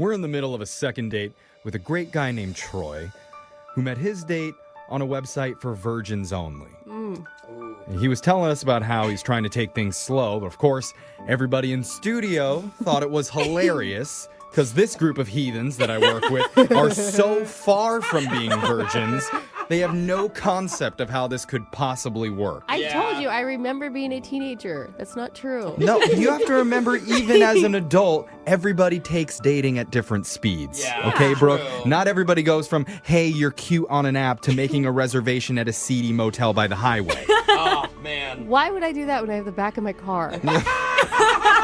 We're in the middle of a second date with a great guy named Troy, who met his date on a website for virgins only. He was telling us about how he's trying to take things slow, but of course, everybody in studio thought it was hilarious because this group of heathens that I work with are so far from being virgins. They have no concept of how this could possibly work. I told you, I remember being a teenager. That's not true. No, you have to remember, even as an adult, everybody takes dating at different speeds. Yeah, okay, Brooke? true. Not everybody goes from, hey, you're cute on an app, to making a reservation at a seedy motel by the highway. Oh, man. Why would I do that when I have the back of my car?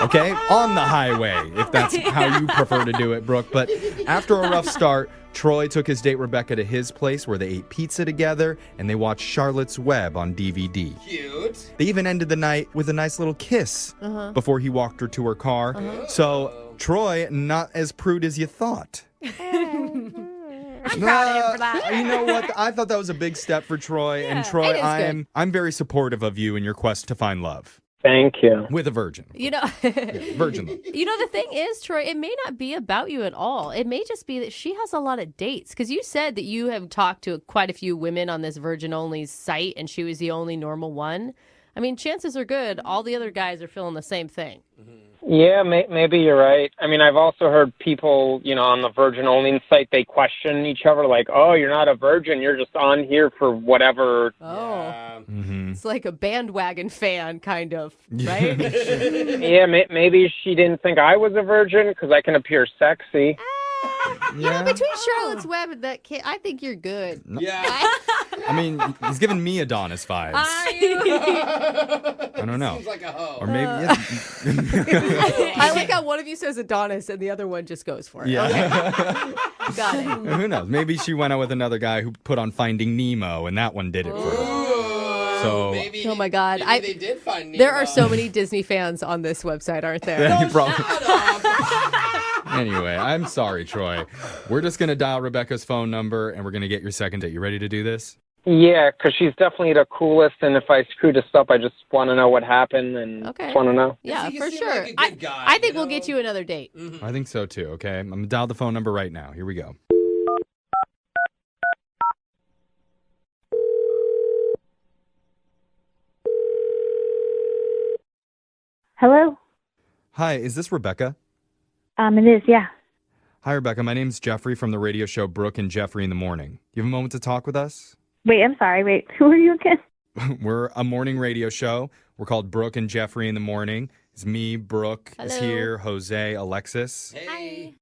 Okay? On the highway, if that's how you prefer to do it, Brooke. But after a rough start, Troy took his date Rebecca to his place where they ate pizza together and they watched Charlotte's Web on DVD. Cute. They even ended the night with a nice little kiss before he walked her to her car. So, Troy, not as prude as you thought. I'm proud of him for that. You know what? I thought that was a big step for Troy. And Troy, it is good. I'm very supportive of you in your quest to find love. Thank you. With a virgin. You know, Virgin love. you know, the thing is, Troy, it may not be about you at all. It may just be that she has a lot of dates. Because you said that you have talked to quite a few women on this virgin-only site, and she was the only normal one. I mean, chances are good all the other guys are feeling the same thing. Yeah, maybe you're right. I mean, I've also heard people, on the virgin-only site, they question each other like, oh, you're not a virgin. You're just on here for whatever. Oh. Mm-hmm. It's like a bandwagon fan, kind of, right? Yeah, maybe she didn't think I was a virgin because I can appear sexy. You know, between Charlotte's Web and that kid, I think you're good. Yeah. I mean, he's giving me Adonis vibes. I don't know. Seems like a hoe. Or maybe... I like how one of you says Adonis and the other one just goes for it. Yeah. Okay. Got it. Who knows? Maybe she went out with another guy who put on Finding Nemo, and that one did it for her. Ooh, So- maybe, Oh my God. maybe they did find Nemo. There are so many Disney fans on this website, aren't there? You probably- Shut up. Anyway, I'm sorry, Troy. We're just going to dial Rebecca's phone number, and we're going to get your second date. You ready to do this? Yeah, because she's definitely the coolest, and if I screw this up, I just want to know what happened and Okay. just want to know. Yeah, He for seemed sure. like a good guy, I think you we'll know? get you another date. I think so, too, okay? I'm going to dial the phone number right now. Here we go. Hello? Hi, is this Rebecca? It is, yeah. Hi, Rebecca. My name's Jeffrey from the radio show Brooke and Jeffrey in the Morning. You have a moment to talk with us? Wait, I'm sorry. Wait, who are you again? We're a morning radio show. We're called Brooke and Jeffrey in the Morning. It's me, Brooke is Hello. here, Jose, Alexis. Hey.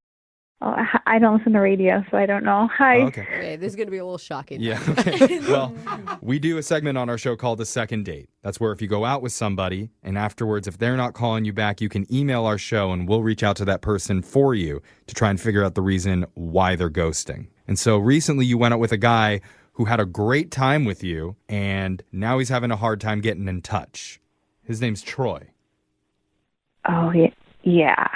Oh, I don't listen to radio, so I don't know. Hi. Oh, okay. Okay, this is going to be a little shocking. Yeah. Okay. Well, we do a segment on our show called The Second Date. That's where if you go out with somebody and afterwards, if they're not calling you back, you can email our show and we'll reach out to that person for you to try and figure out the reason why they're ghosting. And so recently you went out with a guy who had a great time with you and now he's having a hard time getting in touch. His name's Troy. Oh, yeah.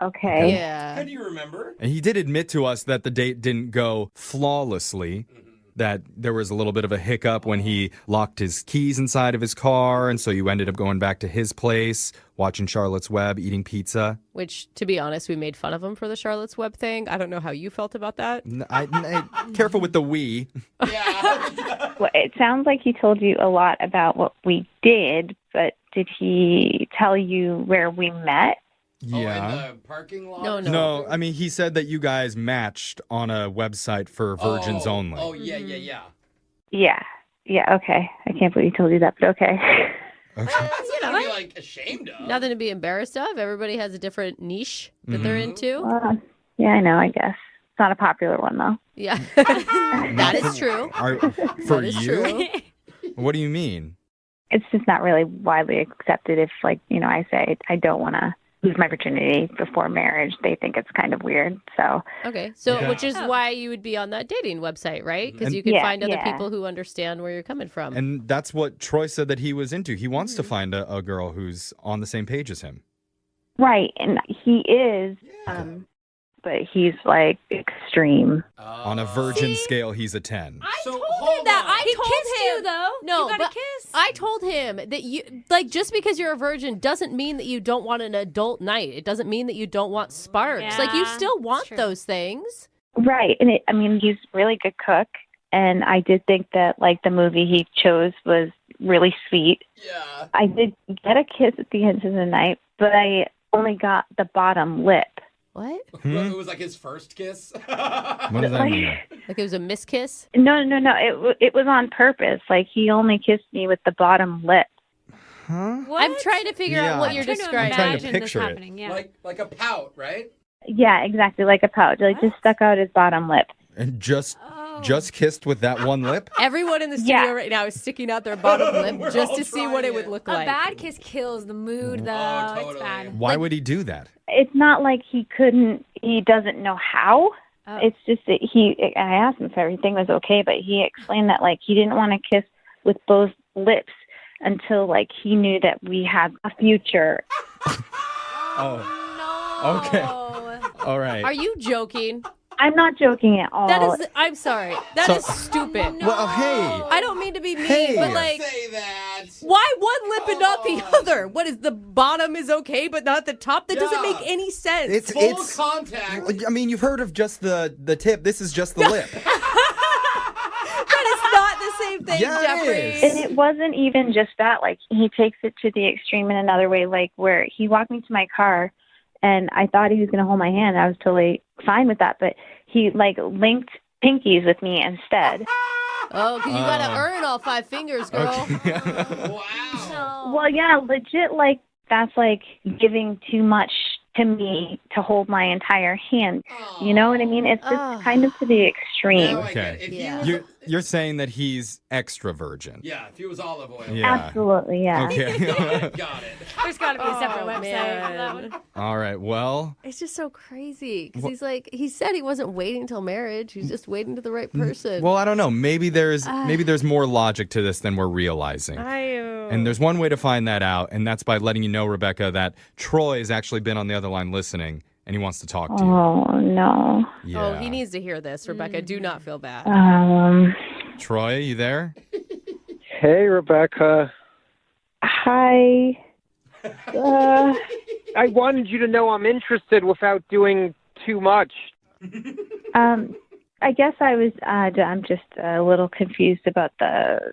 Okay. How Yeah. do you remember? And he did admit to us that the date didn't go flawlessly, that there was a little bit of a hiccup when he locked his keys inside of his car, and so you ended up going back to his place, watching Charlotte's Web, eating pizza. Which, to be honest, we made fun of him for the Charlotte's Web thing. I don't know how you felt about that. Careful with the we. Yeah. Well, it sounds like he told you a lot about what we did, but did he tell you where we met? Yeah. Oh, in the parking lot? No, No, I mean, he said that you guys matched on a website for virgins only. Oh, yeah. Yeah, okay. I can't believe he told you that, but okay. Okay. That's not to be, like, ashamed of. Nothing to be embarrassed of. Everybody has a different niche that they're into. Yeah, I know, I guess. It's not a popular one, though. Yeah. That is true. For That is you? true. What do you mean? It's just not really widely accepted if, I say I don't want to lose my virginity before marriage. They think it's kind of weird, so... Okay, so Yeah. which is why you would be on that dating website, right? Because you can Yeah, find other yeah. people who understand where you're coming from. And that's what Troy said that he was into. He wants to find a girl who's on the same page as him. Right, and he is, but he's like extreme. On a virgin scale, he's a 10. I So, told hold him that. on. I He told kissed him you, though. No, You got a but kiss. I told him that you just because you're a virgin doesn't mean that you don't want an adult night. It doesn't mean that you don't want sparks. Like you Yeah, still want it's true. those things. Right. And he's a really good cook. And I did think that like the movie he chose was really sweet. Yeah. I did get a kiss at the end of the night, but I only got the bottom lip. What? Well, it was like his first kiss. What does that mean? Like it was a miskiss? No. It was on purpose. Like he only kissed me with the bottom lip. Huh? What? I'm trying to figure out what Yeah. you're I'm trying to describing. I'm trying to imagine this picture it. happening. Yeah. like a pout, right? Yeah, exactly. Like a pouch. Like just stuck out his bottom lip. And just kissed with that one lip? Everyone in the studio Yeah. right now is sticking out their bottom lip We're just all to see what trying it would it. look A like. bad kiss kills the mood, though. totally. It's bad. Why would he do that? It's not like he doesn't know how. Oh. It's just that I asked him if everything was okay, but he explained that like he didn't want to kiss with both lips until like he knew that we had a future. Oh, No. okay. All right. Are you joking? I'm not joking at all. That is, I'm sorry. That is So- stupid. Well, hey. I don't mean to be mean, Hey. but like, Say that. why one lip and not the other? What is the bottom is okay, but not the top? That doesn't Yeah. make any sense. It's Full contact. I mean, you've heard of just the tip. This is just the lip. That is not the same thing, Yeah, it Jeffrey. is. And it wasn't even just that. Like he takes it to the extreme in another way. Like where he walked me to my car, and I thought he was going to hold my hand. I was totally fine with that, but he like linked pinkies with me instead. Oh, 'cause you gotta earn all 5 fingers, girl. Wow. Well, yeah, legit. Like that's like giving too much to me to hold my entire hand. You know what I mean? It's just kind of to the extreme. Now I get Okay. it. If he Yeah. was- You're saying that he's extra virgin. yeah, if he was olive oil. Yeah. Absolutely, yeah. Okay. Got it. There's got to be a separate Oh, website for that man. one. All right. Well, It's just so crazy because he's like, he said he wasn't waiting until marriage. He's just waiting to the right person. well, I don't know. Maybe there's more logic to this than we're realizing. And there's one way to find that out, and that's by letting you know, Rebecca, that Troy has actually been on the other line listening, and he wants to talk to you. Oh no. Yeah. Oh, he needs to hear this, Rebecca. Do not feel bad. Troy, you there? Hey, Rebecca. Hi. I wanted you to know I'm interested without doing too much. I guess I'm just a little confused about the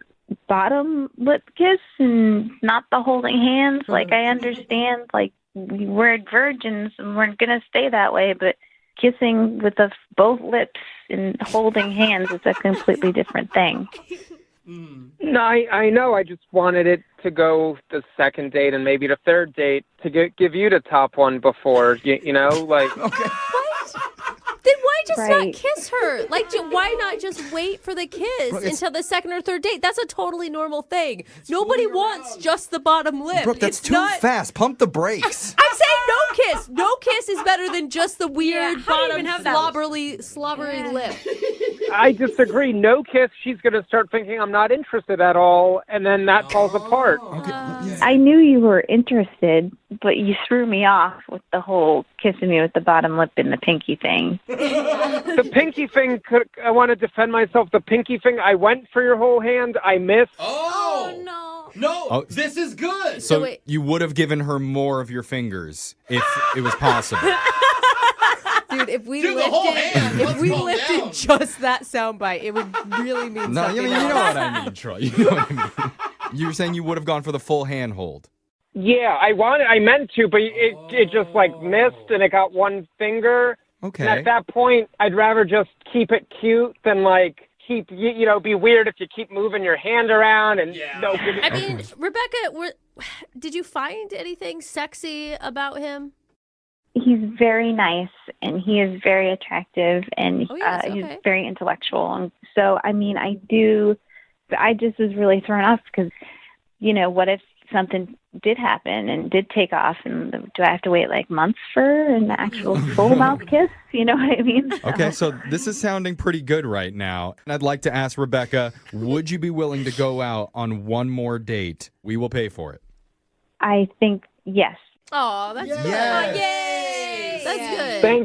bottom lip kiss and not the holding hands. Like I understand, like we're virgins and we're gonna stay that way, but kissing with both lips and holding hands is a completely different thing. No, I know. I just wanted it to go the second date and maybe the third date to give you the top one before, you know? Like, Okay. Then why just not Right. kiss her? Like, why not just wait for the kiss Brooke, it's- until the second or third date? That's a totally normal thing. Nobody fooling wants around. just the bottom lip. Brooke, that's It's too not... fast. Pump the brakes. I'm saying no kiss. No kiss is better than just the weird how do you bottom even have that? slobbery Yeah. lip. I disagree. No kiss. She's going to start thinking I'm not interested at all, and then that falls apart. I knew you were interested, but you threw me off with the whole kissing me with the bottom lip and the pinky thing. The pinky thing, I want to defend myself. The pinky thing, I went for your whole hand. I missed. Oh, no. no. Oh. This is good. So wait. you would have given her more of your fingers if it was possible. Dude, if we Dude, the whole lifted, hand. if Let's we calm lifted down. just that soundbite, it would really mean No, I something mean, you know else. what I mean, Troy. You know what I mean. You're saying you would have gone for the full handhold. Yeah, I meant to, but it just like missed, and it got one finger. Okay. And at that point, I'd rather just keep it cute than like keep be weird if you keep moving your hand around and Yeah. no. I mean, Rebecca, did you find anything sexy about him? He's very nice and he is very attractive and Oh, yes, he's okay. very intellectual. And so, I mean, I just was really thrown off because, what if something did happen and did take off, and do I have to wait like months for an actual full mouth kiss? You know what I mean? Okay, so this is sounding pretty good right now. And I'd like to ask Rebecca, would you be willing to go out on one more date? We will pay for it. I think yes. Oh, that's good. Yes. Yay! Nice. That's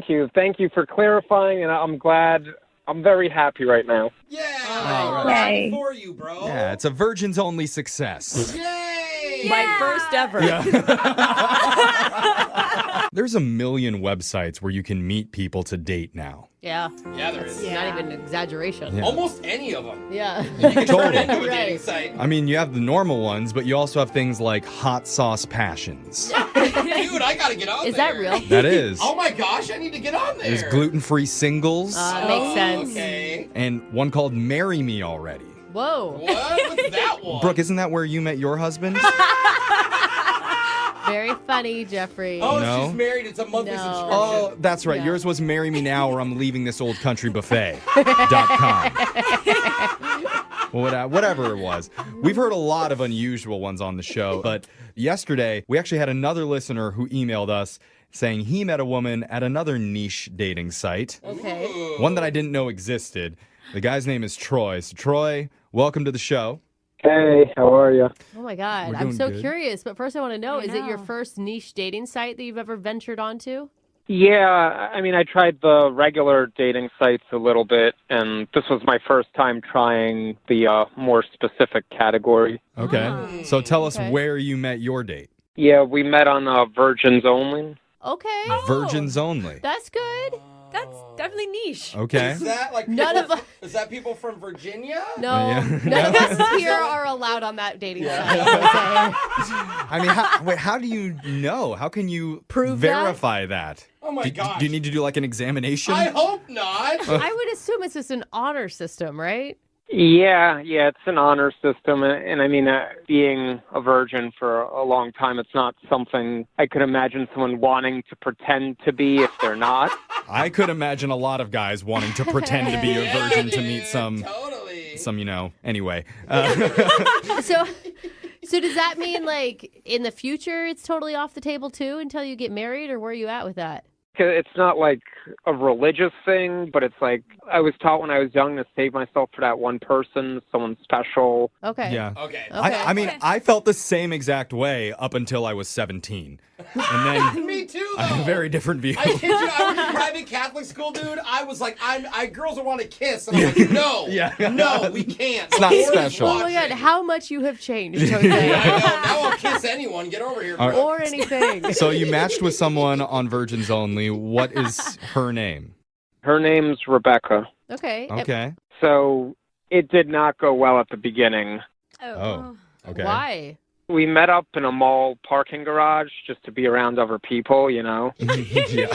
good. Thank you for clarifying, and I'm glad. I'm very happy right now. Yeah. All We're happy Yay. for you, bro. Yeah, it's a virgins only success. Yay. My first ever. There's a million websites where you can meet people to date now. Yeah. Yeah, there is. Not even an exaggeration. Yeah. Almost any of them. Yeah. You can turn it into a Right. dating site. I mean, you have the normal ones, but you also have things like Hot Sauce Passions. Dude, I gotta get on Is there. that real? That is. Oh my gosh, I need to get on there. There's gluten-free singles Makes sense. Okay. and one called Marry Me Already. Whoa. What? What's that one? Brooke, isn't that where you met your husband? Very funny, Jeffrey. Oh, No? she's married. It's a monthly No. subscription. Oh, that's right. Yeah. Yours was Marry Me Now or I'm Leaving This Old Country Buffet.com. Whatever it was. We've heard a lot of unusual ones on the show, but yesterday we actually had another listener who emailed us saying he met a woman at another niche dating site, Okay. one that I didn't know existed. The guy's name is Troy. So Troy, welcome to the show. Hey, how are you? Oh my God. We're I'm doing so good. curious, but first I want to know, I is it your know. first niche dating site that you've ever ventured onto? Yeah, I mean, I tried the regular dating sites a little bit, and this was my first time trying the more specific category. Okay. So tell us Okay. where you met your date. Yeah, we met on Virgins Only. Okay. Virgins only. That's good. That's definitely niche. Okay. Is that like None people, of us- is that people from Virginia? No, Yeah. none of us here are allowed on that dating site. I mean, how do you know? How can you Prove that? verify that? Oh my gosh. Do you need to do like an examination? I hope not. I would assume it's just an honor system, right? Yeah, it's an honor system, and I mean, being a virgin for a long time, it's not something I could imagine someone wanting to pretend to be if they're not. I could imagine a lot of guys wanting to pretend to be a virgin to meet some, Totally. anyway. So does that mean like in the future it's totally off the table too until you get married, or where are you at with that? It's not like a religious thing, but it's like I was taught when I was young to save myself for that one person, someone special. Okay. Yeah. Okay. I mean, I felt the same exact way up until I was 17. And then Me too, I had a though. very different view. I kid you, I was in private Catholic school, dude. I was like, girls will want to kiss. And I'm like, no, Yeah. no, we can't. It's not The Lord is special. Oh my God, watching. how much you have changed, Jose. I know, now I'll kiss anyone. Get over here, All bro. Or anything. So you matched with someone on Virgins Only. What is her name? Her name's Rebecca. Okay. Okay. So it did not go well at the beginning. Oh. Okay. Why? We met up in a mall parking garage just to be around other people, you know. Yeah.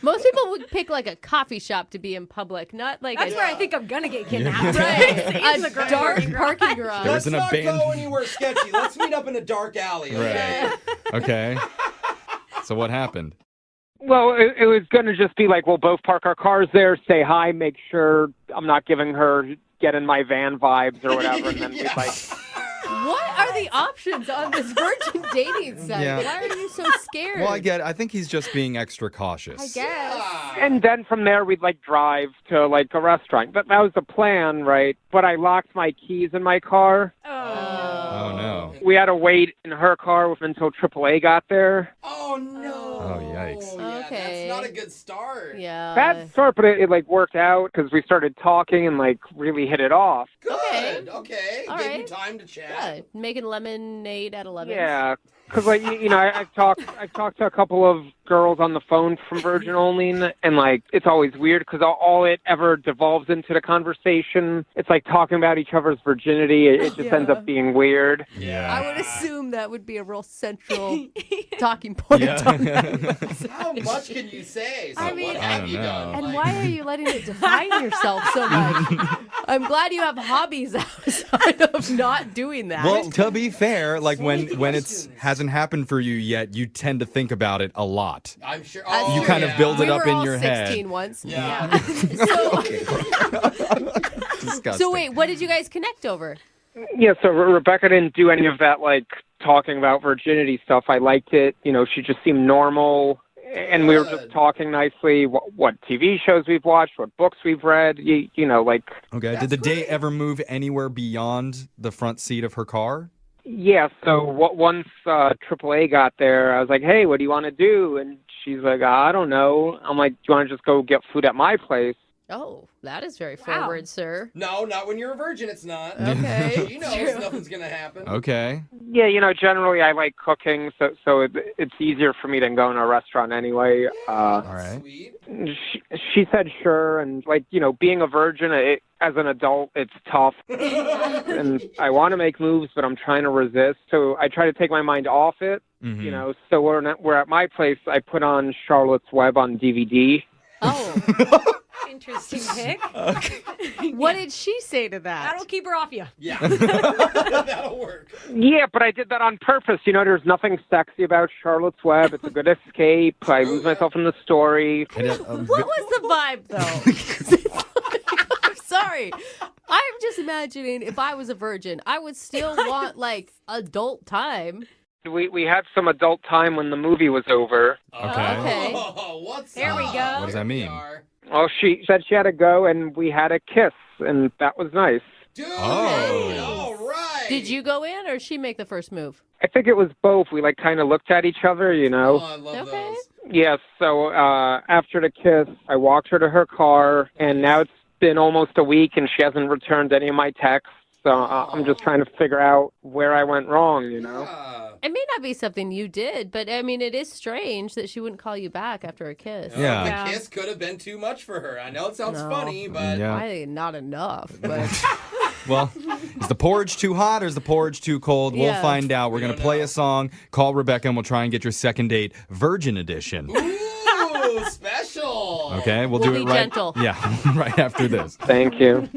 Most people would pick like a coffee shop to be in public, not like That's a, where I think I'm gonna get kidnapped. right, In the a garage. dark parking garage. There Let's was an not abandoned- go anywhere sketchy. Let's meet up in a dark alley, okay? Right. Okay. So what happened? Well, it was going to just be like, we'll both park our cars there, say hi, make sure I'm not giving her get in my van vibes or whatever, and then we'd like... What are the options on this virgin dating site? Yeah. Why are you so scared? Well, I think he's just being extra cautious. I guess. And then from there, we'd like drive to like a restaurant. But that was the plan, right? But I locked my keys in my car. Oh, no. We had to wait in her car until AAA got there. Oh, no. Oh, yikes. Yeah, Okay. That's not a good start. Yeah. Bad start, but it like worked out because we started talking and like really hit it off. Good. Okay. Okay. All Give you right. time to chat. Yeah, making lemonade at 11. Yeah, because like you know, I've talked to a couple of girls on the phone from Virgin Only, and like it's always weird because all it ever devolves into the conversation. It's like talking about each other's virginity. It just ends up being weird. I Yeah. would assume that would be a real central talking point. Yeah. How much can you say? So I mean, what have I you don't done? know. And Like, why are you letting it define yourself so much? I'm glad you have hobbies outside of not doing that. Well, to be fair, like when it hasn't happened for you yet, you tend to think about it a lot. I'm sure. That's Oh, You kind yeah. of build it we up were in all your 16 head. once. Yeah. Disgusting. So wait, what did you guys connect over? Yeah, so Rebecca didn't do any of that like talking about virginity stuff. I liked it. You know, she just seemed normal. And we were just talking nicely, what TV shows we've watched, what books we've read, you know, like... Okay. Did the date ever move anywhere beyond the front seat of her car? Yeah, so once AAA got there, I was like, hey, what do you want to do? And She's like, I don't know. I'm like, do you want to just go get food at my place? Oh, that is very Wow. forward, sir. No, not when you're a virgin, it's not. Okay. She knows nothing's going to happen. Okay. Yeah, generally I like cooking, so it's easier for me than going to a restaurant anyway. All right. Sweet. She said sure, and being a virgin, as an adult, it's tough. And I want to make moves, but I'm trying to resist. So I try to take my mind off it. Mm-hmm. So we're at my place. I put on Charlotte's Web on DVD. Oh. Interesting pick. What did she say to that? That'll keep her off you. Yeah. That'll work. Yeah, but I did that on purpose. There's nothing sexy about Charlotte's Web. It's a good escape. I lose myself in the story. What was the vibe, though? I'm sorry. I'm just imagining if I was a virgin, I would still want, adult time. We had some adult time when the movie was over. Okay. Oh, what's There up? we go. What does that mean? Well, she said she had to go, and we had a kiss, and that was nice. Dude, Oh. all right. Did you go in, or she make the first move? I think it was both. We kind of looked at each other, Oh, I love Okay. those. Yes, so after the kiss, I walked her to her car, and now it's been almost a week, and she hasn't returned any of my texts. So I'm just trying to figure out where I went wrong, It may not be something you did, but it is strange that she wouldn't call you back after a kiss. Yeah. The kiss could have been too much for her. I know it sounds No. funny, but Yeah. I think not enough, but Well, is the porridge too hot or is the porridge too cold? We'll Yeah. find out. We're going to don't play know. a song. Call Rebecca and we'll try and get your second date Virgin Edition. ooh, special. Okay, we'll We'll do it be right. gentle. Yeah, right after this. Thank you.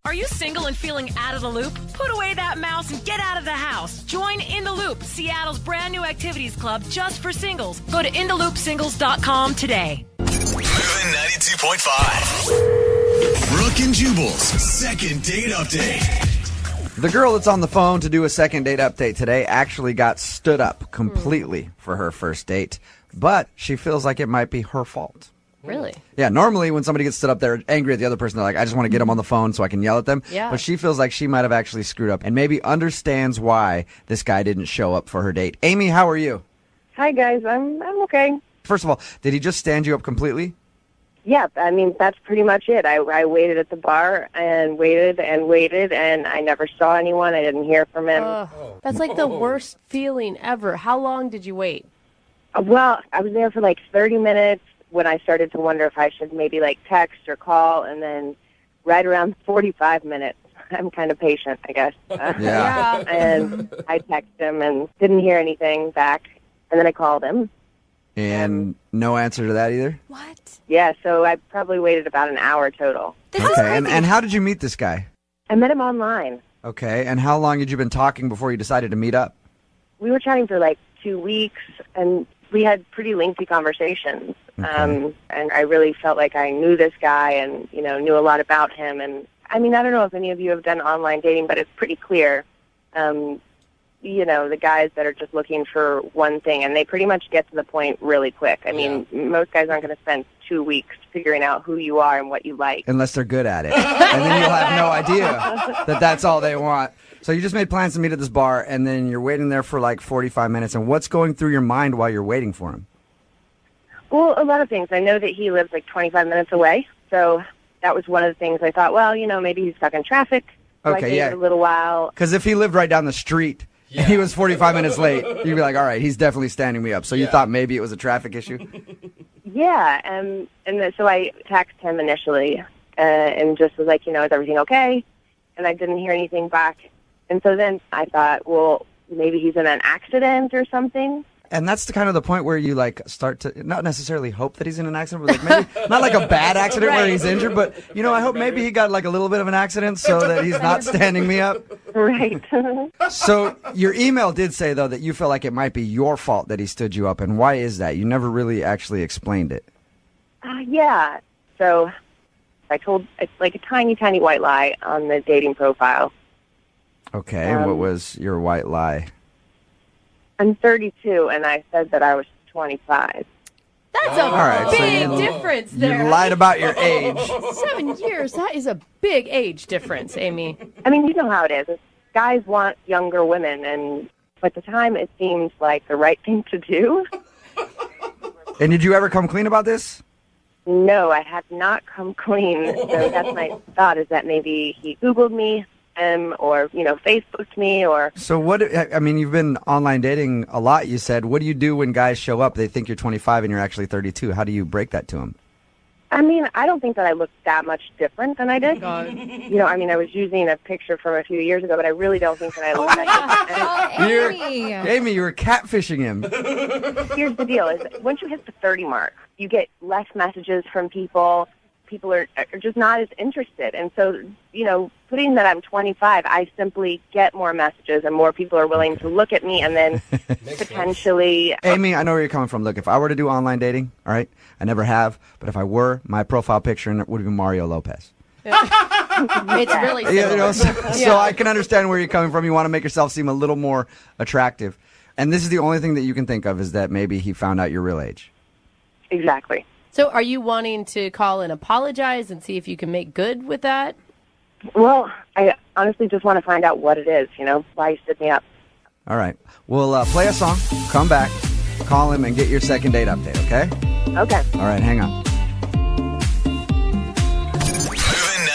Are you single and feeling out of the loop? Put away that mouse and get out of the house. Join In the Loop, Seattle's brand new activities club just for singles. Go to intheloopsingles.com today. Moving 92.5. Brooke and Jubal's second date update. The girl that's on the phone to do a second date update today actually got stood up completely for her first date, but she feels like it might be her fault. really. Yeah, normally when somebody gets stood up, they're angry at the other person. They're like, I just want to get them on the phone so I can yell at them. Yeah. But she feels like she might have actually screwed up and maybe understands why this guy didn't show up for her date. Amy, how are you? Hi, guys. I'm okay. First of all, did he just stand you up completely? Yeah, I mean, that's pretty much it. I waited at the bar and waited, and I never saw anyone. I didn't hear from him. That's like the worst feeling ever. How long did you wait? Well, I was there for 30 minutes when I started to wonder if I should maybe text or call, and then right around 45 minutes, I'm kind of patient, I guess. Yeah. And I texted him and didn't hear anything back, and then I called him. And no answer to that either? What? Yeah, so I probably waited about an hour total. This is Okay, crazy. and how did you meet this guy? I met him online. Okay, and how long had you been talking before you decided to meet up? We were chatting for 2 weeks, and we had pretty lengthy conversations. And I really felt like I knew this guy and, knew a lot about him. And, I mean, I don't know if any of you have done online dating, but it's pretty clear, the guys that are just looking for one thing, and they pretty much get to the point really quick. I mean, most guys aren't going to spend 2 weeks figuring out who you are and what you like. Unless they're good at it. And then you'll have no idea that that's all they want. So you just made plans to meet at this bar, and then you're waiting there for 45 minutes. And what's going through your mind while you're waiting for him? Well, a lot of things. I know that he lives 25 minutes away, so that was one of the things I thought, well, maybe he's stuck in traffic. So I Okay, gave yeah. it a little while. Because if he lived right down the street and he was 45 minutes late, you'd be like, all right, he's definitely standing me up. So you thought maybe it was a traffic issue? Yeah, and then, so I texted him initially and just was like, is everything okay? And I didn't hear anything back. And so then I thought, well, maybe he's in an accident or something. And that's the kind of the point where you start to not necessarily hope that he's in an accident, but maybe not a bad accident where he's injured, but I hope maybe he got a little bit of an accident so that he's not standing me up. Right. So your email did say though that you feel like it might be your fault that he stood you up, and why is that? You never really actually explained it. Yeah. So I told it's like a tiny, tiny white lie on the dating profile. Okay, and what was your white lie? I'm 32, and I said that I was 25. That's a All right, so big you- difference there. You lied about your age. 7 years, that is a big age difference, Amy. I mean, you know how it is. Guys want younger women, and At the time, it seemed like the right thing to do. And did you ever come clean about this? No, I have not come clean. So that's my thought, is that maybe he Googled me or, Facebooked me or... So you've been online dating a lot, you said. What do you do when guys show up, they think you're 25 and you're actually 32? How do you break that to them? I mean, I don't think that I look that much different than I did. I was using a picture from a few years ago, but I really don't think that I look that different. Amy, you were catfishing him. Here's the deal, is once you hit the 30 mark, you get less messages from people. People are just not as interested. And so, putting that I'm 25, I simply get more messages and more people are willing to look at me and then potentially... Amy, I know where you're coming from. Look, if I were to do online dating, all right, I never have, but if I were, my profile picture would be Mario Lopez. It's really similar. So I can understand where you're coming from. You want to make yourself seem a little more attractive. And this is the only thing that you can think of, is that maybe he found out your real age. Exactly. So are you wanting to call and apologize and see if you can make good with that? Well, I honestly just want to find out what it is, why he stood me up. All right. We'll play a song, come back, call him, and get your second date update, okay? Okay. All right, hang on. Moving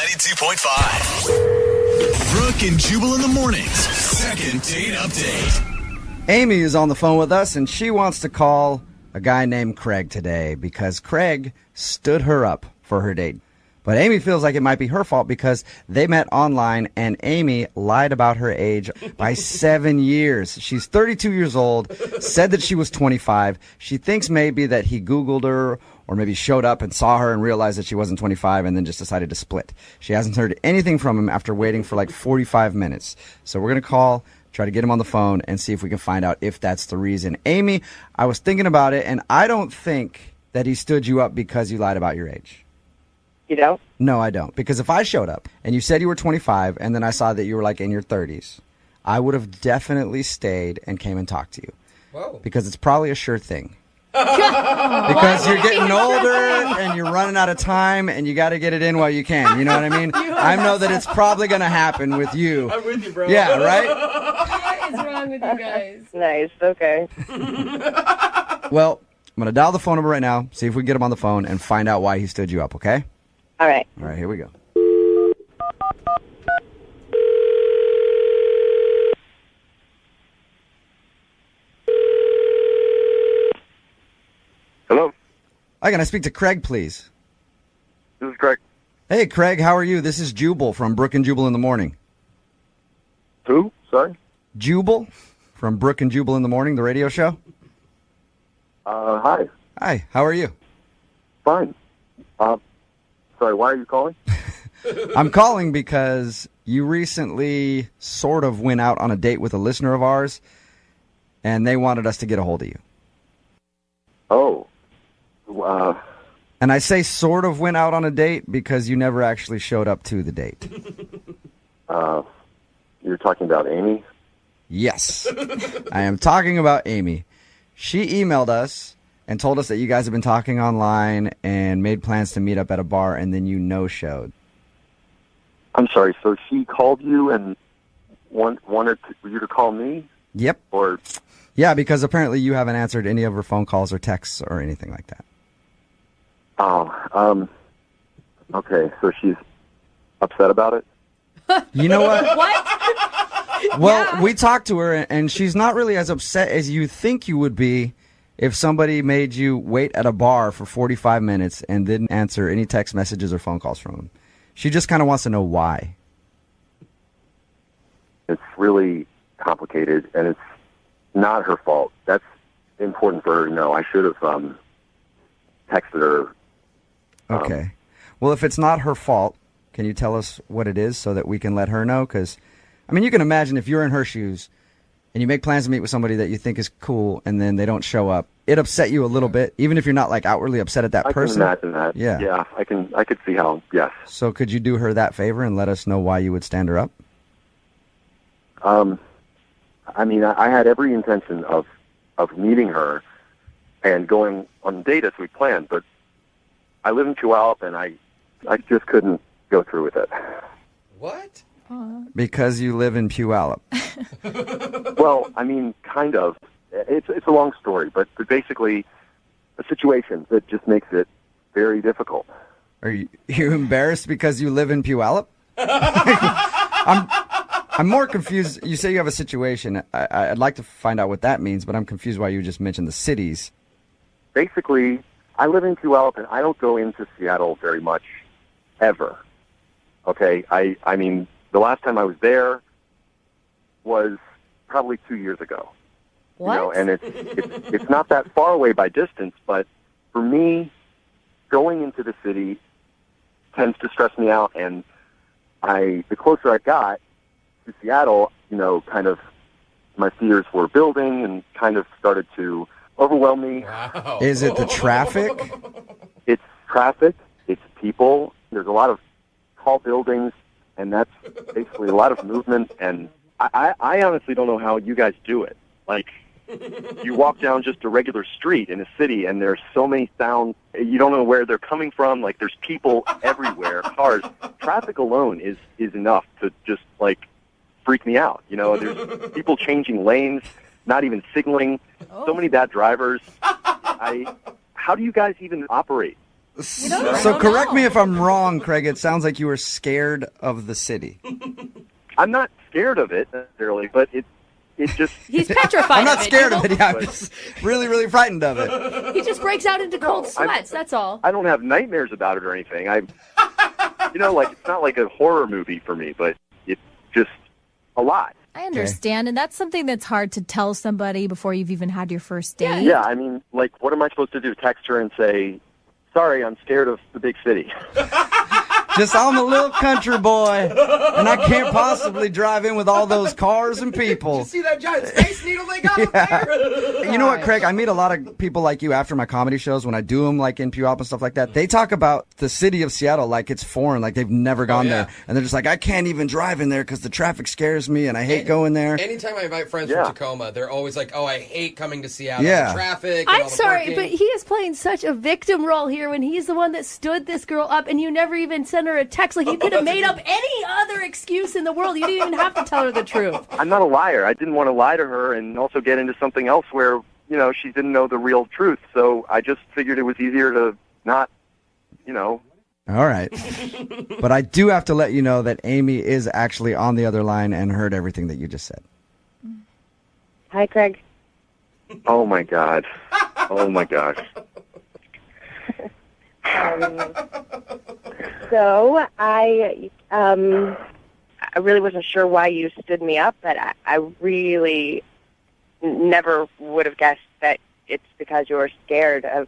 92.5. Brooke and Jubal in the mornings. Second date update. Amy is on the phone with us, and she wants to call a guy named Craig today because Craig stood her up for her date. But Amy feels like it might be her fault because they met online and Amy lied about her age by 7 years. She's 32 years old, said that she was 25. She thinks maybe that he Googled her or maybe showed up and saw her and realized that she wasn't 25 and then just decided to split. She hasn't heard anything from him after waiting for like 45 minutes. So we're going to call, try to get him on the phone and see if we can find out if that's the reason. Amy, I was thinking about it, and I don't think that he stood you up because you lied about your age. You don't? No, I don't. Because if I showed up and you said you were 25 and then I saw that you were like in your 30s, I would have definitely stayed and came and talked to you. Whoa. Because it's probably a sure thing. Because you're getting older and you're running out of time and you got to get it in while you can. You know what I mean? I know that it's probably going to happen with you. I'm with you, bro. Yeah, right? What is wrong with you guys? Nice. Okay. Well, I'm going to dial the phone number right now, see if we can get him on the phone and find out why he stood you up, okay? All right. All right, here we go. Hello. Hi, can I speak to Craig, please? This is Craig. Hey, Craig, how are you? This is Jubal from Brooke and Jubal in the Morning. Who? Sorry? Jubal from Brooke and Jubal in the Morning, the radio show. Hi. Hi, how are you? Fine. Sorry, why are you calling? I'm calling because you recently sort of went out on a date with a listener of ours, and they wanted us to get a hold of you. Oh. And I say sort of went out on a date because you never actually showed up to the date. You're talking about Amy? Yes. I am talking about Amy. She emailed us and told us that you guys have been talking online and made plans to meet up at a bar, and then you no-showed. I'm sorry, so she called you and wanted you to call me? Yep. Or... Yeah, because apparently you haven't answered any of her phone calls or texts or anything like that. Oh, okay, so she's upset about it? You know what? What? Well, we talked to her, and she's not really as upset as you think you would be if somebody made you wait at a bar for 45 minutes and didn't answer any text messages or phone calls from them. She just kind of wants to know why. It's really complicated, and it's not her fault. That's important for her to know. I should have texted her. Okay. Well, if it's not her fault, can you tell us what it is so that we can let her know? Because, I mean, you can imagine if you're in her shoes and you make plans to meet with somebody that you think is cool and then they don't show up, it upset you a little bit, even if you're not like outwardly upset at that person. I can imagine that. Yeah. Yeah, I could see how, yes. So could you do her that favor and let us know why you would stand her up? I mean, I had every intention of meeting her and going on a date as we planned, but I live in Puyallup and I just couldn't go through with it. What? Because you live in Puyallup. Well, I mean, kind of. It's a long story, but basically a situation that just makes it very difficult. Are you embarrassed because you live in Puyallup? I'm more confused. You say you have a situation. I'd like to find out what that means, but I'm confused why you just mentioned the cities. Basically, I live in Puyallup, and I don't go into Seattle very much, ever. Okay? I mean, the last time I was there was probably 2 years ago. What? You know, and it's not that far away by distance, but for me, going into the city tends to stress me out, and the closer I got to Seattle, you know, kind of my fears were building and kind of started to overwhelm me. Wow. Is it the traffic? It's traffic, it's people, there's a lot of tall buildings, and that's basically a lot of movement, and I honestly don't know how you guys do it. Like, you walk down just a regular street in a city, and there's so many sounds. You don't know where they're coming from. Like, there's people everywhere, cars. Traffic alone is enough to just, like, freak me out. You know, there's people changing lanes, not even signaling. So many bad drivers. How do you guys even operate? So correct me if I'm wrong, Craig. It sounds like you were scared of the city. I'm not scared of it necessarily, but it just... He's petrified. I'm not scared of it. Yeah, I'm just really, really frightened of it. He just breaks out into cold sweats. That's all. I don't have nightmares about it or anything. You know, like, it's not like a horror movie for me, but it's just a lot. I understand, and that's something that's hard to tell somebody before you've even had your first date. Yeah, I mean, like, what am I supposed to do? Text her and say, sorry, I'm scared of the big city. Just, I'm a little country boy, and I can't possibly drive in with all those cars and people. Did you see that giant space needle they got up there? You know what, Craig? I meet a lot of people like you after my comedy shows when I do them, like in Puyallup and stuff like that. They talk about the city of Seattle like it's foreign, like they've never gone there. And they're just like, I can't even drive in there because the traffic scares me and I hate going there. Anytime I invite friends from Tacoma, they're always like, oh, I hate coming to Seattle. Yeah. The traffic. I'm sorry, but he is playing such a victim role here when he's the one that stood this girl up and you never even sent her a text. Like, you could have made up any other excuse in the world. You didn't even have to tell her the truth. I'm not a liar. I didn't want to lie to her and also get into something else where, you know, she didn't know the real truth. So I just figured it was easier to not, you know. All right. But I do have to let you know that Amy is actually on the other line and heard everything that you just said. Hi, Craig. Oh, my God. Oh, my gosh. So I really wasn't sure why you stood me up, but I really never would have guessed that it's because you were scared of.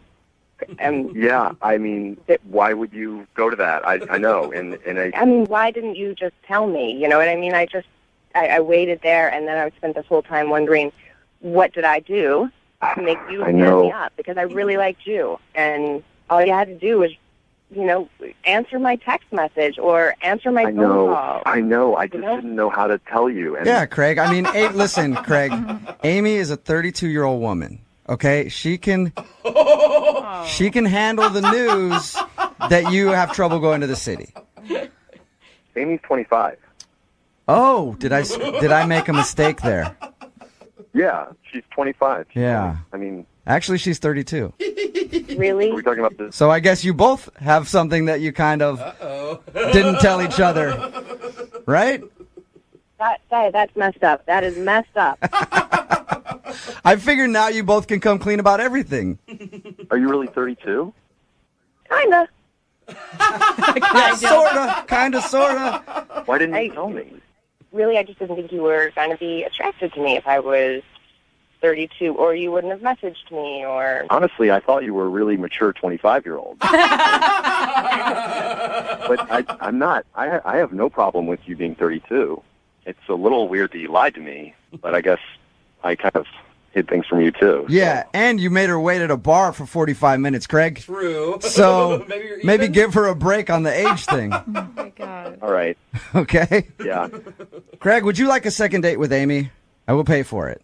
Yeah, I mean, why would you go to that? I know, and I mean, why didn't you just tell me? You know what I mean? I waited there, and then I spent this whole time wondering, what did I do to make you stand me up? Because I really liked you, and all you had to do was, you know, answer my text message or answer my phone call. I know. I just didn't know how to tell you. And yeah, Craig. I mean, listen, Craig. Amy is a 32-year-old woman. Okay, she can handle the news that you have trouble going to the city. Amy's 25. Oh, did I make a mistake there? Yeah, she's 25. Yeah. I mean, actually, she's 32. Really? Are we talking about this? So I guess you both have something that you kind of didn't tell each other, right? That's messed up. That is messed up. I figure now you both can come clean about everything. Are you really 32? Kinda. Kinda, sorta. Why didn't you tell me? Really, I just didn't think you were going to be attracted to me if I was 32, or you wouldn't have messaged me, or... Honestly, I thought you were a really mature 25-year-old. But I'm not. I have no problem with you being 32. It's a little weird that you lied to me, but I guess I kind of hid things from you, too. Yeah, and you made her wait at a bar for 45 minutes, Craig. True. So maybe give her a break on the age thing. Oh, my God. All right. Okay? Yeah. Craig, would you like a second date with Amy? I will pay for it.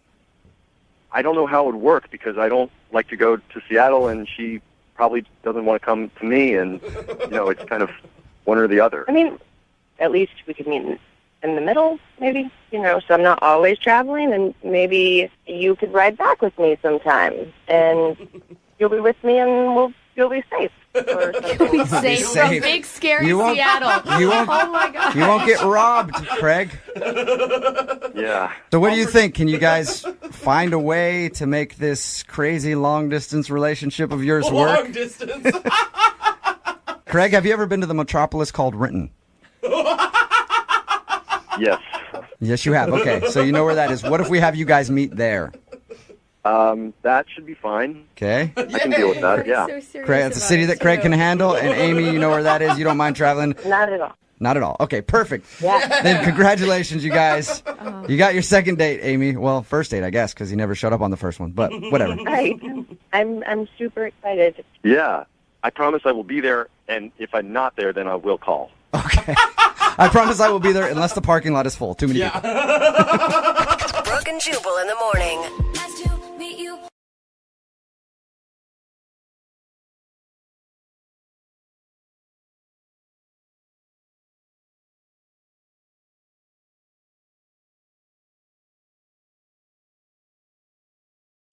I don't know how it would work because I don't like to go to Seattle, and she probably doesn't want to come to me, and, you know, it's kind of one or the other. I mean, at least we could meet in in the middle, maybe, so I'm not always traveling, and maybe you could ride back with me sometime, and you'll be with me, and you'll be safe. Or You'll be safe from big, scary Seattle. You won't, oh, my God. You won't get robbed, Craig. Yeah. So what do you think? Can you guys find a way to make this crazy long-distance relationship of yours work? Long distance. Craig, have you ever been to the metropolis called Renton? Yes. Yes, you have. Okay, so you know where that is. What if we have you guys meet there? That should be fine. Okay. I can deal with that, yeah. Craig, it's a city that Craig can handle. And Amy, you know where that is. You don't mind traveling? Not at all. Not at all. Okay, perfect. Yeah. Then congratulations, you guys. You got your second date, Amy. Well, first date, I guess, because you never showed up on the first one. But whatever. Right. I'm super excited. Yeah. I promise I will be there, and if I'm not there, then I will call. Okay. I promise I will be there unless the parking lot is full. Too many people. Brooke and Jubal in the morning. Nice to meet you.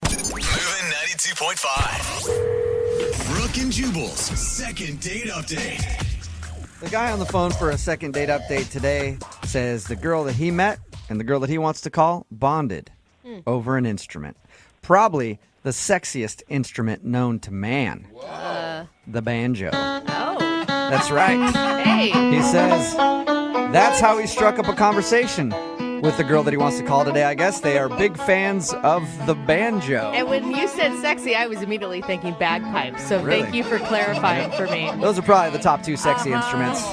Moving 92.5. Brooke and Jubal's second date update. The guy on the phone for a second date update today says the girl that he met and the girl that he wants to call bonded over an instrument. Probably the sexiest instrument known to man. The banjo. Oh. That's right. Hey. He says that's how he struck up a conversation with the girl that he wants to call today. I guess they are big fans of the banjo. And when you said sexy, I was immediately thinking bagpipes. So Really? thank you for clarifying for me. Those are probably the top two sexy instruments.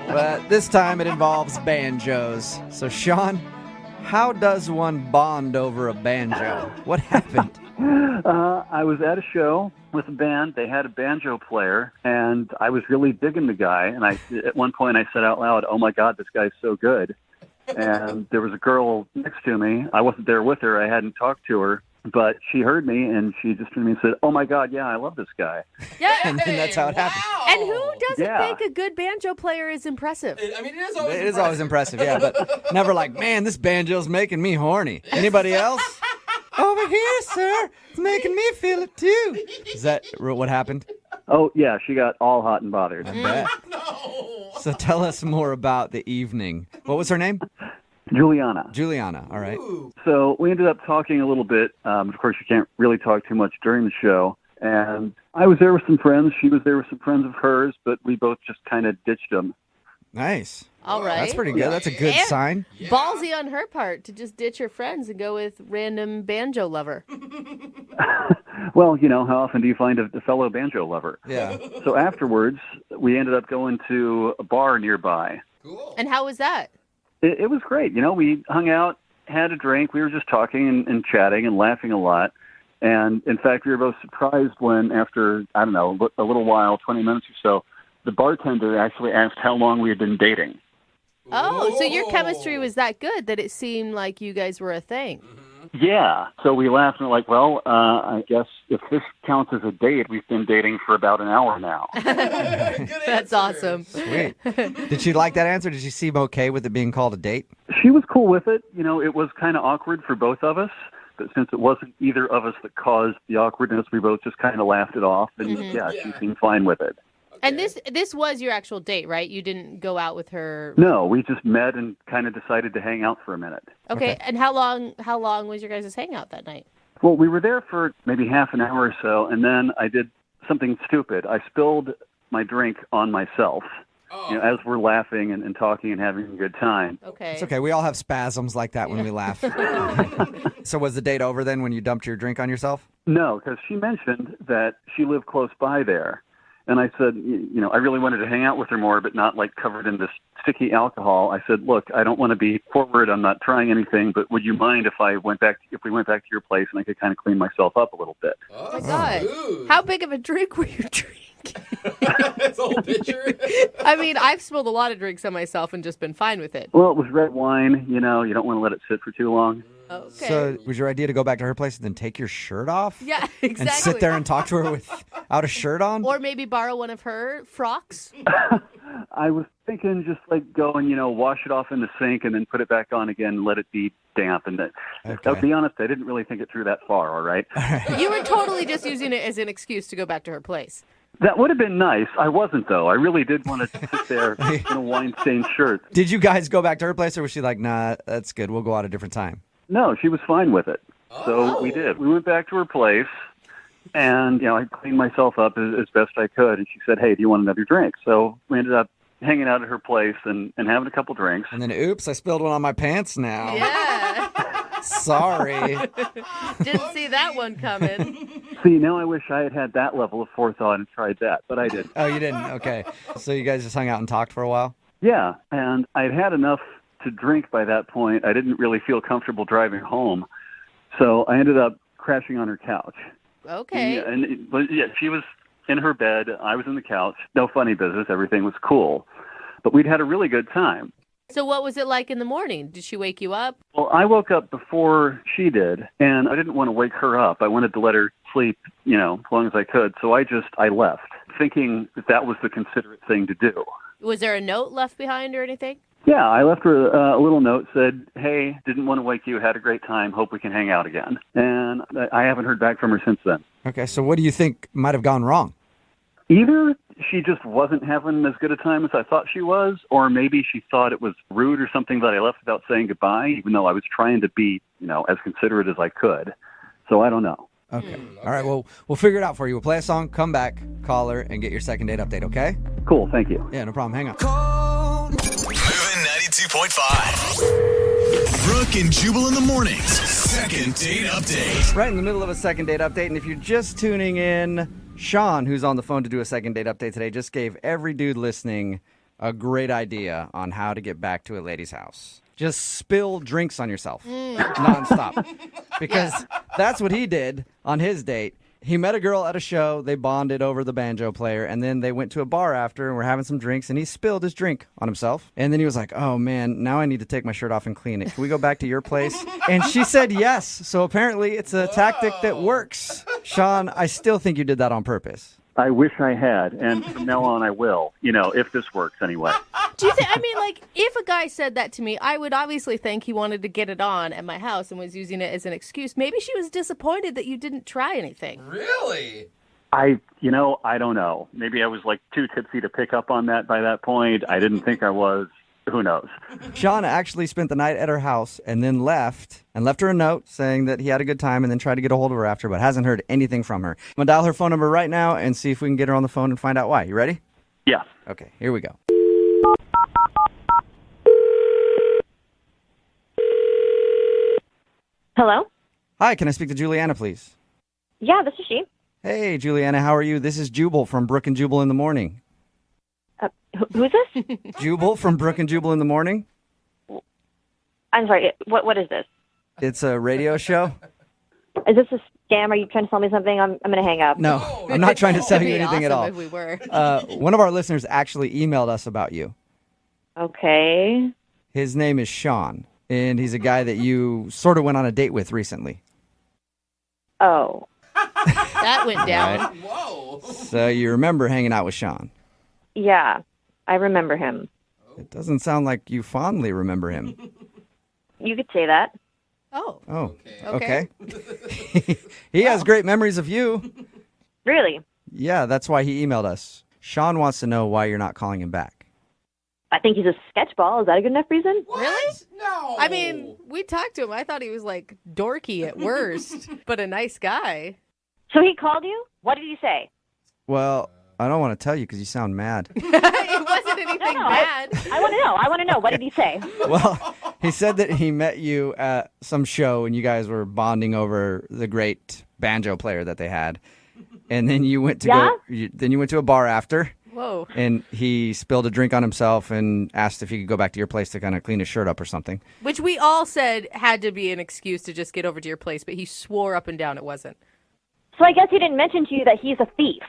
But this time it involves banjos. So, Sean, how does one bond over a banjo? What happened? I was at a show with a band. They had a banjo player, and I was really digging the guy. And at one point I said out loud, "Oh my God, this guy's so good." And there was a girl next to me. I wasn't there with her. I hadn't talked to her, but she heard me, and she just turned to me and said, "Oh my God, yeah, I love this guy." Yeah. And then that's how it happened. And who doesn't Yeah. think a good banjo player is impressive? I mean, it is always It is always impressive, yeah, but never like, man, this banjo's making me horny. Anybody else? Over here, sir. It's making me feel it too. Is that what happened? Oh, yeah, she got all hot and bothered. I bet. So tell us more about the evening. What was her name? Juliana. Juliana, all right. So we ended up talking a little bit. Of course, you can't really talk too much during the show. And I was there with some friends. She was there with some friends of hers, but we both just kind of ditched them. Nice. All right. That's pretty good. That's a good And sign. Ballsy on her part to just ditch her friends and go with random banjo lover. Well, how often do you find a fellow banjo lover? Yeah. So afterwards, we ended up going to a bar nearby. And how was that? It was great. We hung out, had a drink. We were just talking and chatting and laughing a lot. And, in fact, we were both surprised when, after, I don't know, a little while, 20 minutes or so, the bartender actually asked how long we had been dating. Oh, so your chemistry was that good that it seemed like you guys were a thing. Yeah. So we laughed and were like, well, I guess if this counts as a date, we've been dating for about an hour now. That's awesome. Sweet. Did she like that answer? Did she seem okay with it being called a date? She was cool with it. It was kind of awkward for both of us. But since it wasn't either of us that caused the awkwardness, we both just kind of laughed it off. And, she seemed fine with it. And this was your actual date, right? You didn't go out with her. No, we just met and kind of decided to hang out for a minute. Okay. And how long was your guys' hangout that night? Well, we were there for maybe half an hour or so, and then I did something stupid. I spilled my drink on myself. As we're laughing and talking and having a good time. Okay. It's okay. We all have spasms like that when we laugh. So was the date over then when you dumped your drink on yourself? No, because she mentioned that she lived close by there. And I said, I really wanted to hang out with her more, but not like covered in this sticky alcohol. I said, look, I don't want to be forward. I'm not trying anything, but would you mind if we went back to your place and I could kind of clean myself up a little bit? Oh my God. How big of a drink were you drinking? That's a whole picture. I mean, I've spilled a lot of drinks on myself and just been fine with it. Well, it was red wine. You don't want to let it sit for too long. Okay. So was your idea to go back to her place and then take your shirt off? Yeah, exactly. And sit there and talk to her without a shirt on? Or maybe borrow one of her frocks? I was thinking just like go and, wash it off in the sink and then put it back on again and let it be damp. And I'll be honest, I didn't really think it through that far, all right? You were totally just using it as an excuse to go back to her place. That would have been nice. I wasn't, though. I really did want to sit there in a wine-stained shirt. Did you guys go back to her place, or was she like, nah, that's good, we'll go out a different time? No, she was fine with it. So we did. We went back to her place, and, I cleaned myself up as best I could, and she said, hey, do you want another drink? So we ended up hanging out at her place and having a couple drinks. And then, oops, I spilled one on my pants now. Yeah. Sorry. Didn't see that one coming. See, now I wish I had that level of forethought and tried that, but I didn't. Oh, you didn't? Okay. So you guys just hung out and talked for a while? Yeah, and I'd had enough to drink by that point. I didn't really feel comfortable driving home, so I ended up crashing on her couch. Okay. Yeah, she was in her bed. I was in the couch. No funny business. Everything was cool. But we'd had a really good time. So what was it like in the morning? Did she wake you up? Well, I woke up before she did, and I didn't want to wake her up. I wanted to let her sleep, as long as I could. So I left, thinking that was the considerate thing to do. Was there a note left behind or anything? Yeah, I left her a little note, said, hey, didn't want to wake you, had a great time, hope we can hang out again. And I haven't heard back from her since then. Okay, so what do you think might have gone wrong? Either she just wasn't having as good a time as I thought she was, or maybe she thought it was rude or something that I left without saying goodbye, even though I was trying to be, as considerate as I could. So I don't know. Okay. All right, well, we'll figure it out for you. We'll play a song, come back, call her, and get your second date update, okay? Cool, thank you. Yeah, no problem. Hang on. Moving 92.5. Brooke and Jubal in the mornings. Second date update. Right in the middle of a second date update, and if you're just tuning in, Sean, who's on the phone to do a second date update today, just gave every dude listening a great idea on how to get back to a lady's house. Just spill drinks on yourself nonstop. Because that's what he did on his date. He met a girl at a show, they bonded over the banjo player, and then they went to a bar after and were having some drinks, and he spilled his drink on himself. And then he was like, oh man, now I need to take my shirt off and clean it. Can we go back to your place? And she said yes. So apparently it's a tactic that works. Sean, I still think you did that on purpose. I wish I had, and from now on I will, if this works anyway. Do you think, if a guy said that to me, I would obviously think he wanted to get it on at my house and was using it as an excuse. Maybe she was disappointed that you didn't try anything. Really? I don't know. Maybe I was too tipsy to pick up on that by that point. I didn't think I was. Who knows? Sean actually spent the night at her house and then left her a note saying that he had a good time and then tried to get a hold of her after, but hasn't heard anything from her. I'm going to dial her phone number right now and see if we can get her on the phone and find out why. You ready? Yeah. Okay, here we go. Hello? Hi, can I speak to Juliana, please? Yeah, this is she. Hey, Juliana, how are you? This is Jubal from Brooke and Jubal in the Morning. Who's this? Jubal from Brooke and Jubal in the Morning. I'm sorry, what is this? It's a radio show. Is this a scam? Are you trying to sell me something? I'm going to hang up. No, I'm not trying to sell you anything at all. If we were. One of our listeners actually emailed us about you. Okay. His name is Sean, and he's a guy that you sort of went on a date with recently. Oh. That went down. Right. Whoa. So you remember hanging out with Sean? Yeah, I remember him. It doesn't sound like you fondly remember him. You could say that. Oh. Oh, okay. He has great memories of you. Really? Yeah, that's why he emailed us. Sean wants to know why you're not calling him back. I think he's a sketchball. Is that a good enough reason? What? Really? No. We talked to him. I thought he was dorky at worst, but a nice guy. So he called you? What did he say? Well, I don't want to tell you because you sound mad. It wasn't anything bad. I want to know. I want to know. What did he say? Well, he said that he met you at some show and you guys were bonding over the great banjo player that they had. And then you went to you went to a bar after. Whoa. And he spilled a drink on himself and asked if he could go back to your place to kind of clean his shirt up or something. Which we all said had to be an excuse to just get over to your place, but he swore up and down it wasn't. So I guess he didn't mention to you that he's a thief.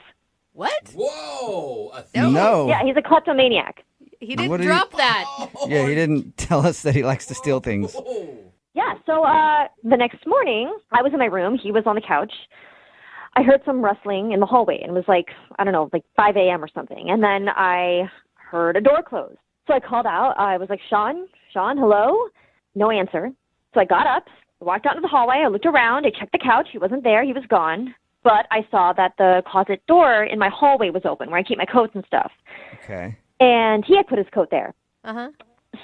What? Whoa. A thief? No. Yeah, he's a kleptomaniac. He didn't drop that. Yeah, he didn't tell us that he likes to steal things. Yeah, so the next morning, I was in my room. He was on the couch. I heard some rustling in the hallway, and it was 5 a.m. or something. And then I heard a door close. So I called out. I was like, Sean, hello? No answer. So I got up, walked out into the hallway. I looked around. I checked the couch. He wasn't there. He was gone. But I saw that the closet door in my hallway was open, where I keep my coats and stuff. Okay. And he had put his coat there. Uh-huh.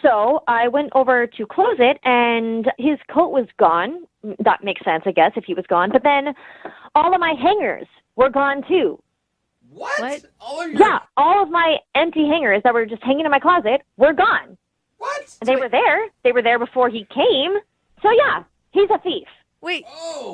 So I went over to close it, and his coat was gone. That makes sense, I guess, if he was gone. But then all of my hangers were gone, too. What? Yeah, all of my empty hangers that were just hanging in my closet were gone. What? And they were there. They were there before he came. So, yeah, he's a thief. Wait,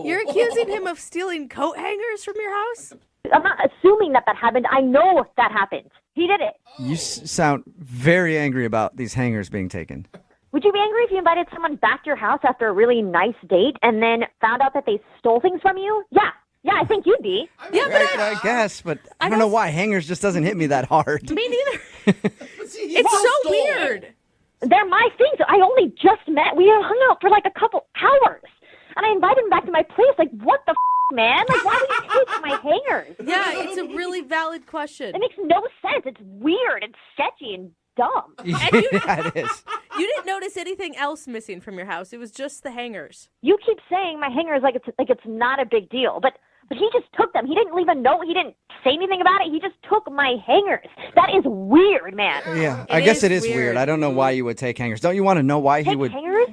you're accusing him of stealing coat hangers from your house? I'm not assuming that happened. I know that happened. He did it. You sound very angry about these hangers being taken. Would you be angry if you invited someone back to your house after a really nice date and then found out that they stole things from you? Yeah, I think you'd be. I guess, but I don't know why hangers just doesn't hit me that hard. Me neither. It's so weird. They're my things. I only just met. We hung out for like a couple hours. And I invited him back to my place. Like, what the man? Like, why would you take my hangers? Yeah, it's a really valid question. It makes no sense. It's weird and sketchy and dumb. Yeah, it is. You didn't notice anything else missing from your house. It was just the hangers. You keep saying my hangers like it's not a big deal, but he just took them. He didn't leave a note. He didn't say anything about it. He just took my hangers. That is weird, man. Yeah, I guess it is weird. I don't know why you would take hangers. Don't you want to know why he would? Hangers?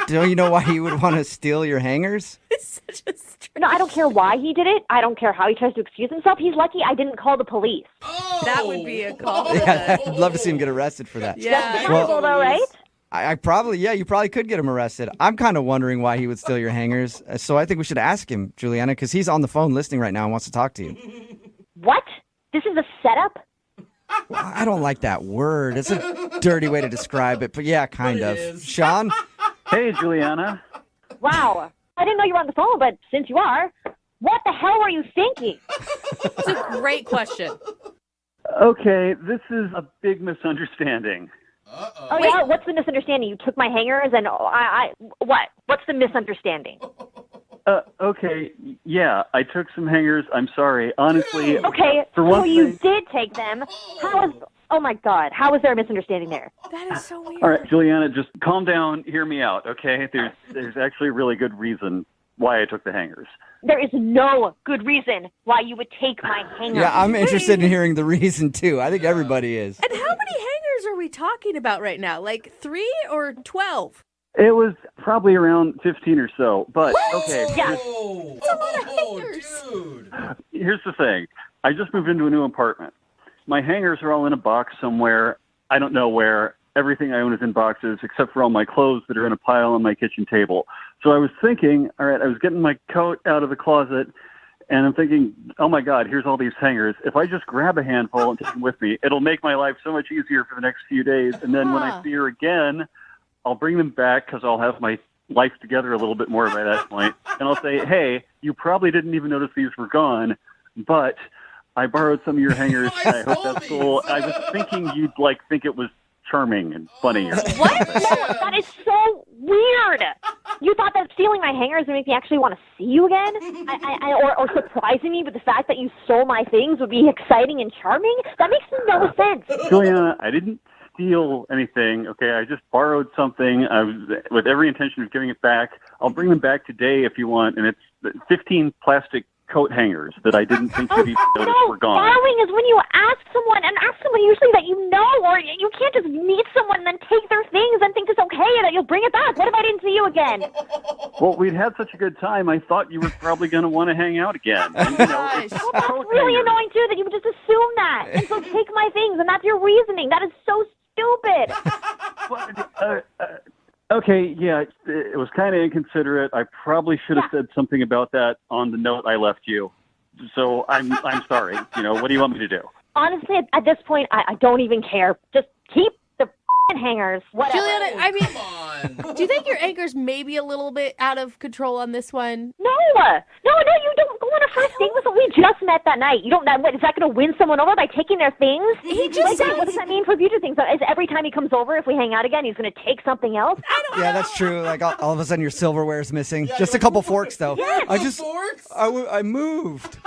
Don't you know why he would want to steal your hangers? No, I don't care why he did it. I don't care how he tries to excuse himself. He's lucky I didn't call the police. That would be a call. Yeah, I'd love to see him get arrested for that. Yeah. Well, though, right? I probably, you probably could get him arrested. I'm kind of wondering why he would steal your hangers. So I think we should ask him, Juliana, because he's on the phone listening right now and wants to talk to you. What? This is a setup? Well, I don't like that word. It's a dirty way to describe it, but yeah, kind of. Sean? Hey, Juliana. Wow. I didn't know you were on the phone, but since you are, what the hell were you thinking? It's a great question. Okay, this is a big misunderstanding. Oh, yeah? What's the misunderstanding? You took my hangers and what? What's the misunderstanding? Okay, yeah, I took some hangers. I'm sorry. Honestly, okay, for one so you thing, did take them. Oh my God, how was there a misunderstanding there? That is so weird. all right, Juliana, just calm down. Hear me out, okay? There's actually a really good reason why I took the hangers. There is no good reason why you would take my hangers. Yeah, I'm interested in hearing the reason, too. I think everybody is. And how many hangers are we talking about right now? Like 3 or 12? It was probably around 15 or so, but okay. Yeah. Dude. Here's the thing. I just moved into a new apartment. My hangers are all in a box somewhere. I don't know where. Everything I own is in boxes except for all my clothes that are in a pile on my kitchen table. So I was thinking, all right, I was getting my coat out of the closet, and I'm thinking, oh, my God, here's all these hangers. If I just grab a handful and take them with me, it'll make my life so much easier for the next few days. And then when I see her again, I'll bring them back because I'll have my life together a little bit more by that point. And I'll say, hey, you probably didn't even notice these were gone, but I borrowed some of your hangers. I hope that's cool. I was thinking you'd think it was charming and funny. Or what? No, that is so weird. You thought that stealing my hangers would make me actually want to see you again? Or surprising me with the fact that you stole my things would be exciting and charming? That makes no sense. Juliana, I didn't steal anything, okay? I just borrowed something with every intention of giving it back. I'll bring them back today if you want, and it's 15 plastic coat hangers that I didn't think you'd even notice were gone. Borrowing is when you ask someone usually that you know, or you can't just meet someone and then take their things and think it's okay and that you'll bring it back. What if I didn't see you again? Well, we'd had such a good time, I thought you were probably going to want to hang out again. And, Well, that's really annoying, too, that you would just assume that. And so take my things, and that's your reasoning. That is so stupid. Okay, yeah, it was kind of inconsiderate. I probably should have said something about that on the note I left you. So I'm sorry. What do you want me to do? Honestly, at this point, I don't even care. Just keep the hangers. Whatever. Juliana, I mean, do you think your anchor's maybe a little bit out of control on this one? No, you don't go on a first date with someone. We just met that night. You don't. Is that going to win someone over by taking their things? He just said, what does that mean for future things? Is every time he comes over, if we hang out again, he's going to take something else? Yeah, that's true. Like all of a sudden your silverware is missing. Just a couple forks, though. Yes. I moved.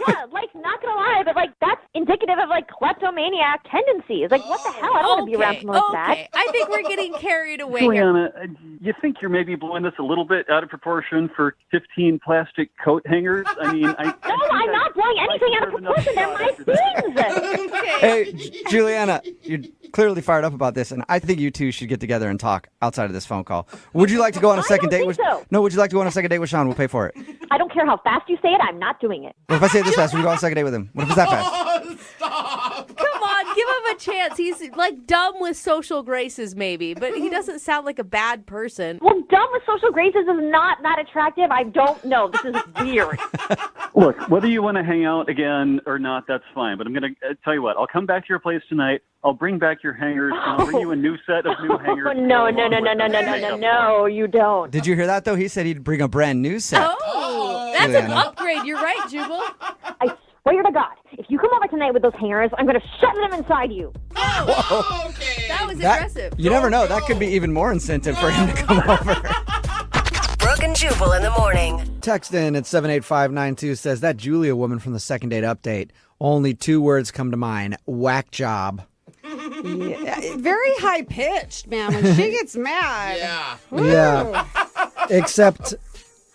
Yeah, like, not gonna lie, but like that's indicative of like kleptomaniac tendencies. Like, what the hell? I don't want to be around someone like that. Okay, I think we're getting carried away here. Juliana, you think you're maybe blowing this a little bit out of proportion for 15 plastic coat hangers? I mean, No, I'm not blowing anything out of proportion. They're my things. Hey, Juliana, you're clearly fired up about this, and I think you two should get together and talk outside of this phone call. Would you like to go on a second date with? so. No, would you like to go on a second date with Sean? We'll pay for it. I don't care how fast you say it. I'm not doing it. What if I say it this fast? Would you go on a second date with him? What if it's that fast? Come on, give him a chance. He's like dumb with social graces, maybe, but he doesn't sound like a bad person. Well, dumb with social graces is not that attractive. I don't know. This is weird. Look, whether you want to hang out again or not, that's fine. But I'm going to tell you what. I'll come back to your place tonight. I'll bring back your hangers, and I'll bring you a new set of new hangers. Oh, no, you don't. Did you hear that, though? He said he'd bring a brand new set. Oh, that's Juliana. an upgrade. You're right, Jubal. I swear to God, if you come over tonight with those hangers, I'm going to shove them inside you. Oh, okay. That was That- aggressive. You never know. That could be even more incentive for him to come over. Brooke and Jubal in the morning. Text in at 78592 says, that Julia woman from the second date update, only 2 words come to mind. Whack job. Yeah, very high pitched, man. When she gets mad. Yeah. Yeah. Except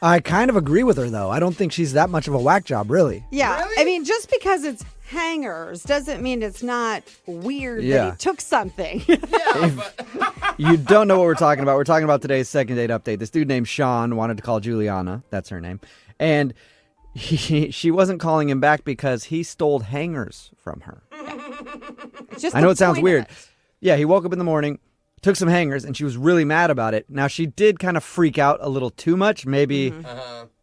I kind of agree with her, though. I don't think she's that much of a whack job, really. Yeah. I mean, just because it's hangers doesn't mean it's not weird Yeah. that he took something. You don't know what we're talking about. We're talking about today's second date update. This dude named Sean wanted to call Juliana. That's her name. And she wasn't calling him back because he stole hangers from her. Just I know the it sounds point of weird. it. Yeah, he woke up in the morning, took some hangers, and she was really mad about it. Now, she did kind of freak out a little too much. Maybe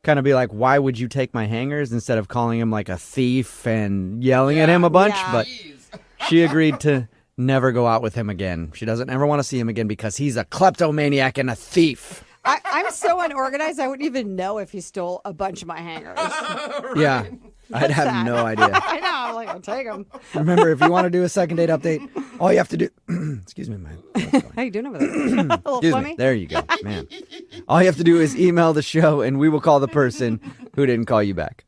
kind of be like, why would you take my hangers, instead of calling him like a thief and yelling at him a bunch. Yeah. But she agreed to never go out with him again. She doesn't ever want to see him again because he's a kleptomaniac and a thief. I'm so unorganized, I wouldn't even know if he stole a bunch of my hangers. Yeah, I'd have sad. no idea. I know. I'm like, I'll take them. Remember, if you want to do a second date update, all you have to do... excuse me, man. How you doing over there? A little Excuse flummy? me. There you go, man. All you have to do is email the show, and we will call the person who didn't call you back.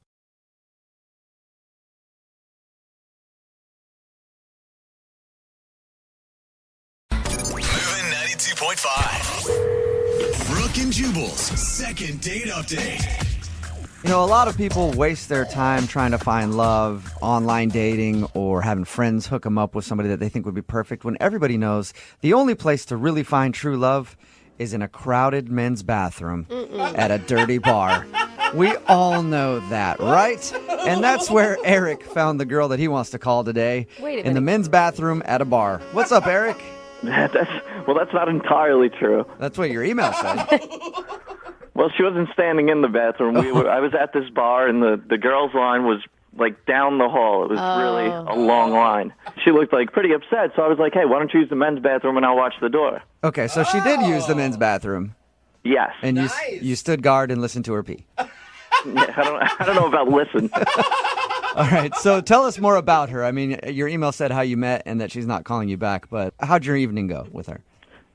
Moving 92.5. Brooke and Jubal's second date update. You know, a lot of people waste their time trying to find love, online dating, or having friends hook them up with somebody that they think would be perfect, when everybody knows the only place to really find true love is in a crowded men's bathroom at a dirty bar. We all know that, right? And that's where Eric found the girl that he wants to call today. Wait a in the minute. men's bathroom at a bar. What's up, Eric? That's not entirely true. That's what your email said. Well, she wasn't standing in the bathroom. I was at this bar, and the girls' line was like down the hall. It was really a long line. She looked like pretty upset, so I was like, "Hey, why don't you use the men's bathroom and I'll watch the door?" Okay, so she did use the men's bathroom. Yes. And you stood guard and listened to her pee. Yeah, I don't know about listen. All right, so tell us more about her. I mean, your email said how you met and that she's not calling you back, but how'd your evening go with her?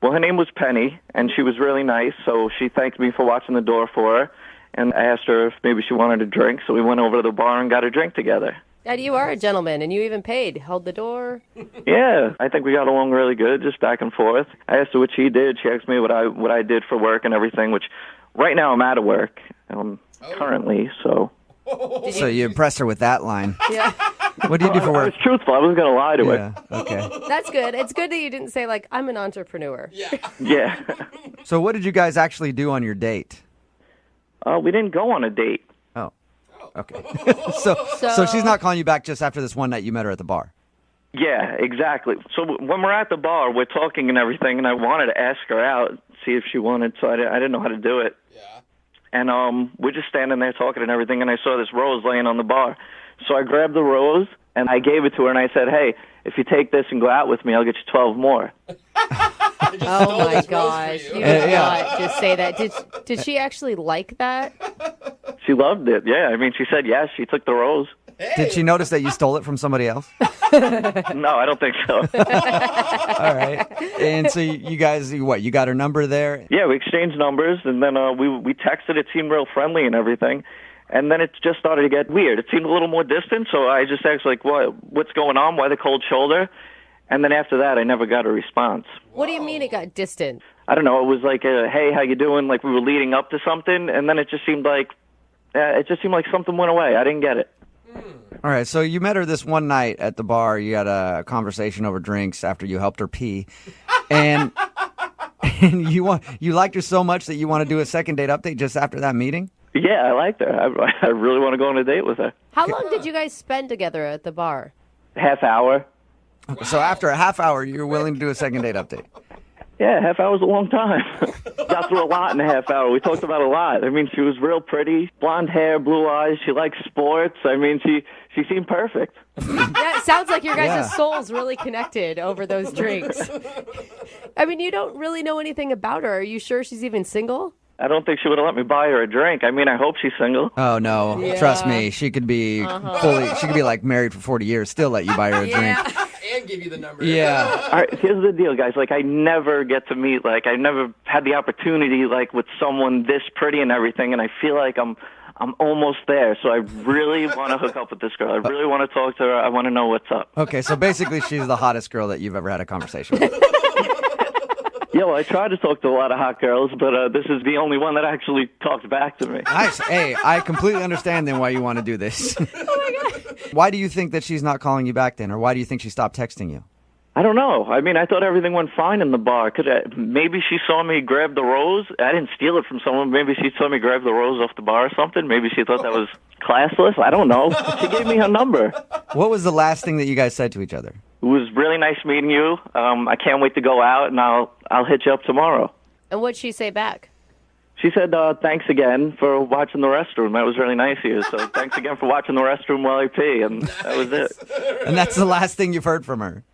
Well, her name was Penny, and she was really nice, so she thanked me for watching the door for her, and I asked her if maybe she wanted a drink, so we went over to the bar and got a drink together. And you are a gentleman, and you even paid, held the door. Yeah, I think we got along really good, just back and forth. I asked her what she did. She asked me what I did for work and everything, which right now I'm out of work currently, so... So you impressed her with that line. Yeah. What do you do for I work? was truthful. I wasn't going to lie to her. Okay. That's good. It's good that you didn't say, like, I'm an entrepreneur. Yeah. So what did you guys actually do on your date? We didn't go on a date. Oh. Okay. So she's not calling you back just after this one night you met her at the bar? Yeah, exactly. So when we're at the bar, we're talking and everything, and I wanted to ask her out, see if she wanted, so I didn't know how to do it. And we're just standing there talking and everything, and I saw this rose laying on the bar. So I grabbed the rose, and I gave it to her, and I said, hey, if you take this and go out with me, I'll get you 12 more. Oh, my gosh. You did not just say that. Did she actually like that? She loved it, yeah. I mean, she said yes. She took the rose. Did she notice that you stole it from somebody else? No, I don't think so. All right. And so you guys, what, you got her number there? Yeah, we exchanged numbers, and then we texted. It seemed real friendly and everything. And then it just started to get weird. It seemed a little more distant, so I just asked, like, what's going on? Why the cold shoulder? And then after that, I never got a response. What do you mean it got distant? I don't know. It was like, hey, how you doing? Like we were leading up to something, and then it just seemed like something went away. I didn't get it. All right, so you met her this one night at the bar. You had a conversation over drinks after you helped her pee, and you liked her so much that you want to do a second date update just after that meeting? Yeah, I liked her. I really want to go on a date with her. How long did you guys spend together at the bar? Half hour. So after a half hour, you're willing to do a second date update? Yeah, half hour's a long time. Got through a lot in a half hour. We talked about a lot. I mean, she was real pretty, blonde hair, blue eyes. She likes sports. I mean, she seemed perfect. Yeah, it sounds like your guys' souls really connected over those drinks. I mean, you don't really know anything about her. Are you sure she's even single? I don't think she would have let me buy her a drink. I mean, I hope she's single. Oh, no. Yeah. Trust me. She could be she could be like married for 40 years, still let you buy her a drink. And give you the number. Yeah. All right, here's the deal, guys. Like, I never get to meet, like, I never had the opportunity, like, with someone this pretty and everything, and I feel like I'm almost there. So I really want to hook up with this girl. I really want to talk to her. I want to know what's up. Okay, so basically she's the hottest girl that you've ever had a conversation with. Yeah, well, I tried to talk to a lot of hot girls, but this is the only one that actually talked back to me. Nice. Hey, I completely understand then why you want to do this. Oh, my God. Why do you think that she's not calling you back then, or why do you think she stopped texting you? I don't know. I mean, I thought everything went fine in the bar. Maybe she saw me grab the rose. I didn't steal it from someone. Maybe she saw me grab the rose off the bar or something. Maybe she thought that was classless. I don't know. She gave me her number. What was the last thing that you guys said to each other? It was really nice meeting you. I can't wait to go out, and I'll hit you up tomorrow. And what'd she say back? She said, thanks again for watching the restroom. That was really nice of you. So thanks again for watching the restroom while I pee, and that was it. And that's the last thing you've heard from her?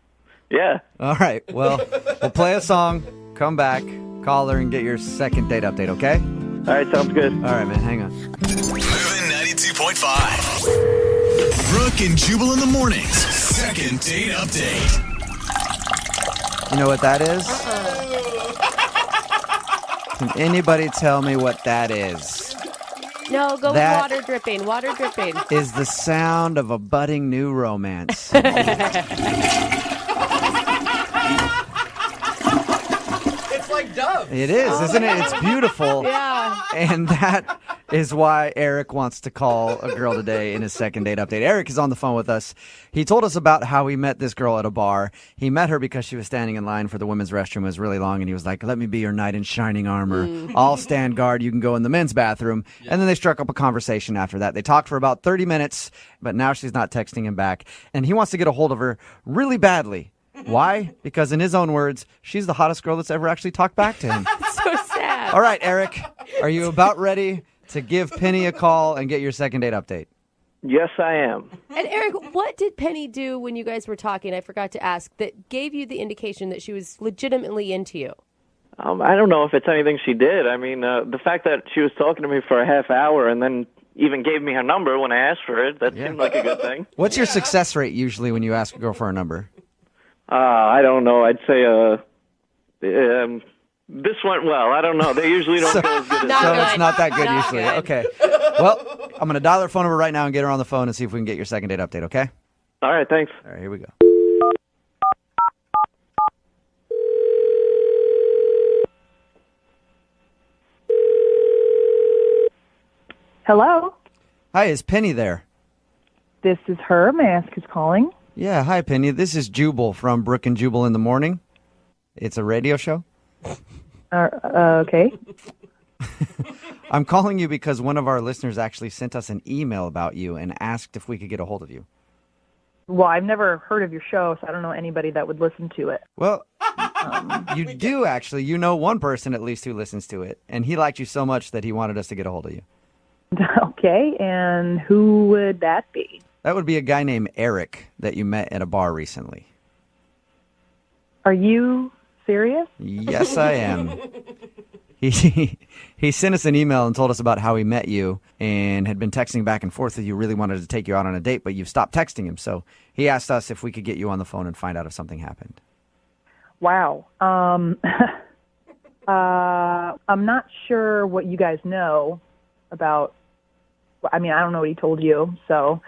Yeah. All right. Well, we'll play a song, come back, call her, and get your second date update, okay? All right, sounds good. All right, man, hang on. Moving 92.5. Brooke and Jubal in the mornings. Second date update. You know what that is? Can anybody tell me what that is? No, go That with water dripping. Water dripping. Is the sound of a budding new romance. It's like Dove. It is, isn't it? It's beautiful. Yeah. And that is why Eric wants to call a girl today in his second date update. Eric is on the phone with us. He told us about how he met this girl at a bar. He met her because she was standing in line for the women's restroom. It was really long, and he was like, let me be your knight in shining armor. I'll stand guard. You can go in the men's bathroom. Yeah. And then they struck up a conversation after that. They talked for about 30 minutes, but now she's not texting him back. And he wants to get a hold of her really badly. Why? Because in his own words, she's the hottest girl that's ever actually talked back to him. So sad. All right, Eric, are you about ready to give Penny a call and get your second date update? Yes, I am. And Eric, what did Penny do when you guys were talking? I forgot to ask, that gave you the indication that she was legitimately into you. I don't know if it's anything she did. I mean, the fact that she was talking to me for a half hour and then even gave me her number when I asked for it, that seemed like a good thing. What's your success rate usually when you ask a girl for a number? I don't know. I'd say this went well. I don't know. They usually don't go as good as So it's not that good usually. Good. Okay. Well, I'm going to dial her phone number right now and get her on the phone and see if we can get your second date update, okay? All right, thanks. All right, here we go. Hello? Hi, is Penny there? This is her. May I ask who's calling? Yeah, hi, Penny. This is Jubal from Brooke and Jubal in the Morning. It's a radio show. Okay. I'm calling you because one of our listeners actually sent us an email about you and asked if we could get a hold of you. Well, I've never heard of your show, so I don't know anybody that would listen to it. Well, you do actually. You know one person at least who listens to it, and he liked you so much that he wanted us to get a hold of you. Okay, and who would that be? That would be a guy named Eric that you met at a bar recently. Are you serious? Yes, I am. He sent us an email and told us about how he met you and had been texting back and forth with you, really wanted to take you out on a date, but you've stopped texting him. So he asked us if we could get you on the phone and find out if something happened. Wow. I'm not sure what you guys know about I mean, I don't know what he told you. So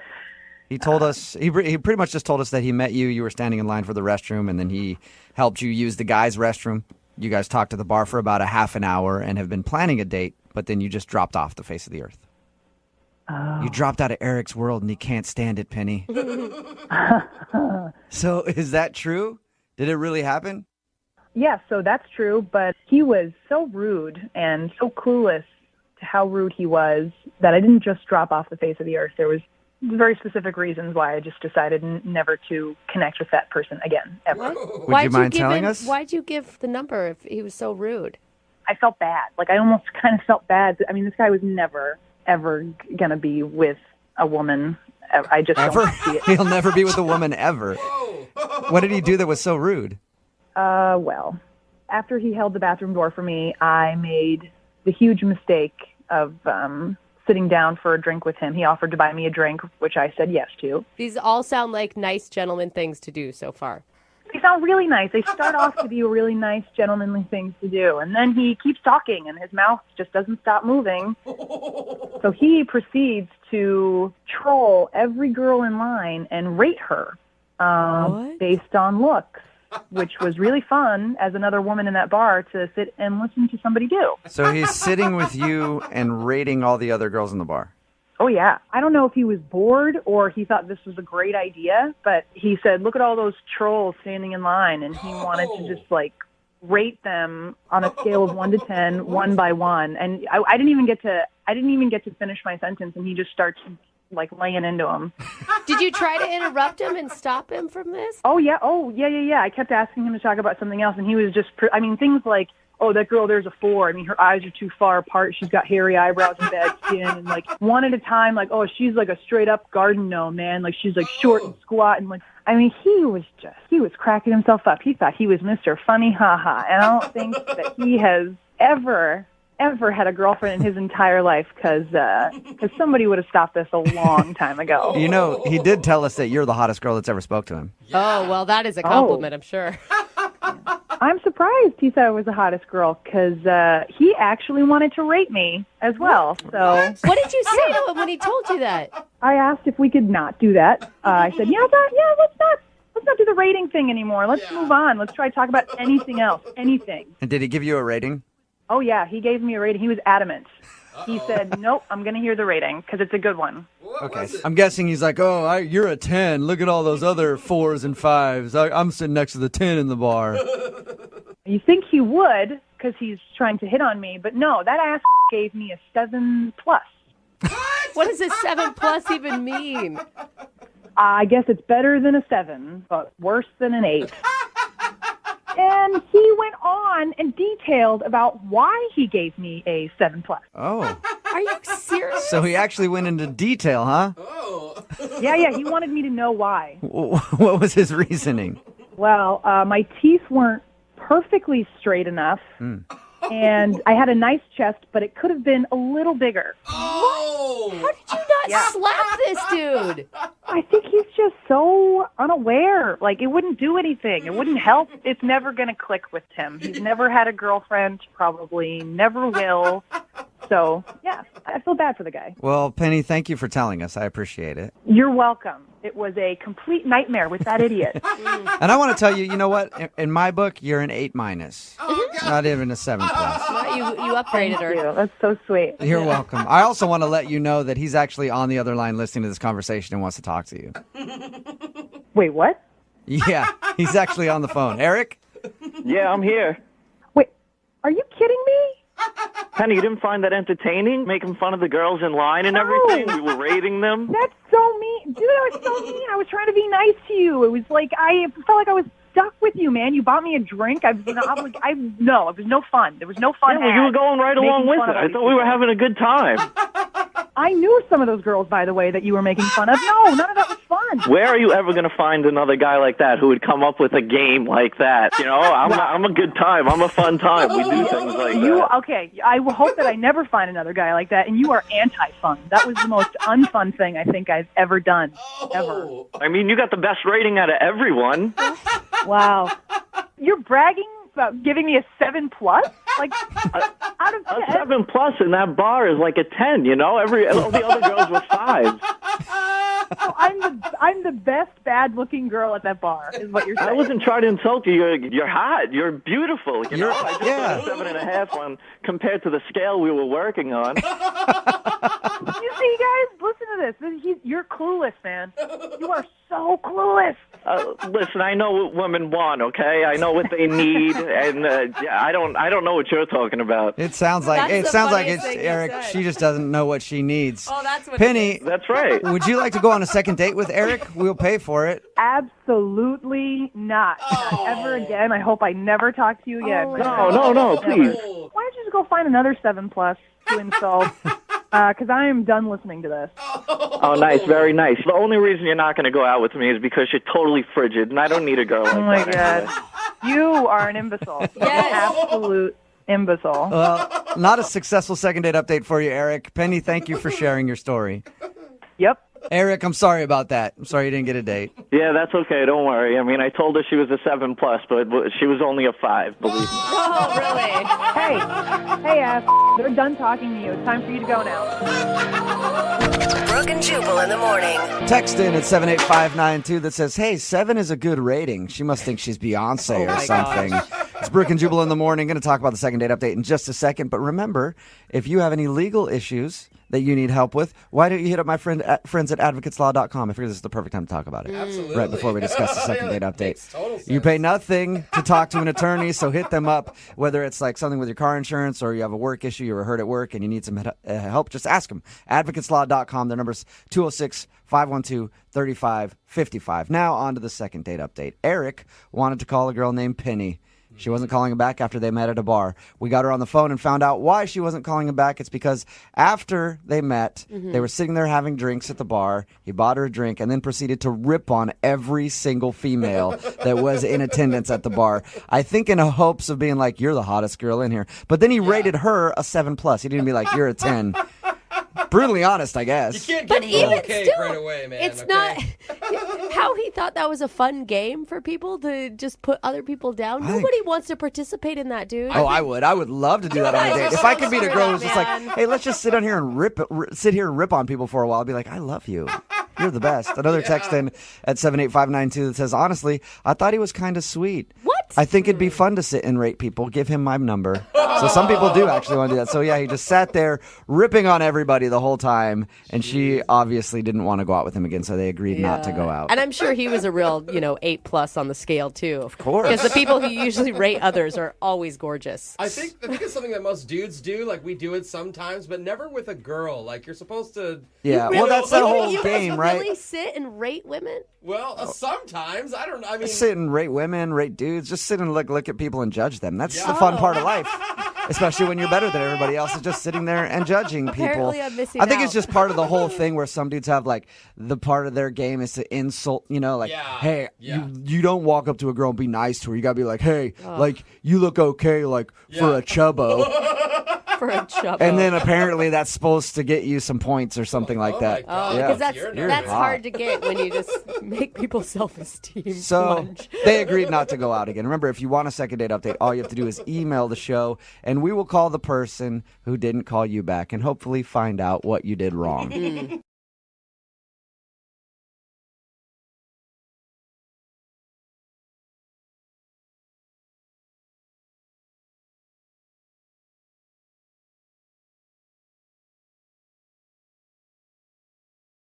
He told us, he pretty much just told us that he met you. You were standing in line for the restroom, and then he helped you use the guys' restroom. You guys talked to the bar for about a half an hour and have been planning a date, but then you just dropped off the face of the earth. Oh. You dropped out of Eric's world, and he can't stand it, Penny. So is that true? Did it really happen? Yeah, so that's true, but he was so rude and so clueless to how rude he was that I didn't just drop off the face of the earth. There was very specific reasons why I just decided never to connect with that person again, ever. Would you mind telling us? Why'd you give the number if he was so rude? I felt bad. Like, I almost kind of felt bad. I mean, this guy was never, ever going to be with a woman. I just Ever? don't see it. He'll never be with a woman ever. What did he do that was so rude? Well, after he held the bathroom door for me, I made the huge mistake of sitting down for a drink with him. He offered to buy me a drink, which I said yes to. These all sound like nice gentleman things to do so far. They sound really nice. They start off to be really nice, gentlemanly things to do. And then he keeps talking, and his mouth just doesn't stop moving. So he proceeds to troll every girl in line and rate her based on looks, which was really fun as another woman in that bar to sit and listen to somebody do. So he's sitting with you and rating all the other girls in the bar. Oh, yeah. I don't know if he was bored or he thought this was a great idea, but he said, look at all those trolls standing in line, and he wanted to just, like, rate them on a scale of 1 to 10, one by one. And I didn't even get to finish my sentence, and he just starts, like, laying into him. Did you try to interrupt him and stop him from this? Oh, yeah. I kept asking him to talk about something else, and he was just, things like, oh, that girl, there's a 4. I mean, her eyes are too far apart. She's got hairy eyebrows and bad skin. And, like, one at a time, like, oh, she's like a straight-up garden gnome, man. Like, she's, like, short and squat. And, like, I mean, he was cracking himself up. He thought he was Mr. Funny Ha-Ha. And I don't think that he has ever had a girlfriend in his entire life because somebody would have stopped this a long time ago. You know, he did tell us that you're the hottest girl that's ever spoke to him. Oh, well, that is a compliment, I'm sure. I'm surprised he said I was the hottest girl because he actually wanted to rate me as well. So what did you say to him when he told you that? I asked if we could not do that. I said, let's not do the rating thing anymore. Let's move on. Let's try to talk about anything else, anything. And did he give you a rating? Oh, yeah, he gave me a rating. He was adamant. He said, nope, I'm going to hear the rating because it's a good one. Okay. I'm guessing he's like, oh, you're a 10. Look at all those other 4s and 5s. I'm sitting next to the 10 in the bar. You think he would because he's trying to hit on me, but no, that ass gave me a 7+. What does a 7+ even mean? I guess it's better than a 7, but worse than an 8. And he went on and detailed about why he gave me a 7+. Oh. Are you serious? So he actually went into detail, huh? Yeah, he wanted me to know why. What was his reasoning? Well, my teeth weren't perfectly straight enough, and I had a nice chest, but it could have been a little bigger. How did you not slap this dude? I think he's just so unaware. Like, it wouldn't do anything. It wouldn't help. It's never going to click with him. He's never had a girlfriend, probably never will. So, yeah, I feel bad for the guy. Well, Penny, thank you for telling us. I appreciate it. You're welcome. It was a complete nightmare with that idiot. And I want to tell you, you know what? In my book, you're an 8-. Not even a 7+. You upgraded her. Thank you. That's so sweet. You're welcome. I also want to let you know that he's actually on the other line listening to this conversation and wants to talk to you. Wait, what? Yeah, he's actually on the phone. Eric? Yeah, I'm here. Wait, are you kidding me? Penny, you didn't find that entertaining? Making fun of the girls in line and everything? We were rating them? That's so mean. Dude, that was so mean. I was trying to be nice to you. It was like, I felt like I was stuck with you, man. You bought me a drink. No, it was no fun. There was no fun. Yeah, well, you were going right along with it. I thought we were having a good time. I knew some of those girls, by the way, that you were making fun of. No, none of that was fun. Where are you ever going to find another guy like that who would come up with a game like that? You know, I'm a good time. I'm a fun time. We do things like that. Okay, I will hope that I never find another guy like that, and you are anti-fun. That was the most unfun thing I think I've ever done, ever. I mean, you got the best rating out of everyone. Wow. You're bragging about giving me a 7+? Like, out of A 7+ in that bar is like a 10. You know, all the other girls were 5s. Oh, I'm the best bad-looking girl at that bar, is what you're saying. I wasn't trying to insult you. You're hot. You're beautiful. You know, I just put a 7.5 on compared to the scale we were working on. You see, guys, listen to this. You're clueless, man. You are so clueless. Listen, I know what women want. Okay, I know what they need, and I don't know what you're talking about. It sounds like it's Eric. She just doesn't know what she needs. Oh, that's what Penny. it is. That's right. Would you like to go on a second date with Eric? We'll pay for it. Absolutely not. Not ever again. I hope I never talk to you again. No, please. Why don't you just go find another 7+ to insult? Because I am done listening to this. Oh, nice, very nice. The only reason you're not going to go out with me is because you're totally frigid, and I don't need a girl like that. Oh my God, you are an imbecile. Yes, absolute imbecile. Well, not a successful second date update for you, Eric. Penny, thank you for sharing your story. Yep. Eric, I'm sorry about that. I'm sorry you didn't get a date. Yeah, that's okay. Don't worry. I mean, I told her she was a 7+, but she was only a 5. Believe me. Oh, really? Hey, ass. They're done talking to you. It's time for you to go now. Brooke and Jubal in the morning. Text in at 78592 that says, hey, 7 is a good rating. She must think she's Beyonce or something. It's Brooke and Jubal in the morning. Going to talk about the second date update in just a second. But remember, if you have any legal issues that you need help with, why don't you hit up my friends at advocateslaw.com? I figure this is the perfect time to talk about it. Absolutely. Right before we discuss the second date update. Makes total sense. You pay nothing to talk to an attorney, so hit them up. Whether it's like something with your car insurance or you have a work issue, you were hurt at work and you need some help, just ask them. Advocateslaw.com. Their number's 206-512-3555. Now on to the second date update. Eric wanted to call a girl named Penny. She wasn't calling him back after they met at a bar. We got her on the phone and found out why she wasn't calling him back. It's because after they met, they were sitting there having drinks at the bar. He bought her a drink and then proceeded to rip on every single female that was in attendance at the bar. I think in hopes of being like, you're the hottest girl in here. But then he rated her a 7+. He didn't be like, you're a 10. Brutally honest, I guess. You can't But give him even a cake still, right away, man. it's okay? not how he thought that was a fun game for people to just put other people down. Nobody wants to participate in that, dude. Oh, I would. I would love to do that on a date. If I could meet a girl who's just like, hey, let's just sit down here and sit here and rip on people for a while. I'd be like, I love you. You're the best. Another text in at 78592 that says, honestly, I thought he was kind of sweet. What? I think it'd be fun to sit and rate people. Give him my number. So some people do actually want to do that. So yeah, he just sat there ripping on everybody the whole time, and she obviously didn't want to go out with him again, so they agreed not to go out. And I'm sure he was a real, 8+ on the scale too. Of course. Because the people who usually rate others are always gorgeous. I think it's something that most dudes do. Like, we do it sometimes, but never with a girl. Like, you're supposed to... Yeah, well, that's the whole you game, guys right? really sit and rate women? Well, sometimes. I don't know. I mean... Sit and rate women, rate dudes. Just sit and look at people and judge them. That's the fun part of life. Especially when you're better than everybody else, is just sitting there and judging people. Apparently I'm missing I think out. it's just part of the whole thing where some dudes have like the part of their game is to insult, hey, you don't walk up to a girl and be nice to her. You gotta be like, hey, like you look okay, like for a chubbo. For a chubbo. And then apparently that's supposed to get you some points or something like that. Oh, yeah. because that's hot. hard to get when you just make people's self-esteem So plunge. they agreed not to go out again. Remember, if you want a second date update, all you have to do is email the show, and we will call the person who didn't call you back and hopefully find out what you did wrong.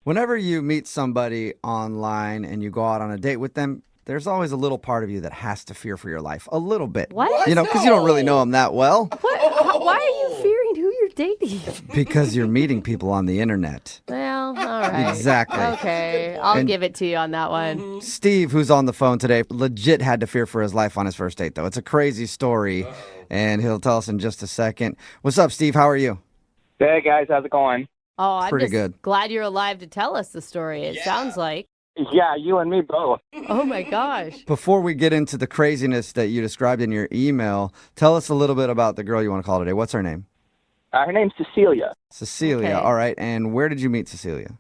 Whenever you meet somebody online and you go out on a date with them, there's always a little part of you that has to fear for your life. A little bit. What? Because you don't really know them that well. What? Why are you fearing who you're dating? Because you're meeting people on the internet. Well, all right. Exactly. Okay, I'll And- give it to you on that one. Steve, who's on the phone today, legit had to fear for his life on his first date, though. It's a crazy story, and he'll tell us in just a second. What's up, Steve? How are you? Hey, guys. How's it going? Oh, I'm Pretty just good. glad you're alive to tell us the story. It sounds like. Yeah, you and me both. Oh, my gosh. Before we get into the craziness that you described in your email, tell us a little bit about the girl you want to call today. What's her name? Her name's Cecilia. Cecilia. Okay. All right. And where did you meet Cecilia?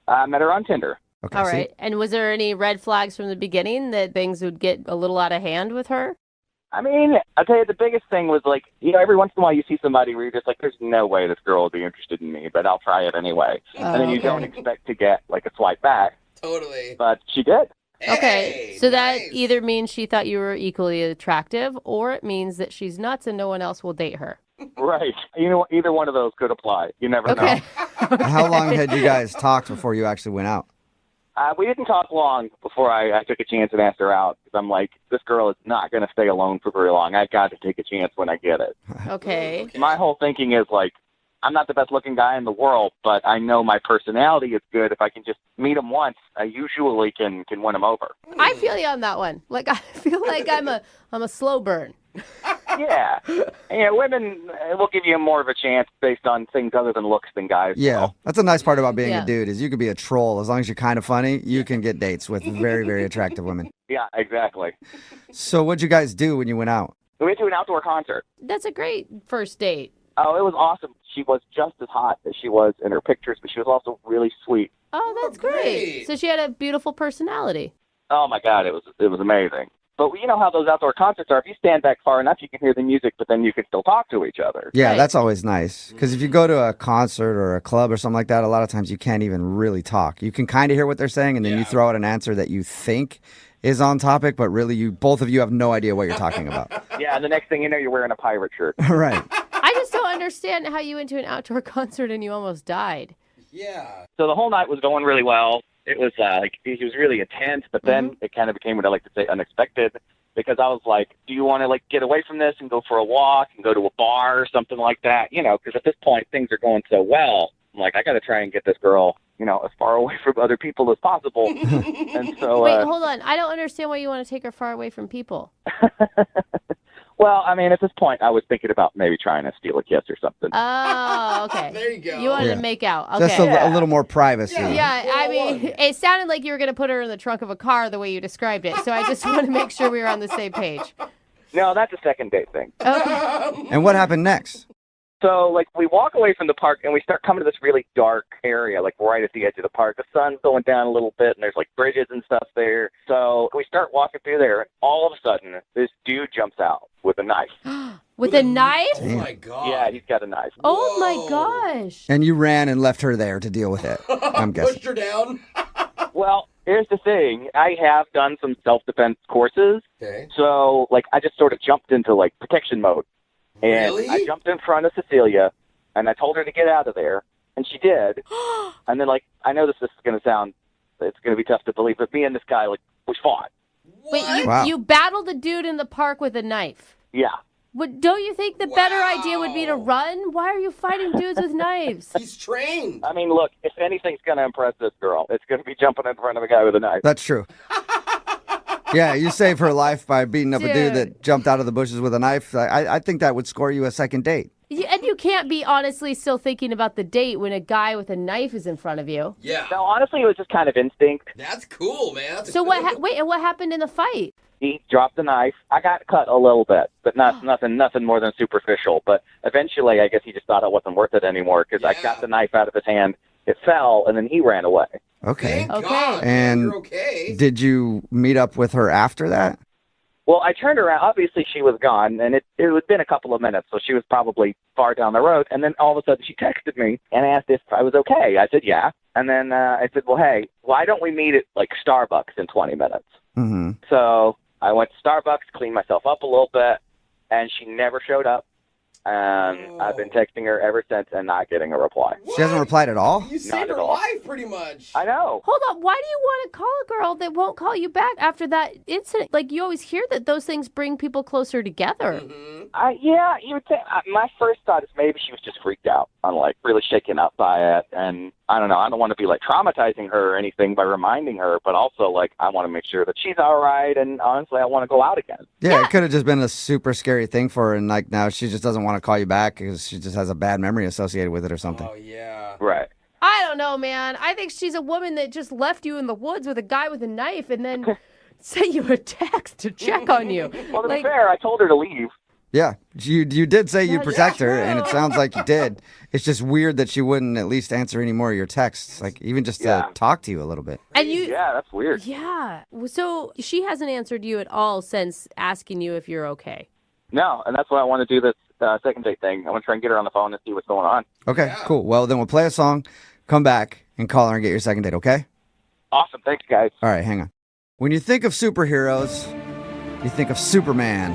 I met her on Tinder. Okay. All right. And was there any red flags from the beginning that things would get a little out of hand with her? I mean, I'll tell you, the biggest thing was like, every once in a while you see somebody where you're just like, there's no way this girl will be interested in me, but I'll try it anyway. And then you don't expect to get like a swipe back. Totally. But she did. Okay, so that either means she thought you were equally attractive, or it means that she's nuts and no one else will date her. Right. Either one of those could apply. You never know. How long had you guys talked before you actually went out? We didn't talk long before I took a chance and asked her out. Because I'm like, this girl is not going to stay alone for very long. I've got to take a chance when I get it. Okay. My whole thinking is like, I'm not the best looking guy in the world, but I know my personality is good. If I can just meet him once, I usually can win him over. I feel you on that one. Like I feel like I'm a slow burn. Yeah. Women will give you more of a chance based on things other than looks than guys. Yeah, that's a nice part about being Yeah. a dude is you could be a troll. As long as you're kind of funny, you can get dates with very, very attractive women. Yeah, exactly. So what'd you guys do when you went out? We went to an outdoor concert. That's a great first date. Oh, it was awesome. She was just as hot as she was in her pictures, but she was also really sweet. Oh, that's great. So she had a beautiful personality. Oh my God, it was amazing. But you know how those outdoor concerts are. If you stand back far enough, you can hear the music, but then you can still talk to each other. Yeah, that's always nice. Because if you go to a concert or a club or something like that, a lot of times you can't even really talk. You can kind of hear what they're saying, and then you throw out an answer that you think is on topic, but really both of you have no idea what you're talking about. Yeah, and the next thing you know, you're wearing a pirate shirt. Right. I just don't understand how you went to an outdoor concert and you almost died. Yeah. So the whole night was going really well. It was he was really intense, but then it kind of became what I like to say unexpected, because I was like, do you want to like get away from this and go for a walk and go to a bar or something like that? Because at this point things are going so well. I'm like, I got to try and get this girl, as far away from other people as possible. And so Wait, hold on. I don't understand why you want to take her far away from people. Well, I mean, at this point, I was thinking about maybe trying to steal a kiss or something. Oh, okay. There you go. You wanted to make out. Okay. Just a little more privacy. Yeah, I mean, it sounded like you were going to put her in the trunk of a car the way you described it. So I just want to make sure we were on the same page. No, that's a second date thing. Okay. And what happened next? So, we walk away from the park, and we start coming to this really dark area, right at the edge of the park. The sun's going down a little bit, and there's, bridges and stuff there. So we start walking through there, and all of a sudden, this dude jumps out with a knife. With a knife? Oh, my God. Yeah, he's got a knife. Oh, my gosh. And you ran and left her there to deal with it, I'm guessing. Pushed her down. Well, here's the thing. I have done some self-defense courses. Okay. So, I just sort of jumped into, protection mode. And Really? I jumped in front of Cecilia, and I told her to get out of there, and she did. And then, I know this is going to sound, it's going to be tough to believe, but me and this guy, we fought. Wait, you battled a dude in the park with a knife? Yeah. Don't you think the better idea would be to run? Why are you fighting dudes with knives? He's trained. I mean, look, if anything's going to impress this girl, it's going to be jumping in front of a guy with a knife. That's true. Yeah, you saved her life by beating up a dude that jumped out of the bushes with a knife. I think that would score you a second date. And you can't be honestly still thinking about the date when a guy with a knife is in front of you. Yeah. No, honestly, it was just kind of instinct. That's cool, man. That's So and what happened in the fight? He dropped the knife. I got cut a little bit, but nothing more than superficial. But eventually, I guess he just thought it wasn't worth it anymore, because I got the knife out of his hand. It fell, and then he ran away. Okay. Thank God, And you're okay. did you meet up with her after that? Well, I turned around. Obviously, she was gone, and it had been a couple of minutes, so she was probably far down the road. And then all of a sudden, she texted me and asked if I was okay. I said, yeah. And then I said, well, hey, why don't we meet at, Starbucks in 20 minutes? Mm-hmm. So I went to Starbucks, cleaned myself up a little bit, and she never showed up. And I've been texting her ever since and not getting a reply. She hasn't replied at all? You saved her life, pretty much. I know. Hold on. Why do you want to call a girl that won't call you back after that incident? You always hear that those things bring people closer together. Yeah, you would think. My first thought is maybe she was just freaked out. I'm really shaken up by it, and I don't know. I don't want to be traumatizing her or anything by reminding her, but also I want to make sure that she's all right. And honestly, I want to go out again. Yeah, it could have just been a super scary thing for her, and now she just doesn't want to call you back because she just has a bad memory associated with it or something. Oh, yeah. Right. I don't know, man. I think she's a woman that just left you in the woods with a guy with a knife and then sent you a text to check on you. Well, to be fair, I told her to leave. Yeah, you did say you'd protect her, and it sounds like you did. It's just weird that she wouldn't at least answer any more of your texts, like even just to talk to you a little bit. And you, Yeah, that's weird. yeah. So she hasn't answered you at all since asking you if you're okay. No, and that's why I want to do this second date thing. I want to try and get her on the phone and see what's going on. Okay, cool. Well, then we'll play a song, come back, and call her and get your second date, okay? Awesome. Thanks, guys. All right, hang on. When you think of superheroes, you think of Superman,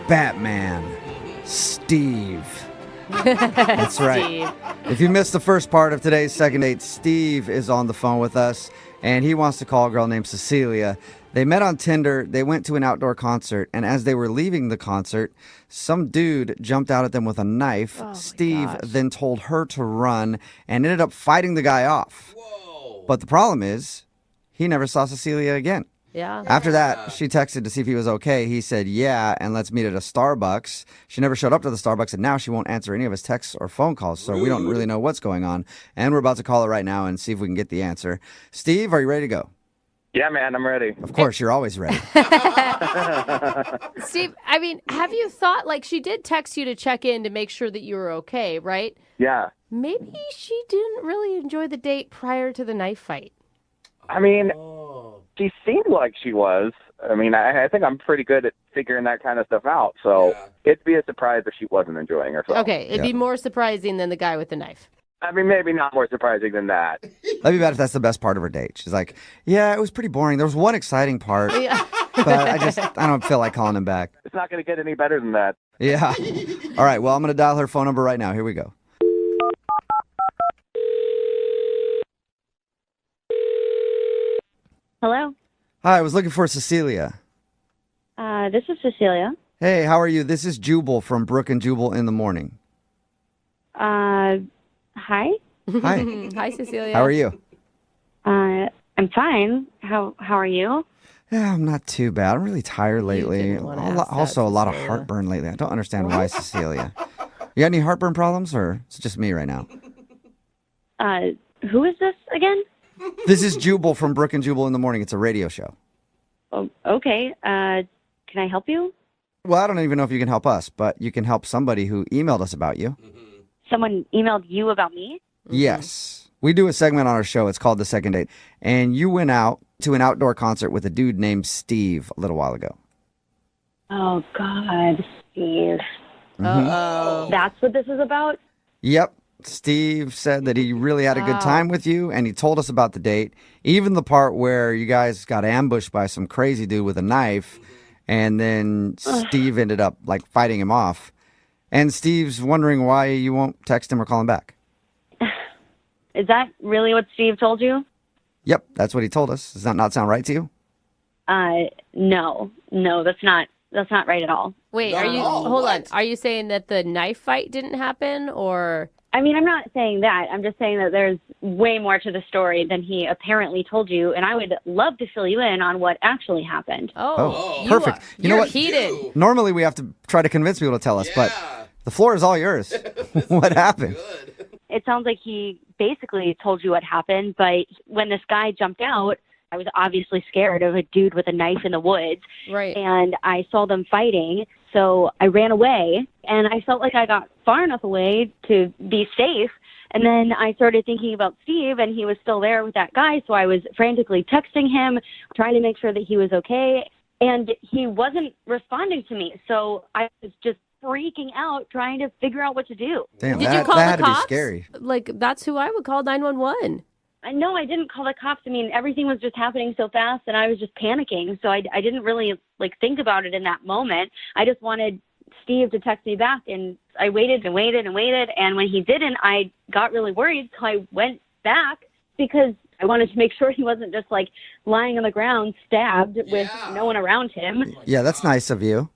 Batman, Steve. That's right. Steve. If you missed the first part of today's second date, Steve is on the phone with us, and he wants to call a girl named Cecilia. They met on Tinder, they went to an outdoor concert, and as they were leaving the concert, some dude jumped out at them with a knife. Steve then told her to run and ended up fighting the guy off. But the problem is, he never saw Cecilia again. Yeah. After that, she texted to see if he was okay. He said, yeah, and let's meet at a Starbucks. She never showed up to the Starbucks, and now she won't answer any of his texts or phone calls, so we don't really know what's going on. And we're about to call her right now and see if we can get the answer. Steve, are you ready to go? Yeah, man, I'm ready. Of course, you're always ready. Steve, I mean, have you thought, like, she did text you to check in to make sure that you were okay, right? Yeah. Maybe she didn't really enjoy the date prior to the knife fight. I mean, she seemed like she was. I mean, I think I'm pretty good at figuring that kind of stuff out. So it'd be a surprise if she wasn't enjoying herself. Okay, it'd be more surprising than the guy with the knife. I mean, maybe not more surprising than that. That'd be bad if that's the best part of her date. She's like, yeah, it was pretty boring. There was one exciting part, but I don't feel like calling him back. It's not going to get any better than that. Yeah. All right, well, I'm going to dial her phone number right now. Here we go. Hello. Hi, I was looking for Cecilia. This is Cecilia. Hey, how are you? This is Jubal from Brooke and Jubal in the Morning. Hi. Hi. Hi, Cecilia. How are you? I'm fine. How are you? Yeah, I'm not too bad. I'm really tired lately. Also, a lot of heartburn lately. I don't understand why, Cecilia. You got any heartburn problems, or it's just me right now? Who is this again? This is Jubal from Brooke and Jubal in the Morning. It's a radio show. Oh, okay. Can I help you? Well, I don't even know if you can help us, but you can help somebody who emailed us about you. Someone emailed you about me? Yes. We do a segment on our show. It's called The Second Date. And you went out to an outdoor concert with a dude named Steve a little while ago. Oh, God, Steve. Uh-oh. That's what this is about? Yep. Steve said that he really had a good time with you, and he told us about the date, even the part where you guys got ambushed by some crazy dude with a knife, and then Steve ended up, like, fighting him off. And Steve's wondering why you won't text him or call him back. Is that really what Steve told you? Yep, that's what he told us. Does that not sound right to you? No, that's not right at all. Wait, hold on. Are you saying that the knife fight didn't happen, or? I mean, I'm not saying that. I'm just saying that there's way more to the story than he apparently told you, and I would love to fill you in on what actually happened. Oh, perfect. You know you're what? Heated. Normally we have to try to convince people to tell us, but the floor is all yours. What happened? It sounds like he basically told you what happened, but when this guy jumped out, I was obviously scared of a dude with a knife in the woods. Right. And I saw them fighting, so I ran away, and I felt like I got far enough away to be safe. And then I started thinking about Steve, and he was still there with that guy, so I was frantically texting him, trying to make sure that he was okay, and he wasn't responding to me. So I was just freaking out, trying to figure out what to do. Damn, Did you call the had cops? to be scary. Like, that's who I would call 911. No, I didn't call the cops. I mean, everything was just happening so fast, and I was just panicking. So I didn't really, think about it in that moment. I just wanted Steve to text me back, and I waited and waited and waited. And when he didn't, I got really worried, so I went back because I wanted to make sure he wasn't just, lying on the ground, stabbed with no one around him. Yeah, that's nice of you.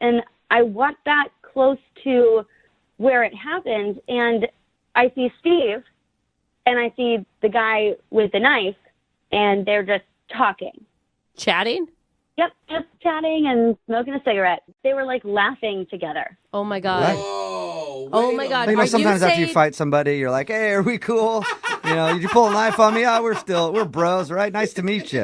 And I walked back close to where it happened, and I see Steve, and I see the guy with the knife, and they're just talking. Chatting? Yep, just chatting and smoking a cigarette. They were like laughing together. Oh my God. Whoa, Oh my God. You know, Are sometimes you after you saying- fight somebody, you're like, "Hey, are we cool? You know, did you pull a knife on me? Yeah, we're bros, right? Nice to meet you."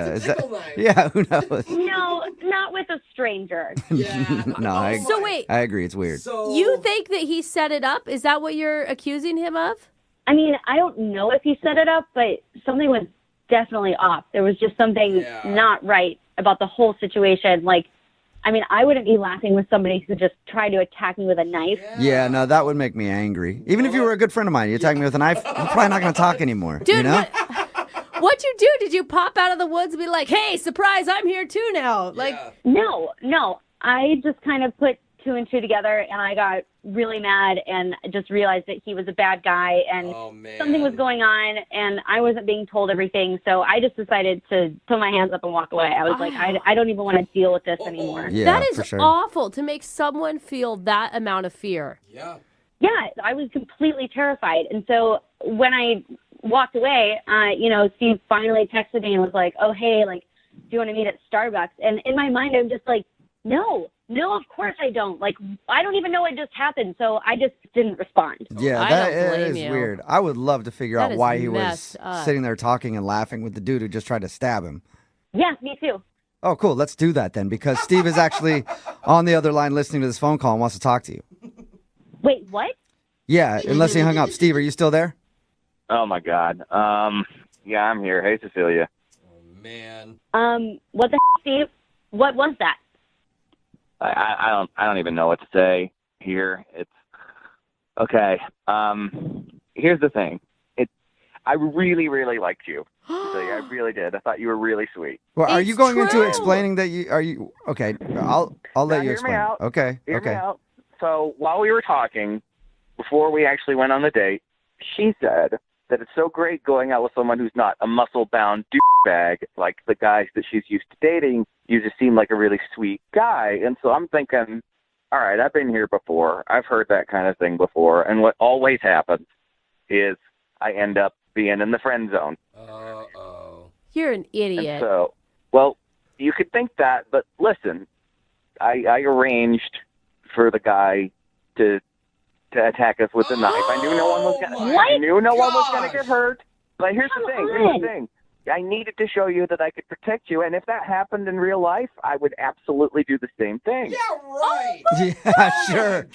Yeah, who knows? No, not with a stranger. No, So wait. I agree. It's weird. You think that he set it up? Is that what you're accusing him of? I mean, I don't know if he set it up, but something was definitely off. There was just something not right about the whole situation. Like, I mean, I wouldn't be laughing with somebody who just tried to attack me with a knife. Yeah, no, that would make me angry. Even if you were a good friend of mine, you attack me with a knife, I'm probably not going to talk anymore. Dude, you know? What'd you do? Did you pop out of the woods and be like, "Hey, surprise, I'm here too now"? Like, No. I just kind of put two and two together, and I got really mad and just realized that he was a bad guy and something was going on, and I wasn't being told everything. So I just decided to put my hands up and walk away. I was like, I don't even want to deal with this anymore. that is awful to make someone feel that amount of fear. Yeah, I was completely terrified. And so when I walked away, Steve finally texted me and was like, "Oh, hey, like, do you want to meet at Starbucks?" And in my mind, I'm just like, no, of course I don't. Like, I don't even know what just happened, so I just didn't respond. Yeah, that is weird. I would love to figure That out is why he was messed up. sitting there talking and laughing with the dude who just tried to stab him. Yeah, me too. Oh, cool. Let's do that then, because Steve is actually on the other line listening to this phone call and wants to talk to you. Wait, what? Yeah, unless he hung up. Steve, are you still there? Oh my God. Yeah, I'm here. Hey, Cecilia. What the Steve? What was that? I don't even know what to say here. It's okay. Here's the thing. I really, really liked you. Cecilia. I really did. I thought you were really sweet. Well, are you going into explaining that you okay? I'll let you Hear explain. me out. Okay. Hear okay. me out. So while we were talking, before we actually went on the date, she said that it's so great going out with someone who's not a muscle-bound douchebag like the guys that she's used to dating. You just seem like a really sweet guy. And so I'm thinking, all right, I've been here before. I've heard that kind of thing before. And what always happens is I end up being in the friend zone. You're an idiot. And so, well, you could think that, but listen, I arranged for the guy to attack us with a knife. I knew no one was gonna. I knew no one was gonna get hurt. But here's the thing. I needed to show you that I could protect you, and if that happened in real life, I would absolutely do the same thing. Right. Yeah, sure.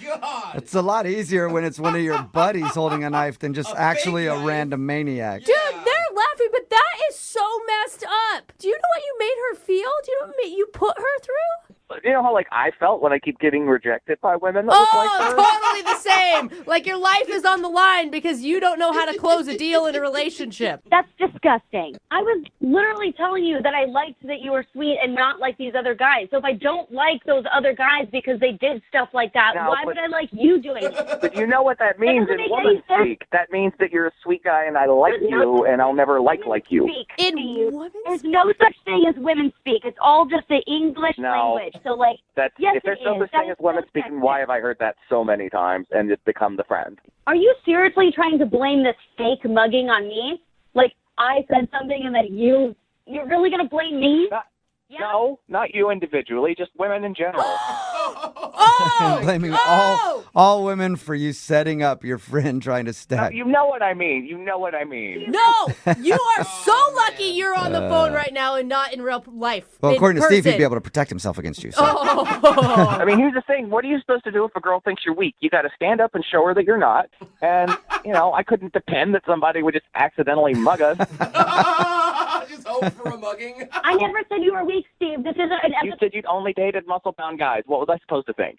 It's a lot easier when it's one of your buddies holding a knife than just actually a random maniac. Dude, they're laughing, but that is so messed up. Do you know what you made her feel? Do you know what you put her through? You know how like I felt when I keep getting rejected by women that look like her? Totally the same. Like your life is on the line because you don't know how to close a deal in a relationship. That's disgusting. I was literally telling you that I liked that you were sweet and not like these other guys. So if I don't like those other guys because they did stuff like that, why would I like you doing it? But you know what that means in woman speak? That means that you're a sweet guy and I like you and I'll never like you. There's no such thing as women speak. It's all just the English language. So like, That's, yes, if there's it no is. such thing as women speaking, why have I heard that so many times and it's become the friend? Are you seriously trying to blame this fake mugging on me? Like I said something and that you're really gonna blame me? No, not you individually, just women in general. Blaming all women for you setting up your friend trying to stab. You know what I mean. You know what I mean. No, you are so lucky you're on the phone right now and not in real life. Well, in according to Steve, he'd person. be able to protect himself against you. So. I mean, here's the thing. What are you supposed to do if a girl thinks you're weak? You got to stand up and show her that you're not. And, I couldn't depend that somebody would just accidentally mug us. Just hope for a mugging. I never said you were weak, Steve. This isn't an You said you'd only dated muscle-bound guys. What was I supposed to think?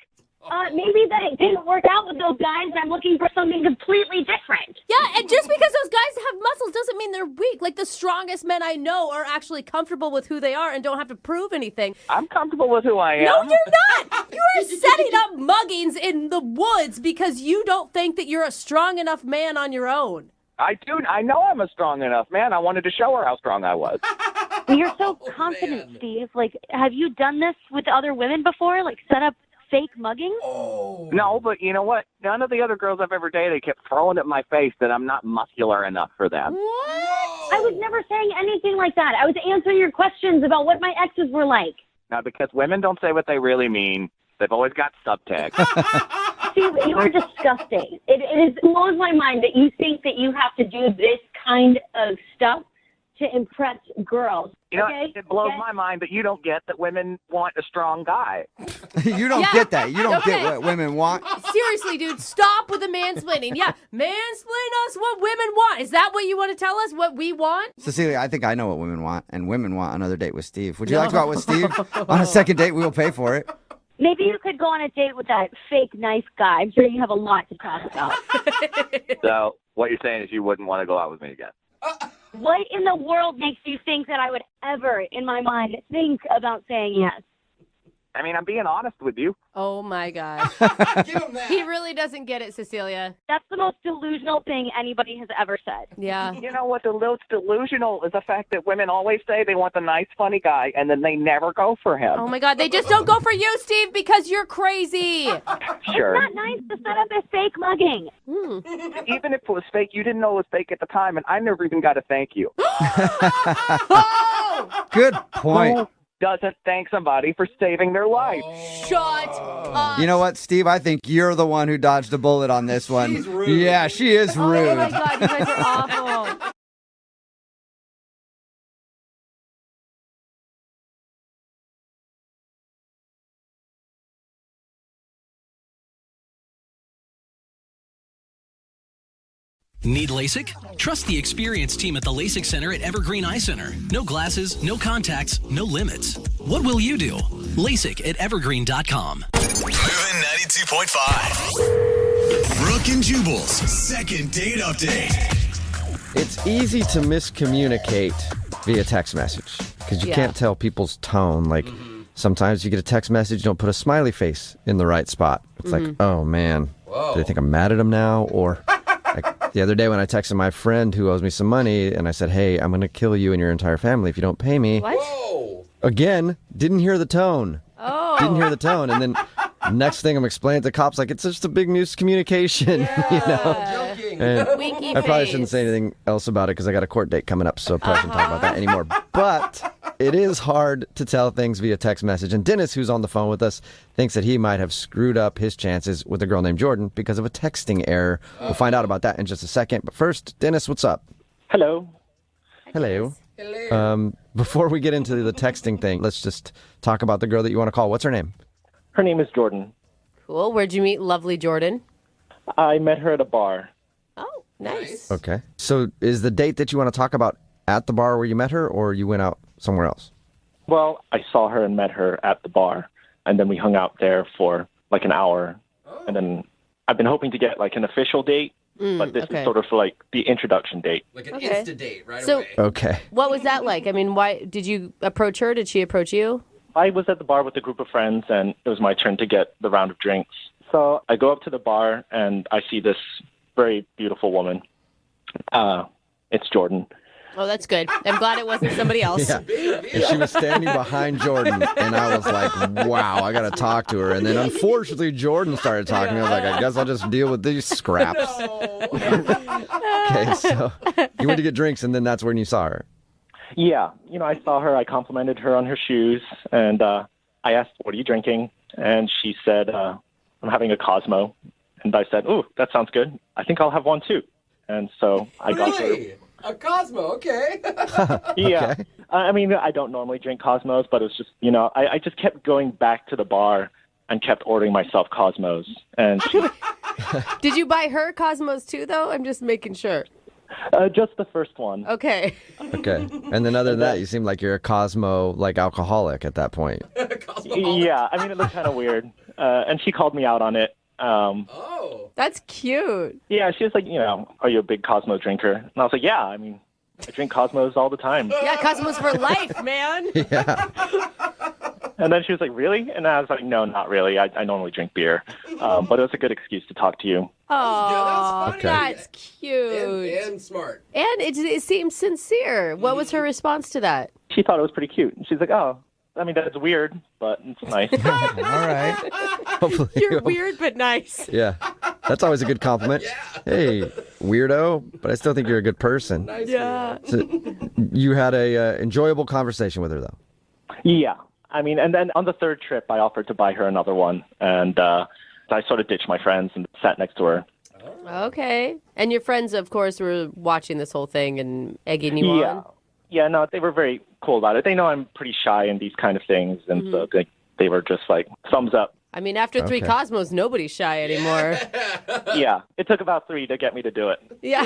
Maybe that it didn't work out with those guys and I'm looking for something completely different. Yeah, and just because those guys have muscles doesn't mean they're weak. Like the strongest men I know are actually comfortable with who they are and don't have to prove anything. I'm comfortable with who I am. No, you're not. You are setting up muggings in the woods because you don't think that you're a strong enough man on your own. I do. I know I'm a strong enough man. I wanted to show her how strong I was. You're so confident, Steve. Like, have you done this with other women before? Like, set up fake mugging? No, but you know what? None of the other girls I've ever dated kept throwing at my face that I'm not muscular enough for them. What? I was never saying anything like that. I was answering your questions about what my exes were like. Now, because women don't say what they really mean, they've always got subtext. Steve, you are disgusting. It blows my mind that you think that you have to do this kind of stuff to impress girls. You know, okay? it blows my mind that you don't get that women want a strong guy. You don't get that. You don't get what women want. Seriously, dude, stop with the mansplaining. Yeah, mansplain us what women want. Is that what you want to tell us, what we want? Cecilia, I think I know what women want, and women want another date with Steve. Would you like to go out with Steve? On a second date, we will pay for it. Maybe you could go on a date with that fake nice guy. I'm sure you have a lot to talk about. So what you're saying is you wouldn't want to go out with me again. What in the world makes you think that I would ever, in my mind, think about saying yes? I mean, I'm being honest with you. Oh, my gosh. Give him that. He really doesn't get it, Cecilia. That's the most delusional thing anybody has ever said. Yeah. You know what? The most delusional is the fact that women always say they want the nice, funny guy, and then they never go for him. Oh, my God. They just don't go for you, Steve, because you're crazy. Sure. It's not nice to set up a fake mugging. Even if it was fake, you didn't know it was fake at the time, and I never even got to thank you. Good point. Who doesn't thank somebody for saving their life? Shut up. You know what, Steve? I think you're the one who dodged a bullet on this one. She's rude. Yeah, she is rude. Oh, my God. You guys are awful. Need LASIK? Trust the experienced team at the LASIK Center at Evergreen Eye Center. No glasses, no contacts, no limits. What will you do? LASIK at evergreen.com. Moving 92.5. Brooke and Jubal's second date update. It's easy to miscommunicate via text message because you can't tell people's tone. Like sometimes you get a text message, don't put a smiley face in the right spot. It's like, oh man, do they think I'm mad at them now? Or like the other day when I texted my friend who owes me some money and I said, hey, I'm going to kill you and your entire family if you don't pay me. What? Again, didn't hear the tone. Oh. Didn't hear the tone. And then next thing I'm explaining to the cops, like, it's just a big miscommunication, you know? And Winky I probably face. shouldn't say anything else about it because I got a court date coming up, so I probably shouldn't talk about that anymore. But it is hard to tell things via text message. And Dennis, who's on the phone with us, thinks that he might have screwed up his chances with a girl named Jordan because of a texting error. We'll find out about that in just a second. But first, Dennis, what's up? Hello. Hello. Before we get into the texting thing, let's just talk about the girl that you want to call. What's her name? Her name is Jordan. Cool. Where'd you meet lovely Jordan? I met her at a bar. Oh, nice. Okay. So is the date that you want to talk about at the bar where you met her, or you went out somewhere else? Well, I saw her and met her at the bar, and then we hung out there for like an hour. And then I've been hoping to get like an official date, but this is sort of like the introduction date. Like an Insta date right So- away. Okay. What was that like? I mean, why did you approach her? Did she approach you? I was at the bar with a group of friends, and it was my turn to get the round of drinks. So I go up to the bar, and I see this very beautiful woman. It's Jordan. Oh, that's good. I'm glad it wasn't somebody else. Yeah. And she was standing behind Jordan, and I was like, wow, I got to talk to her. And then unfortunately, Jordan started talking. I was like, I guess I'll just deal with these scraps. Okay, so you went to get drinks, and then that's when you saw her. Yeah, you know, I saw her. I complimented her on her shoes, and I asked, "What are you drinking?" And she said, "I'm having a Cosmo." And I said, "Ooh, that sounds good. I think I'll have one too." And so I got her. Really? A Cosmo, okay. Yeah, Okay. I mean, I don't normally drink Cosmos, but it was just, you know, I just kept going back to the bar and kept ordering myself Cosmos. And she, Did you buy her Cosmos too, though? I'm just making sure. just the first one. Okay. Okay. And then other than that, you seem like you're a Cosmo, like, alcoholic at that point. Yeah, I mean, it looked kind of weird. And she called me out on it. That's cute. Yeah, she was like, you know, are you a big Cosmo drinker? And I was like, yeah, I mean, I drink Cosmos all the time. Yeah, Cosmos for life, man. Yeah. And then she was like, really? And I was like, no, not really. I normally drink beer. But it was a good excuse to talk to you. Oh, Okay. that's cute. And smart. And it seems sincere. What was her response to that? She thought it was pretty cute. And she's like, oh, I mean, that's weird, but it's nice. All right. Hopefully You're weird but nice. Yeah. That's always a good compliment. Hey, weirdo, but I still think you're a good person. Yeah. So you had a enjoyable conversation with her, though. Yeah. I mean, and then on the third trip, I offered to buy her another one, and I sort of ditched my friends and sat next to her. Okay. And your friends, of course, were watching this whole thing and egging you on? Yeah, no, they were very cool about it. They know I'm pretty shy in these kind of things, and so they were just like, thumbs up. I mean, after 3 Cosmos, nobody's shy anymore. Yeah, it took about 3 to get me to do it. Yeah.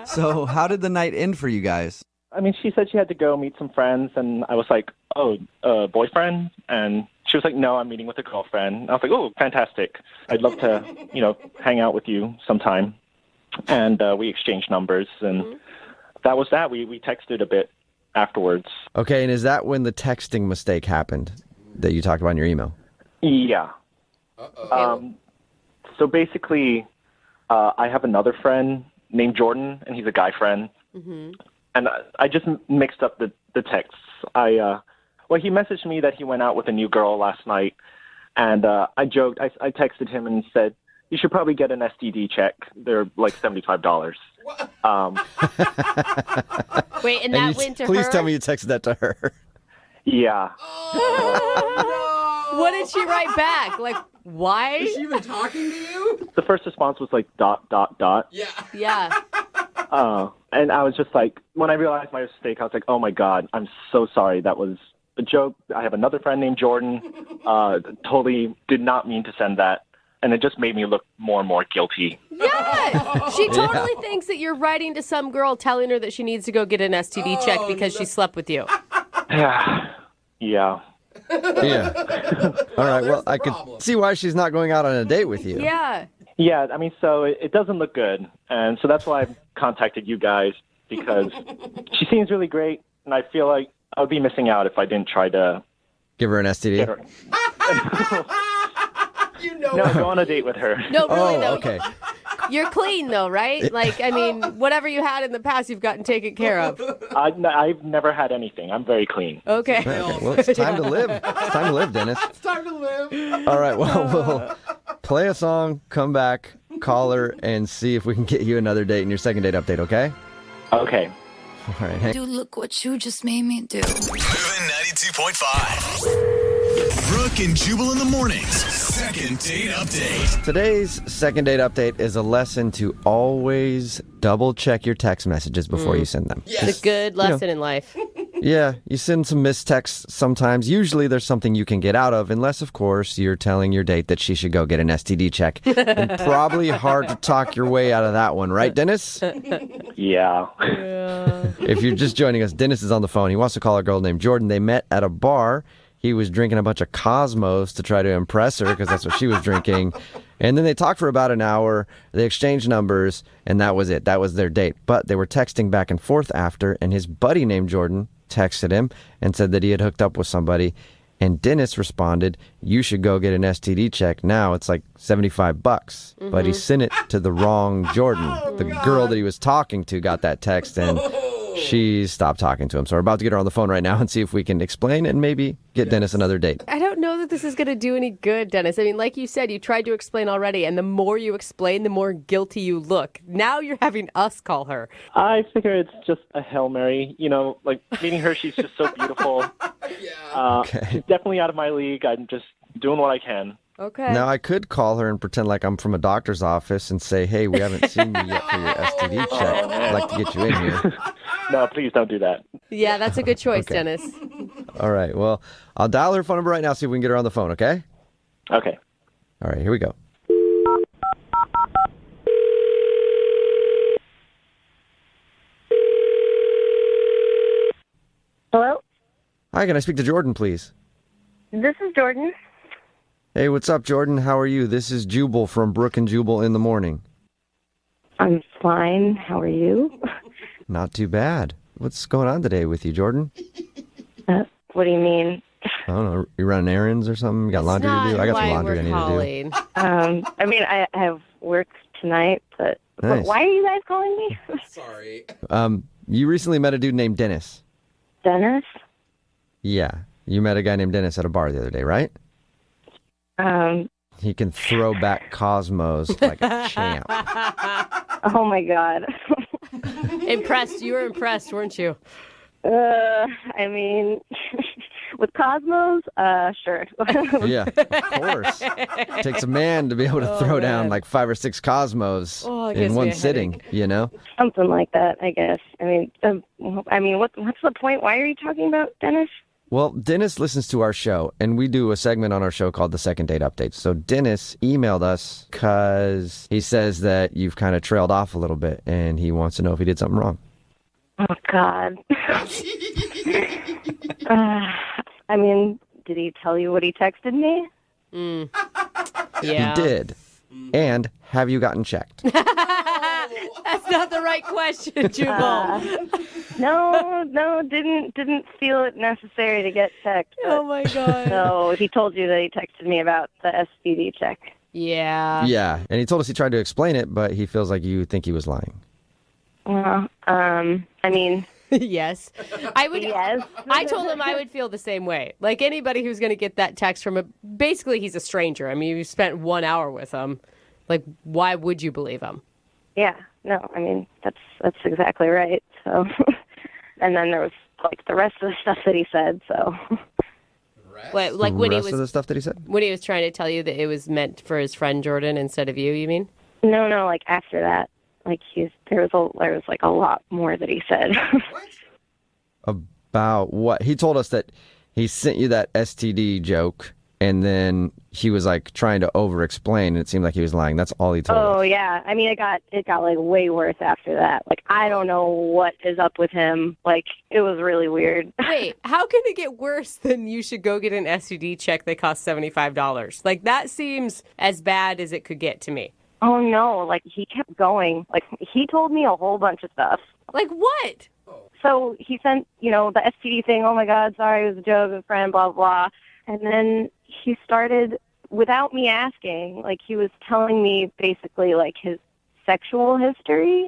So how did the night end for you guys? I mean, she said she had to go meet some friends, and I was like, oh, boyfriend? And she was like, no, I'm meeting with a girlfriend. And I was like, oh, fantastic. I'd love to, hang out with you sometime. And we exchanged numbers, and that was that. We texted a bit afterwards. Okay, and is that when the texting mistake happened that you talked about in your email? Yeah. So basically, I have another friend named Jordan, and he's a guy friend. And I just mixed up the texts. He messaged me that he went out with a new girl last night, and I joked. I texted him and said, you should probably get an STD check. They're like $75. Wait, and that went to her? Please tell me you texted that to her. Yeah. What did she write back? Like, why? Is she even talking to you? The first response was like ... Yeah. Yeah. And I was just like, when I realized my mistake, I was like, oh my God, I'm so sorry. That was a joke. I have another friend named Jordan. Totally did not mean to send that. And it just made me look more and more guilty. Yeah. She totally thinks that you're writing to some girl telling her that she needs to go get an STD check because she slept with you. Yeah. Yeah. All right. Well, I could see why she's not going out on a date with you. Yeah. Yeah, I mean, so it doesn't look good. And so that's why I contacted you guys, because she seems really great, and I feel like I would be missing out if I didn't try to... Give her an STD? Get her. No, go on a date with her. No, really, though. Okay. You're clean, though, right? Like, I mean, whatever you had in the past, you've gotten taken care of. I've never had anything. I'm very clean. Okay. Well, it's time to live. It's time to live, Dennis. It's time to live. All right, well, we'll play a song, come back, call her, and see if we can get you another date in your second date update, okay? Okay. All right. Dude, look what you just made me do. Moving 92.5. Brooke and Jubal in the mornings. Second date update. Today's second date update is a lesson to always double check your text messages before you send them. It's a good lesson in life. Yeah, you send some missed texts sometimes. Usually there's something you can get out of, unless, of course, you're telling your date that she should go get an STD check. And probably hard to talk your way out of that one, right, Dennis? Yeah. If you're just joining us, Dennis is on the phone. He wants to call a girl named Jordan. They met at a bar. He was drinking a bunch of Cosmos to try to impress her because that's what she was drinking. And then they talked for about an hour. They exchanged numbers, and that was it. That was their date. But they were texting back and forth after, and his buddy named Jordan texted him and said that he had hooked up with somebody. And Dennis responded, you should go get an STD check now. It's like $75. But he sent it to the wrong Jordan. The girl that he was talking to got that text, and she stopped talking to him. So we're about to get her on the phone right now and see if we can explain and maybe get Dennis another date. I don't know that this is going to do any good, Dennis. I mean, like you said, you tried to explain already, and the more you explain, the more guilty you look. Now you're having us call her. I figure it's just a Hail Mary. Like meeting her, she's just so beautiful. She's definitely out of my league. I'm just doing what I can. Okay. Now, I could call her and pretend like I'm from a doctor's office and say, hey, we haven't seen you yet for your STD check. I'd like to get you in here. No, please don't do that. Yeah, that's a good choice, Dennis. All right. Well, I'll dial her phone number right now, see if we can get her on the phone, okay? Okay. All right, here we go. Hello? Hi, can I speak to Jordan, please? This is Jordan. Hey, what's up, Jordan? How are you? This is Jubal from Brooke and Jubal in the morning. I'm fine. How are you? Not too bad. What's going on today with you, Jordan? What do you mean? I don't know. You running errands or something? You got laundry to do? I got some laundry I need to do. I mean, I have work tonight, but Nice. why are you guys calling me? Sorry. You recently met a dude named Dennis. Dennis? Yeah. You met a guy named Dennis at a bar the other day, right? He can throw back Cosmos like a champ. Oh my God. Impressed. You were impressed, weren't you? I mean, with Cosmos, sure. Yeah, of course. Takes a man to be able to throw down like 5 or 6 Cosmos in one sitting, you know? Something like that, I guess. I mean, what's the point? Why are you talking about Dennis? Well, Dennis listens to our show, and we do a segment on our show called the Second Date Update. So Dennis emailed us because he says that you've kind of trailed off a little bit, and he wants to know if he did something wrong. Oh, God. I mean, did he tell you what he texted me? Yeah. He did. And have you gotten checked? That's not the right question, Jubal. No, didn't feel it necessary to get checked. Oh, my God. So he told you that he texted me about the STD check. Yeah. Yeah, and he told us he tried to explain it, but he feels like you think he was lying. Well, I mean... Yes. I would. Yes. I told him I would feel the same way. Like anybody who's going to get that text from basically he's a stranger. I mean, you spent 1 hour with him. Like, why would you believe him? Yeah. No, I mean, that's exactly right. So, and then there was like the rest of the stuff that he said. So, What, like the when he rest was of the stuff that he said? when he was trying to tell you that it was meant for his friend Jordan instead of you. You mean? no, like after that, like there was like a lot more that he said. About what? He told us that he sent you that STD joke, and then he was like trying to over-explain, and it seemed like he was lying. That's all he told us. Oh yeah, I mean, it got like way worse after that. Like I don't know what is up with him. Like it was really weird. Wait, how can it get worse than you should go get an STD check that costs $75? Like that seems as bad as it could get to me. Oh no, like he kept going. Like he told me a whole bunch of stuff. Like what? So he sent, the STD thing, oh my God, sorry, it was a joke, a friend, blah, blah. And then he started, without me asking, like he was telling me basically like his sexual history.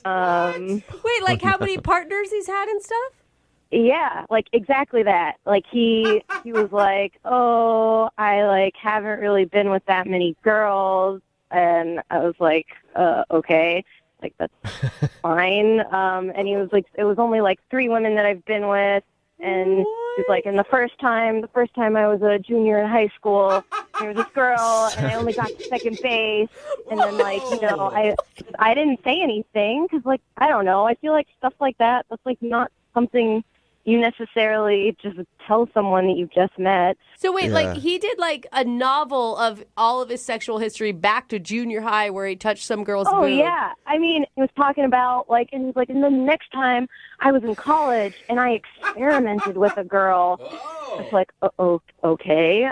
Wait, like how many partners he's had and stuff? Yeah, like exactly that. Like he was like, oh, I like haven't really been with that many girls. And I was like, okay, like that's fine. And he was like, it was only like 3 women that I've been with. And he's like, and the first time I was a junior in high school, there was this girl, and I only got to second base. And then like, I didn't say anything because like, I don't know. I feel like stuff like that's like not something you necessarily just tell someone that you just met. So wait, like he did like a novel of all of his sexual history back to junior high where he touched some girl's boob. Yeah. I mean, he was talking about like, and he's like, and the next time I was in college and I experimented with a girl. It's like, okay.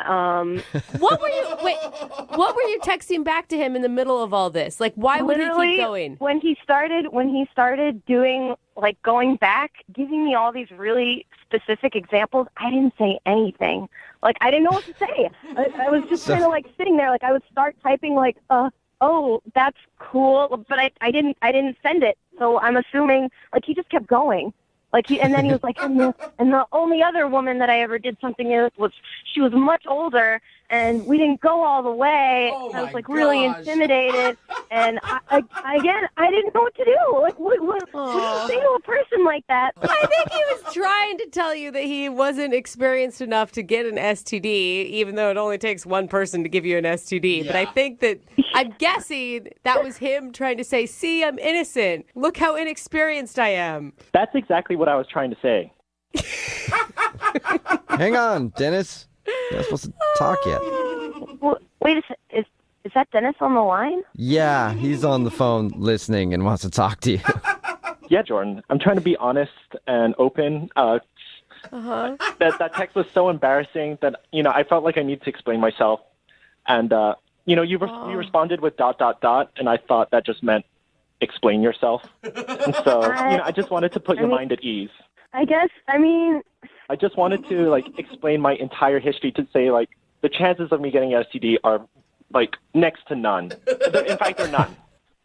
What were you texting back to him in the middle of all this? Like, why would he keep going? When he started doing, like, going back, giving me all these really specific examples, I didn't say anything. Like, I didn't know what to say. I was just kind of, like, sitting there. Like, I would start typing, like, oh, that's cool. But I didn't send it. So I'm assuming, like, he just kept going. Like and then he was like, and the only other woman that I ever did something with she was much older, and we didn't go all the way. I was like really intimidated, and I didn't know what to do. Like, what do you say to a person like that? I think he was trying to tell you that he wasn't experienced enough to get an STD, even though it only takes one person to give you an STD. Yeah. But I think I'm guessing that was him trying to say, see, I'm innocent. Look how inexperienced I am. That's exactly what I was trying to say. Hang on, Dennis. You're not supposed to talk yet. Well, wait a second. Is that Dennis on the line? Yeah, he's on the phone listening and wants to talk to you. Yeah, Jordan. I'm trying to be honest and open. That text was so embarrassing that, I felt like I need to explain myself. And, you responded with ... and I thought that just meant explain yourself. And so, I just wanted to put your mind at ease. I guess, I just wanted to, explain my entire history to say, the chances of me getting an STD are, next to none. In fact, they're none.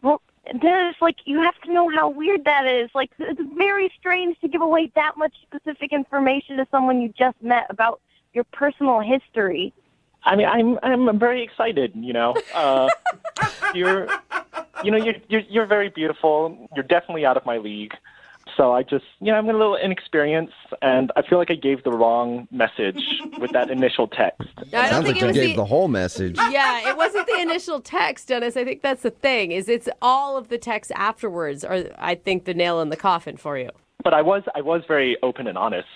Well, Dennis, you have to know how weird that is. It's very strange to give away that much specific information to someone you just met about your personal history. I mean, I'm very excited, You're very beautiful. You're definitely out of my league. So I just, I'm a little inexperienced, and I feel like I gave the wrong message with that initial text. I don't Sounds think like it you was gave the whole message. Yeah, it wasn't the initial text, Dennis. I think that's the thing. It's all of the texts afterwards are, I think, the nail in the coffin for you. But I was very open and honest.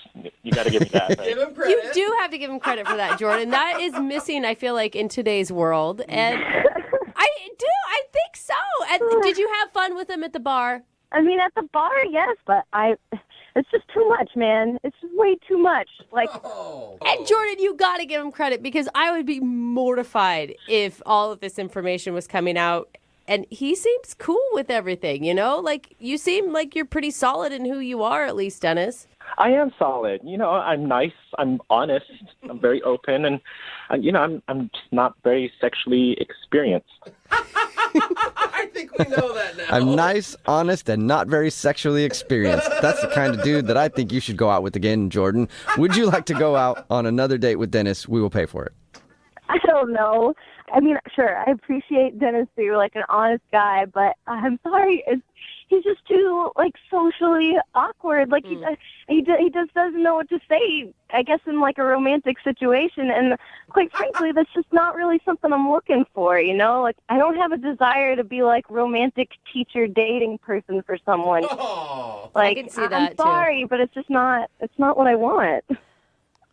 You got to give me that. Right? Give him credit. You do have to give him credit for that, Jordan. That is missing, I feel like, in today's world. And I think so. And did you have fun with him at the bar? I mean, at the bar, yes, but it's just too much, man. It's just way too much. Like, And Jordan, you got to give him credit because I would be mortified if all of this information was coming out. And he seems cool with everything, Like, you seem like you're pretty solid in who you are, at least, Dennis. I am solid. I'm nice. I'm honest. I'm very open, and I'm just not very sexually experienced. I think we know that now. I'm nice, honest, and not very sexually experienced. That's the kind of dude that I think you should go out with again, Jordan. Would you like to go out on another date with Dennis? We will pay for it. I don't know. I mean, sure, I appreciate Dennis that you're like an honest guy, but I'm sorry, he's just too like socially awkward. Like he just doesn't know what to say. I guess in like a romantic situation, and quite frankly, that's just not really something I'm looking for. Like I don't have a desire to be like romantic teacher dating person for someone. Like I can see that I'm sorry, but it's just not. It's not what I want.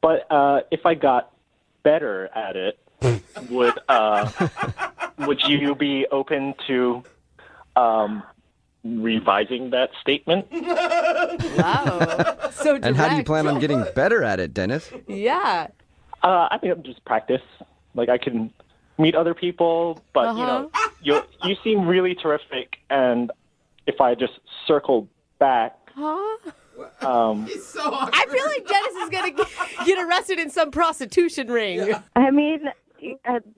But if I got better at it, would you be open to revising that statement? Wow. So direct. And how do you plan on getting better at it, Dennis? Yeah. I think just practice. Like I can meet other people, but you seem really terrific, and if I just circle back. He's so awkward. I feel like Dennis is going to get arrested in some prostitution ring. Yeah. I mean,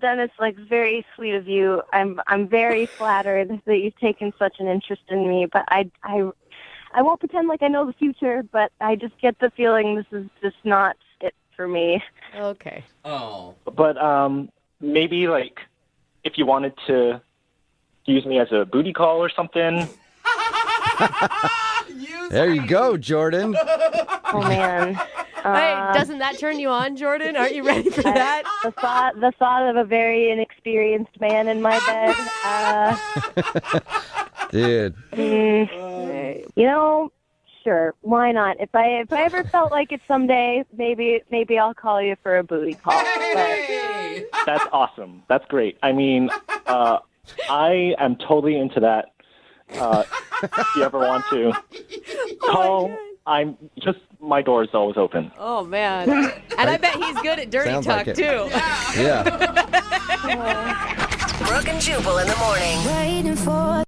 Dennis, like, very sweet of you. I'm very flattered that you've taken such an interest in me, but I won't pretend like I know the future, but I just get the feeling this is just not it for me. Okay. Oh. But maybe like if you wanted to use me as a booty call or something. There you go, Jordan. Oh man. Hey, doesn't that turn you on, Jordan? Aren't you ready for that? The thought of a very inexperienced man in my bed. Dude. Sure, why not? If I ever felt like it someday, maybe I'll call you for a booty call. Hey! That's awesome. That's great. I mean, I am totally into that. If you ever want to call, my door is always open. Oh man. And I bet he's good at dirty Sounds talk like it. too. Yeah. Brooke and Jubal in the morning. Waiting for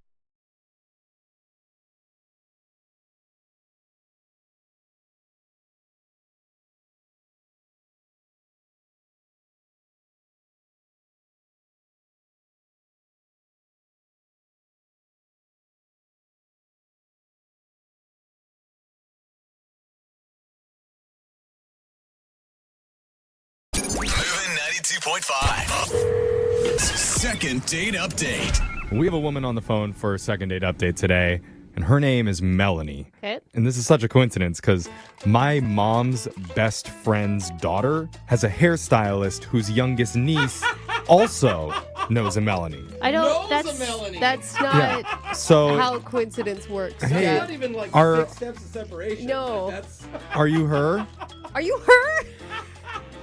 Moving 92.5. Second date update. We have a woman on the phone for a second date update today, and her name is Melanie. Okay. And this is such a coincidence because my mom's best friend's daughter has a hairstylist whose youngest niece also knows a Melanie. I don't. Knows That's a Melanie. that's not Yeah. So, how coincidence works. Hey, Jeff. Not even like Are- 6 steps of separation. No. That's... are you her? Are you her?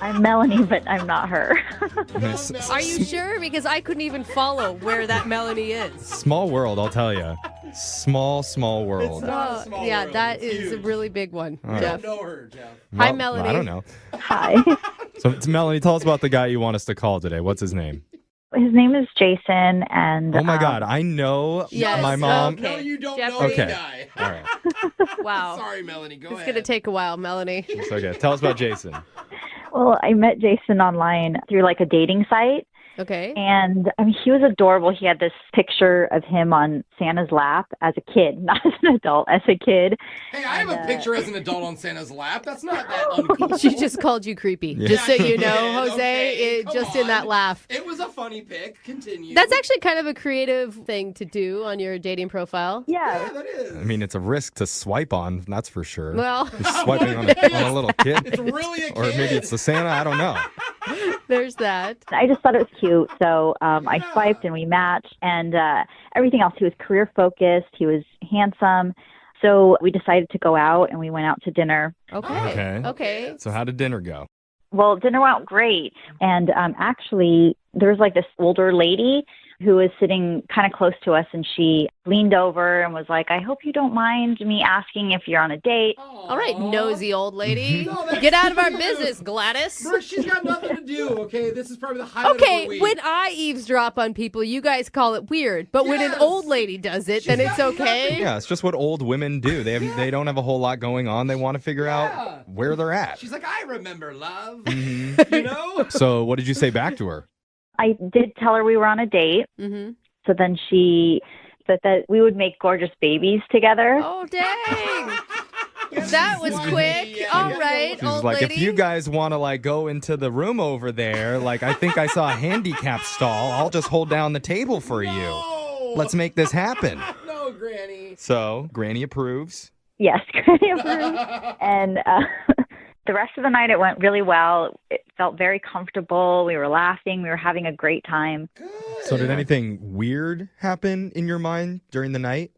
I'm Melanie, but I'm not her. Are you sure? Because I couldn't even follow where that Melanie is. Small world, I'll tell you. Small world. It's not a small Yeah, world. that It's is a huge. really big one. All right. Jeff. Know her, Jeff. Hi, Well, Melanie. I don't know. Hi. So, Melanie, tell us about the guy you want us to call today. What's his name? His name is Jason, and Oh my God, I know Yes, my mom. okay. No, you don't Jeffrey. know Okay. the guy. All right. Wow. Sorry, Melanie. Go It's ahead. going to take a while, Melanie. It's okay. Tell us about Jason. well, I met Jason online through like a dating site, Okay. And I mean, he was adorable. He had this picture of him on Santa's lap as a kid, not as an adult, as a kid. Hey, I have a picture as an adult on Santa's lap. That's not that uncool. She just called you creepy. Yeah. Just so you know, Yeah, Jose, okay, just come in that on. laugh. It was a funny pic. Continue. That's actually kind of a creative thing to do on your dating profile. Yeah. that is. I mean, it's a risk to swipe on, that's for sure. Well, You're swiping on a little kid. It's really a kid. Or maybe it's the Santa, I don't know. there's that. I just thought it was cute. So I swiped and we matched and everything else. He was career focused. He was handsome. So we decided to go out and we went out to dinner. Okay. So how did dinner go? Well, dinner went out great. And actually, there was like this older lady who was sitting kind of close to us, and she leaned over and was like, I hope you don't mind me asking if you're on a date. All right, nosy old lady. No, that's Get out of our cute. business, Gladys. Brooke, she's got nothing to do, okay? This is probably the highlight of Okay, the week. when I eavesdrop on people, you guys call it weird. But when an Yes. old lady does it, then it's okay. Yeah, it's just what old women do. They don't have a whole lot going on. They want to figure out where they're at. She's like, I remember love. Mhm. You know? So what did you say back to her? I did tell her we were on a date. Mm-hmm. So then she said that we would make gorgeous babies together. Oh, dang. That was quick. All right, She's old like, lady. if you guys want to like go into the room over there, like I think I saw a handicap stall. I'll just hold down the table for you. Let's make this happen. No, Granny. So Granny approves. Yes, and the rest of the night it went really well. It felt very comfortable. We were laughing. We were having a great time. So did anything weird happen in your mind during the night?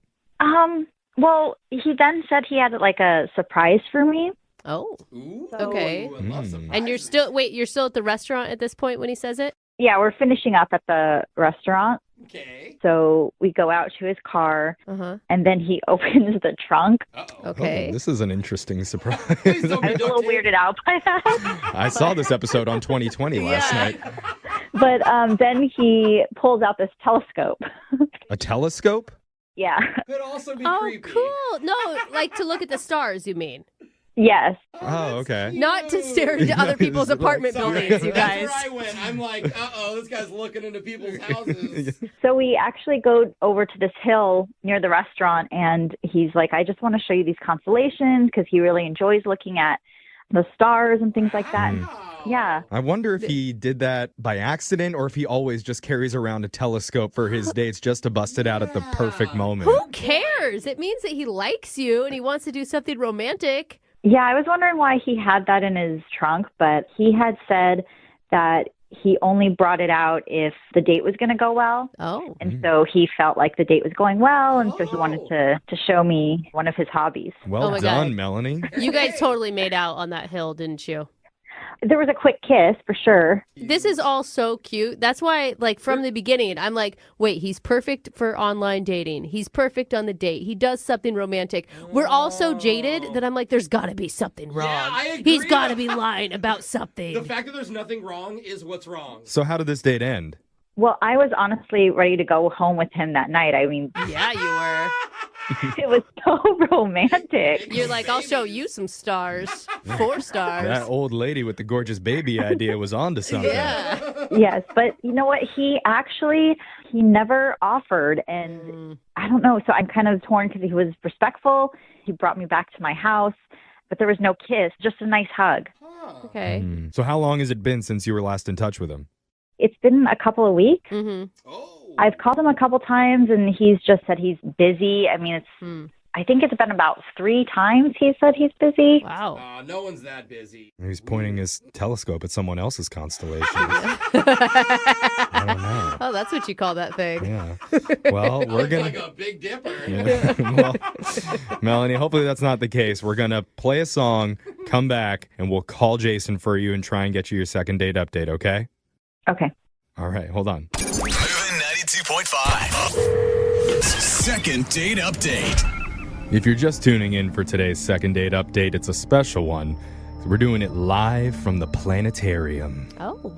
Well, he then said he had like a surprise for me. Oh, Ooh. okay. I love some And you're still at the restaurant at this point when he says it? Yeah, we're finishing up at the restaurant. Okay. So we go out to his car, Uh-huh. and then he opens the trunk. Okay. Oh, this is an interesting surprise. I was a little weirded out by that. I saw this episode on 2020 last night. But then he pulls out this telescope. A telescope? Yeah. Could also be Oh, creepy. cool. No, like to look at the stars, you mean? Yes. Oh, okay. Not to stare into other people's apartment Sorry, buildings, you guys. That's where I went. I'm like, uh-oh, this guy's looking into people's houses. So we actually go over to this hill near the restaurant, and he's like, I just want to show you these constellations, because he really enjoys looking at the stars and things like that. Yeah. I wonder if he did that by accident or if he always just carries around a telescope for his dates just to bust it out at the perfect moment. Who cares? It means that he likes you and he wants to do something romantic. Yeah, I was wondering why he had that in his trunk, but he had said that he only brought it out if the date was going to go well. Oh. And so he felt like the date was going well, and so he wanted to show me one of his hobbies. Well Oh my done, God. Melanie. You guys totally made out on that hill, didn't you? There was a quick kiss, for sure. This is all so cute. That's why, like, from the beginning, I'm like, wait, he's perfect for online dating. He's perfect on the date. He does something romantic. We're all so jaded that I'm like, there's got to be something wrong. I agree. He's got to be lying about something. The fact that there's nothing wrong is what's wrong. So how did this date end? Well, I was honestly ready to go home with him that night. I mean, Yeah, you were. it was so romantic. You're like, I'll show you some stars. 4 stars. That old lady with the gorgeous baby idea was on to something. Yeah. Yes, but you know what? He never offered, and I don't know. So I'm kind of torn because he was respectful. He brought me back to my house, but there was no kiss, just a nice hug. Okay. So how long has it been since you were last in touch with him? It's been a couple of weeks. Mm-hmm. I've called him a couple times, and he's just said he's busy. I mean, I think it's been about 3 times he said he's busy. Wow. No one's that busy. He's pointing his telescope at someone else's constellation. I don't know. Oh, that's what you call that thing. Yeah. Well, we're going Like a Big Dipper. Yeah. Well, Melanie, hopefully that's not the case. We're going to play a song, come back, and we'll call Jason for you and try and get you your second date update, okay? Okay. All right, hold on. Moving 92.5. Second date update. If you're just tuning in for today's second date update, it's a special one. We're doing it live from the planetarium. Oh.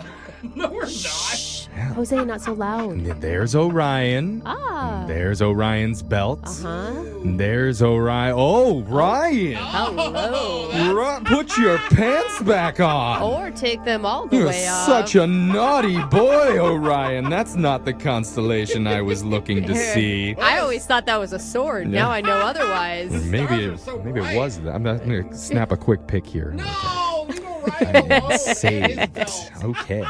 No, we're not. Jose, not so loud. And there's Orion. Ah. And there's Orion's belt. Uh-huh. And there's Orion. Oh, Ryan. Hello. Put your pants back on. Or take them all the You're way off. such a naughty boy, Orion. That's not the constellation I was looking to see. I always thought that was a sword. Yeah. Now I know otherwise. Maybe it was that. I'm going to snap a quick pic here. No, leave Orion alone. Saved. Okay.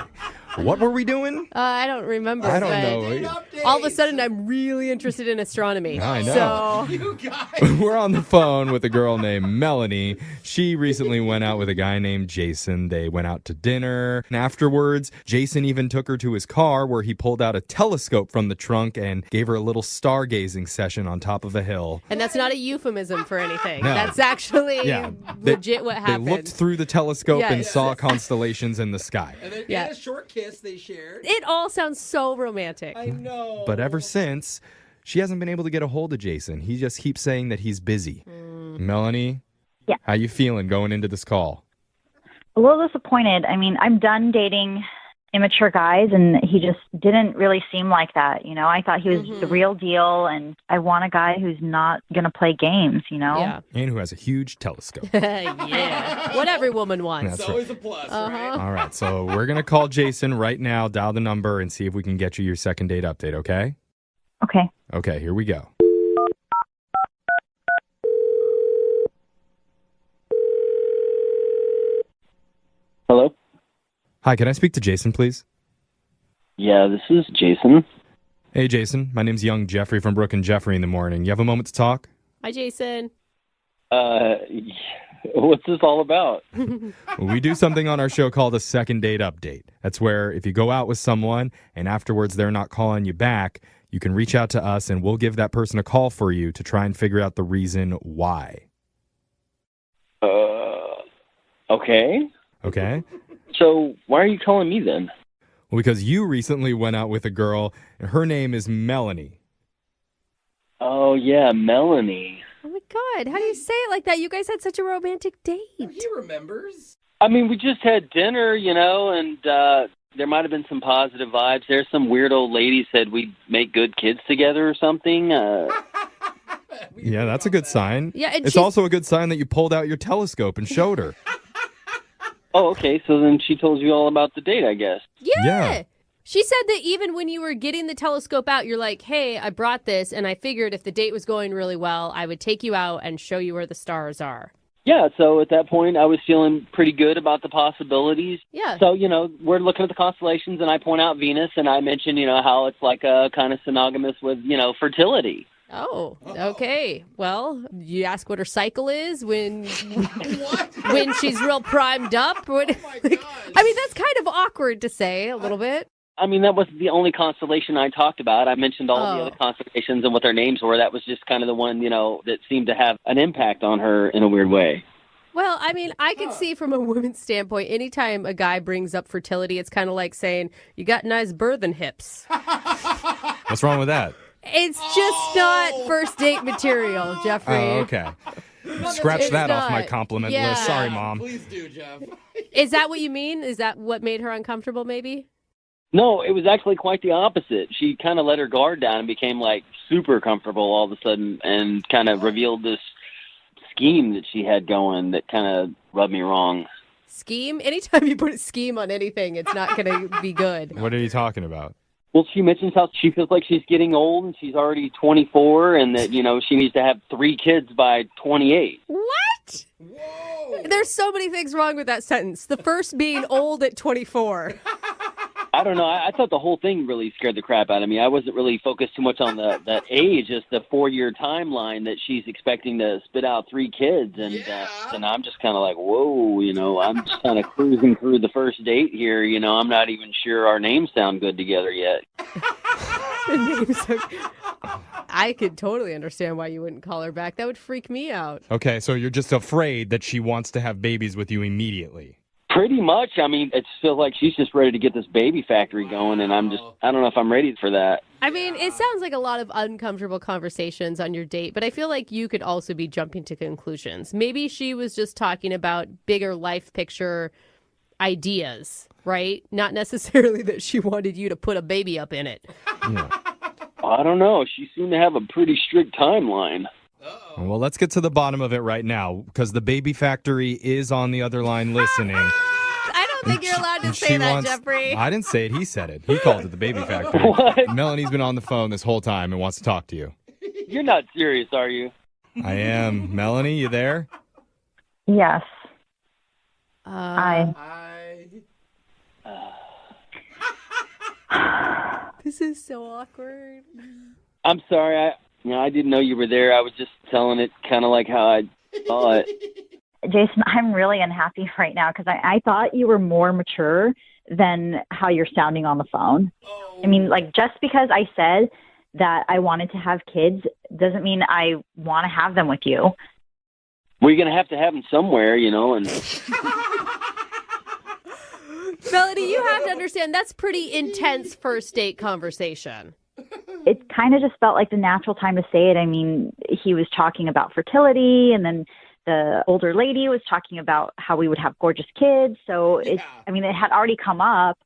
What were we doing? I don't remember. I don't but know. All of a sudden, I'm really interested in astronomy. I know. So You guys. We're on the phone with a girl named Melanie. She recently went out with a guy named Jason. They went out to dinner. And afterwards, Jason even took her to his car where he pulled out a telescope from the trunk and gave her a little stargazing session on top of a hill. and that's not a euphemism for anything. No. That's actually legit what happened. They looked through the telescope and Yes. saw constellations in the sky. And then Yeah. a short kiss they shared. It all sounds so romantic. I know. But ever since, she hasn't been able to get a hold of Jason. He just keeps saying that he's busy. Melanie? Yeah. How you feeling going into this call? A little disappointed. I mean, I'm done dating immature guys, and he just didn't really seem like that. You know, I thought he was the real deal, and I want a guy who's not going to play games, you know? Yeah. And who has a huge telescope. Yeah. What every woman wants. That's It's always a plus, right? All right, so we're going to call Jason right now, dial the number, and see if we can get you your second date update, okay? Okay. Okay, here we go. Hello? Hi, can I speak to Jason, please? Yeah, this is Jason. Hey, Jason. My name's young Jeffrey from Brooke and Jeffrey in the morning. You have a moment to talk? Hi, Jason. What's this all about? We do something on our show called a second date update. That's where if you go out with someone and afterwards they're not calling you back, you can reach out to us and we'll give that person a call for you to try and figure out the reason why. Okay. Okay? So, why are you calling me then? Well, because you recently went out with a girl, and her name is Melanie. Oh, yeah, Melanie. Oh my God, how do you say it like that? You guys had such a romantic date. He remembers. I mean, we just had dinner, you know, and there might have been some positive vibes. There's some weird old lady said we'd make good kids together or something. Yeah, that's a good sign. Yeah, and it's she's- also a good sign that you pulled out your telescope and showed her. Oh, okay, so then she told you all about the date, I guess. Yeah. She said that even when you were getting the telescope out, you're like, hey, I brought this, and I figured if the date was going really well, I would take you out and show you where the stars are. Yeah, so at that point, I was feeling pretty good about the possibilities. Yeah. So, you know, we're looking at the constellations, and I point out Venus, and I mention, you know, how it's like kind of synonymous with, you know, fertility. Oh, okay. Well, you ask what her cycle is when when she's real primed up. I mean, that's kind of awkward to say a little bit. I mean, that wasn't the only constellation I talked about. I mentioned all the Oh. other constellations and what their names were. That was just kind of the one, you know, that seemed to have an impact on her in a weird way. Well, I mean, I can see from a woman's standpoint, anytime a guy brings up fertility, it's kind of like saying, you got nice birthing hips. What's wrong with that? It's just not first date material, Jeffrey. Oh, okay. Scratch It's that off my not. compliment Yeah. list. Sorry, Mom. Please do, Jeff. Is that what you mean? Is that what made her uncomfortable, maybe? No, it was actually quite the opposite. She kind of let her guard down and became like super comfortable all of a sudden and kind of revealed this scheme that she had going that kind of rubbed me wrong. Scheme? Anytime you put a scheme on anything, it's not going to be good. What are you talking about? Well, she mentions how she feels like she's getting old and she's already 24 and that, you know, she needs to have 3 kids by 28. What? There's so many things wrong with that sentence. The first being old at 24. I don't know. I thought the whole thing really scared the crap out of me. I wasn't really focused too much on that age, just the 4-year timeline that she's expecting to spit out 3 kids. And I'm just kind of like, whoa, you know, I'm just kind of cruising through the first date here. You know, I'm not even sure our names sound good together yet. I could totally understand why you wouldn't call her back. That would freak me out. Okay, so you're just afraid that she wants to have babies with you immediately. Pretty much. I mean, it feels like she's just ready to get this baby factory going, and I don't know if I'm ready for that. I mean, it sounds like a lot of uncomfortable conversations on your date, but I feel like you could also be jumping to conclusions. Maybe she was just talking about bigger life picture ideas, right? Not necessarily that she wanted you to put a baby up in it. Yeah. I don't know. She seemed to have a pretty strict timeline. Well, let's get to the bottom of it right now, because the baby factory is on the other line listening. I don't think you're allowed to say that, Jeffrey. I didn't say it. He said it. He called it the baby factory. What? Melanie's been on the phone this whole time and wants to talk to you. You're not serious, are you? I am. Melanie, you there? Yes. This is so awkward. I'm sorry. I didn't know you were there. I was just telling it kind of like how I saw it. Jason, I'm really unhappy right now because I thought you were more mature than how you're sounding on the phone. I mean, like, just because I said that I wanted to have kids doesn't mean I want to have them with you. We're going to have them somewhere, and... Melody, you have to understand that's pretty intense first date conversation. It kind of just felt like the natural time to say it. I mean, he was talking about fertility, and then the older lady was talking about how we would have gorgeous kids. So it had already come up.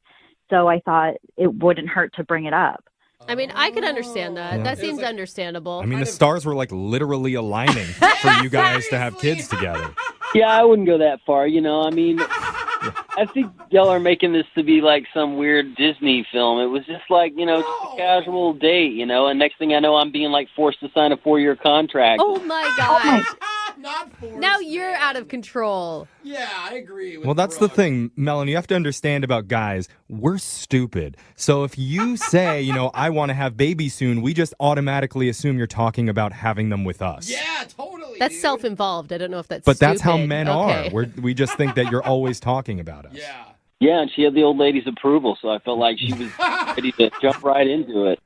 So I thought it wouldn't hurt to bring it up. I mean, I could understand that. Yeah. That seems understandable. I mean, the stars were like literally aligning for you guys to have kids together. Yeah, I wouldn't go that far, I mean, I think y'all are making this to be like some weird Disney film. It was just like, just a casual date, and next thing I know, I'm being like forced to sign a 4-year contract. Oh my gosh. Not forced. Now you're out of control. Yeah, I agree. Well, that's the thing, Melanie. You have to understand about guys. We're stupid. So if you say, I want to have babies soon, we just automatically assume you're talking about having them with us. Yeah, totally. That's self-involved. I don't know if that's But stupid. that's how men Okay. are. We just think that you're always talking about us. Yeah. Yeah, and she had the old lady's approval, so I felt like she was ready to jump right into it.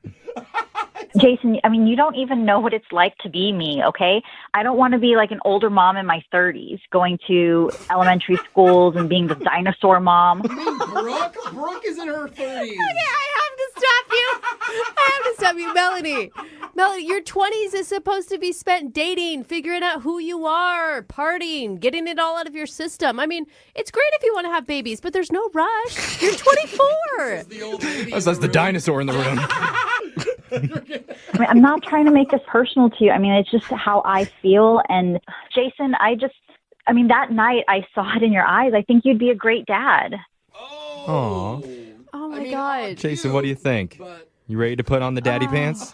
Jason, I mean, you don't even know what it's like to be me, okay? I don't want to be like an older mom in my 30s going to elementary schools and being the dinosaur mom. You mean Brooke is in her 30s. Okay, I have to stop you, Melanie. Melanie, your 20s is supposed to be spent dating, figuring out who you are, partying, getting it all out of your system. I mean, it's great if you want to have babies, but there's no rush. You're 24. That's the dinosaur in the room. I mean, I'm not trying to make this personal to you. I mean, it's just how I feel. And Jason, that night I saw it in your eyes. I think you'd be a great dad. Aw. Oh my God. Jason, what do you think? You ready to put on the daddy pants?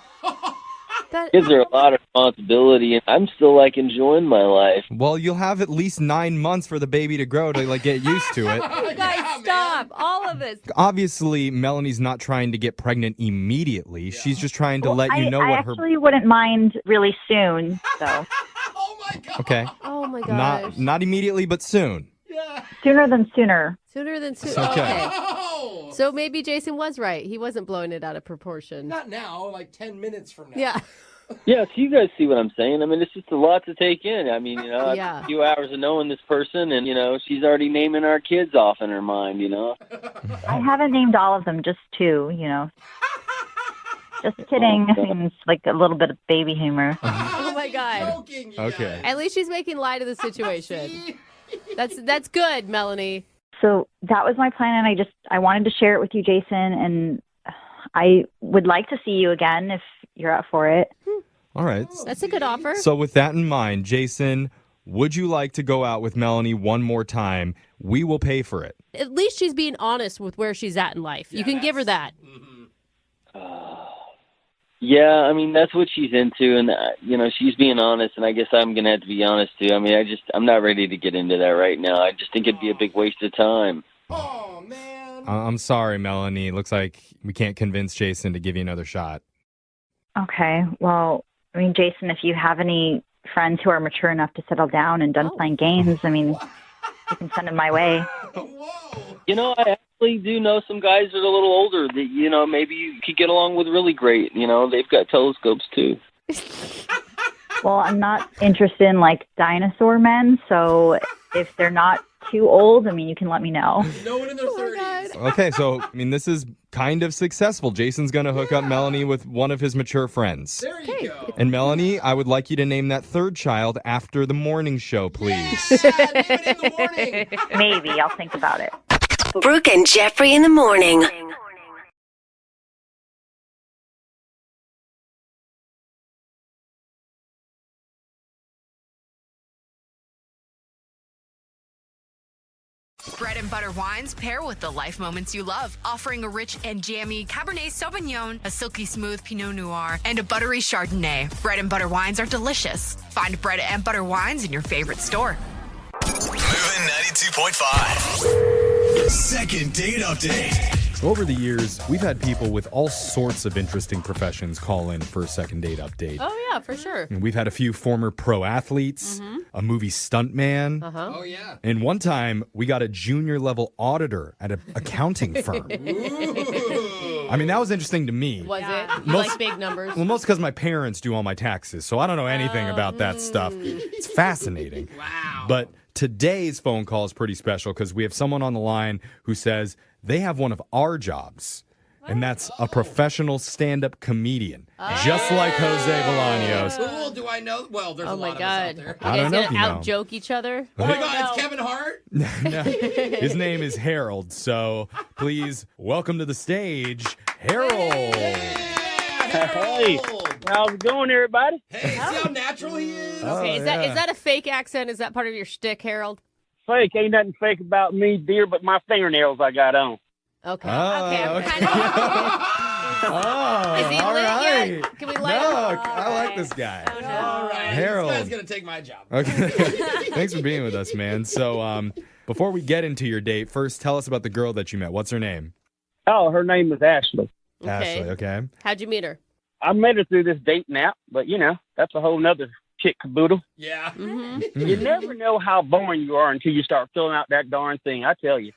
Kids are a lot of responsibility, and I'm still enjoying my life. Well, you'll have at least 9 months for the baby to grow to get used to it. You guys, stop. All of this. Obviously, Melanie's not trying to get pregnant immediately. Yeah. She's just trying to let you know I what her... actually wouldn't mind really soon, so. Okay. Oh my gosh. Not immediately, but soon. Sooner than sooner. Sooner than sooner. Okay. So maybe Jason was right. He wasn't blowing it out of proportion. Not now, like 10 minutes from now. Yeah. Yeah, so you guys see what I'm saying. I mean, it's just a lot to take in. I mean, Yeah. a few hours of knowing this person, and, she's already naming our kids off in her mind, I haven't named all of them, just 2, Just kidding. I mean, it's like a little bit of baby humor. Oh my God. Okay. At least she's making light of the situation. That's good, Melanie. So that was my plan, and I wanted to share it with you, Jason, and I would like to see you again if you're up for it. All right. That's a good offer. So with that in mind, Jason, would you like to go out with Melanie one more time? We will pay for it. At least she's being honest with where she's at in life. You can give her that. Yeah, I mean, that's what she's into, and, she's being honest, and I guess I'm going to have to be honest, too. I mean, I'm not ready to get into that right now. I just think it'd be a big waste of time. Oh, man. I'm sorry, Melanie. Looks like we can't convince Jason to give you another shot. Okay. Well, I mean, Jason, if you have any friends who are mature enough to settle down and done playing games, I mean, you can send them my way. I actually do know some guys that are a little older that, maybe you could get along with really great. They've got telescopes, too. Well, I'm not interested in, dinosaur men, so if they're not too old, I mean, you can let me know. No one in their 30s. Okay, so, this is kind of successful. Jason's going to hook up Melanie with one of his mature friends. There you go. And Melanie, I would like you to name that third child after the morning show, please. Yeah, name it in the morning. Maybe. I'll think about it. Brooke and Jeffrey in the morning. Bread and butter wines pair with the life moments you love, offering a rich and jammy Cabernet Sauvignon, a silky smooth Pinot Noir, and a buttery Chardonnay. Bread and butter wines are delicious. Find Bread and Butter wines in your favorite store. Moving 92.5. Second date update. So over the years, we've had people with all sorts of interesting professions call in for a second date update. Oh, yeah, for sure. And we've had a few former pro athletes, a movie stuntman. Uh-huh. Oh, yeah. And one time, we got a junior level auditor at an accounting firm. That was interesting to me. Was it? You like big numbers? Well, most because my parents do all my taxes, so I don't know anything about that stuff. It's fascinating. Wow. But today's phone call is pretty special because we have someone on the line who says they have one of our jobs, and that's a professional stand-up comedian, just like Jose Bolaños. Cool. Do I know? Well, there's a lot of us out there. I don't know if you know. Out-joke each other? Oh my God, it's Kevin Hart? No, his name is Harold, so please welcome to the stage, Harold. Hey, how's it going, everybody? Hey, see how natural he is? Okay, is that a fake accent? Is that part of your shtick, Harold? Fake. Ain't nothing fake about me, dear, but my fingernails I got on. Okay. Oh, Kind of. Is he all lit right. yet? Can we light him? No, I like this guy. All right. Harold. This guy's going to take my job. Okay. Thanks for being with us, man. So, before we get into your date, first tell us about the girl that you met. What's her name? Oh, her name is Ashley. Ashley, okay. How'd you meet her? I met her through this dating app, but, that's a whole nother chick caboodle. Yeah. You never know how boring you are until you start filling out that darn thing, I tell you.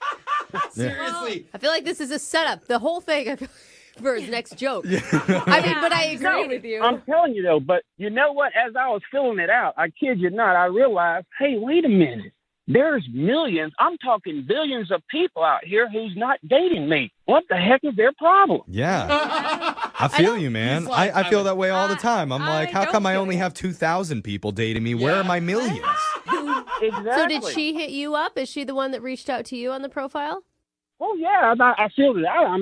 Seriously. I feel like this is a setup. The whole thing, I feel for his next joke. But I agree with you. I'm telling you, though, but you know what? As I was filling it out, I kid you not, I realized, hey, wait a minute. There's millions, I'm talking billions of people out here who's not dating me. What the heck is their problem? Yeah. I feel you, man. Like, I feel that way all the time. I'm like, how come I only have 2,000 people dating me? Where are my millions? Exactly. So did she hit you up? Is she the one that reached out to you on the profile? Oh, yeah, I filled it out. I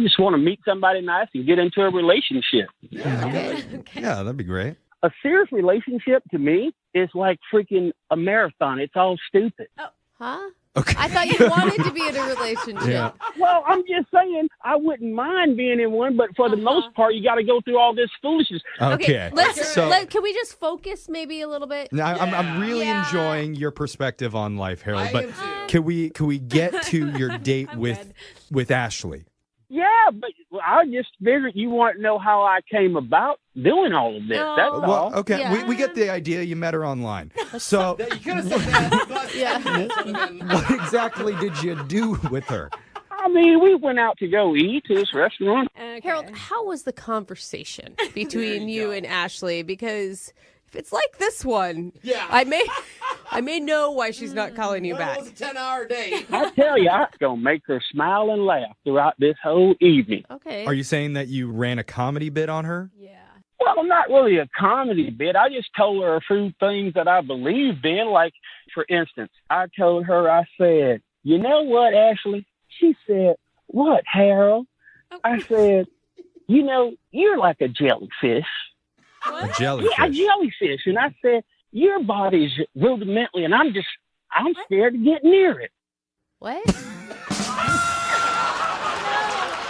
just want to meet somebody nice and get into a relationship. Yeah, that'd be great. A serious relationship to me is like freaking a marathon. It's all stupid. Oh, huh? Okay. I thought you wanted to be in a relationship. Yeah. Well, I'm just saying I wouldn't mind being in one, but for the most part, you got to go through all this foolishness. Okay. Can we just focus maybe a little bit? I'm really enjoying your perspective on life, Harold. But can we get to your date with Ashley? Yeah, but I just figured you want to know how I came about doing all of this. That's all. Well, okay, we get the idea. You met her online. So You could have said that. what exactly did you do with her? I mean, we went out to go eat to this restaurant. Harold, how was the conversation between you and Ashley? Because if it's like this one, I may know why she's not calling you back. It was a 10-hour date. I tell you, I'm going to make her smile and laugh throughout this whole evening. Okay. Are you saying that you ran a comedy bit on her? Well, not really a comedy bit. I just told her a few things that I believed in. Like, for instance, I told her, I said, you know what, Ashley? She said, what, Harold? I said, you're like a jellyfish. A jellyfish? Yeah, a jellyfish. And I said, your body's rudimentary, and I'm scared to get near it. What?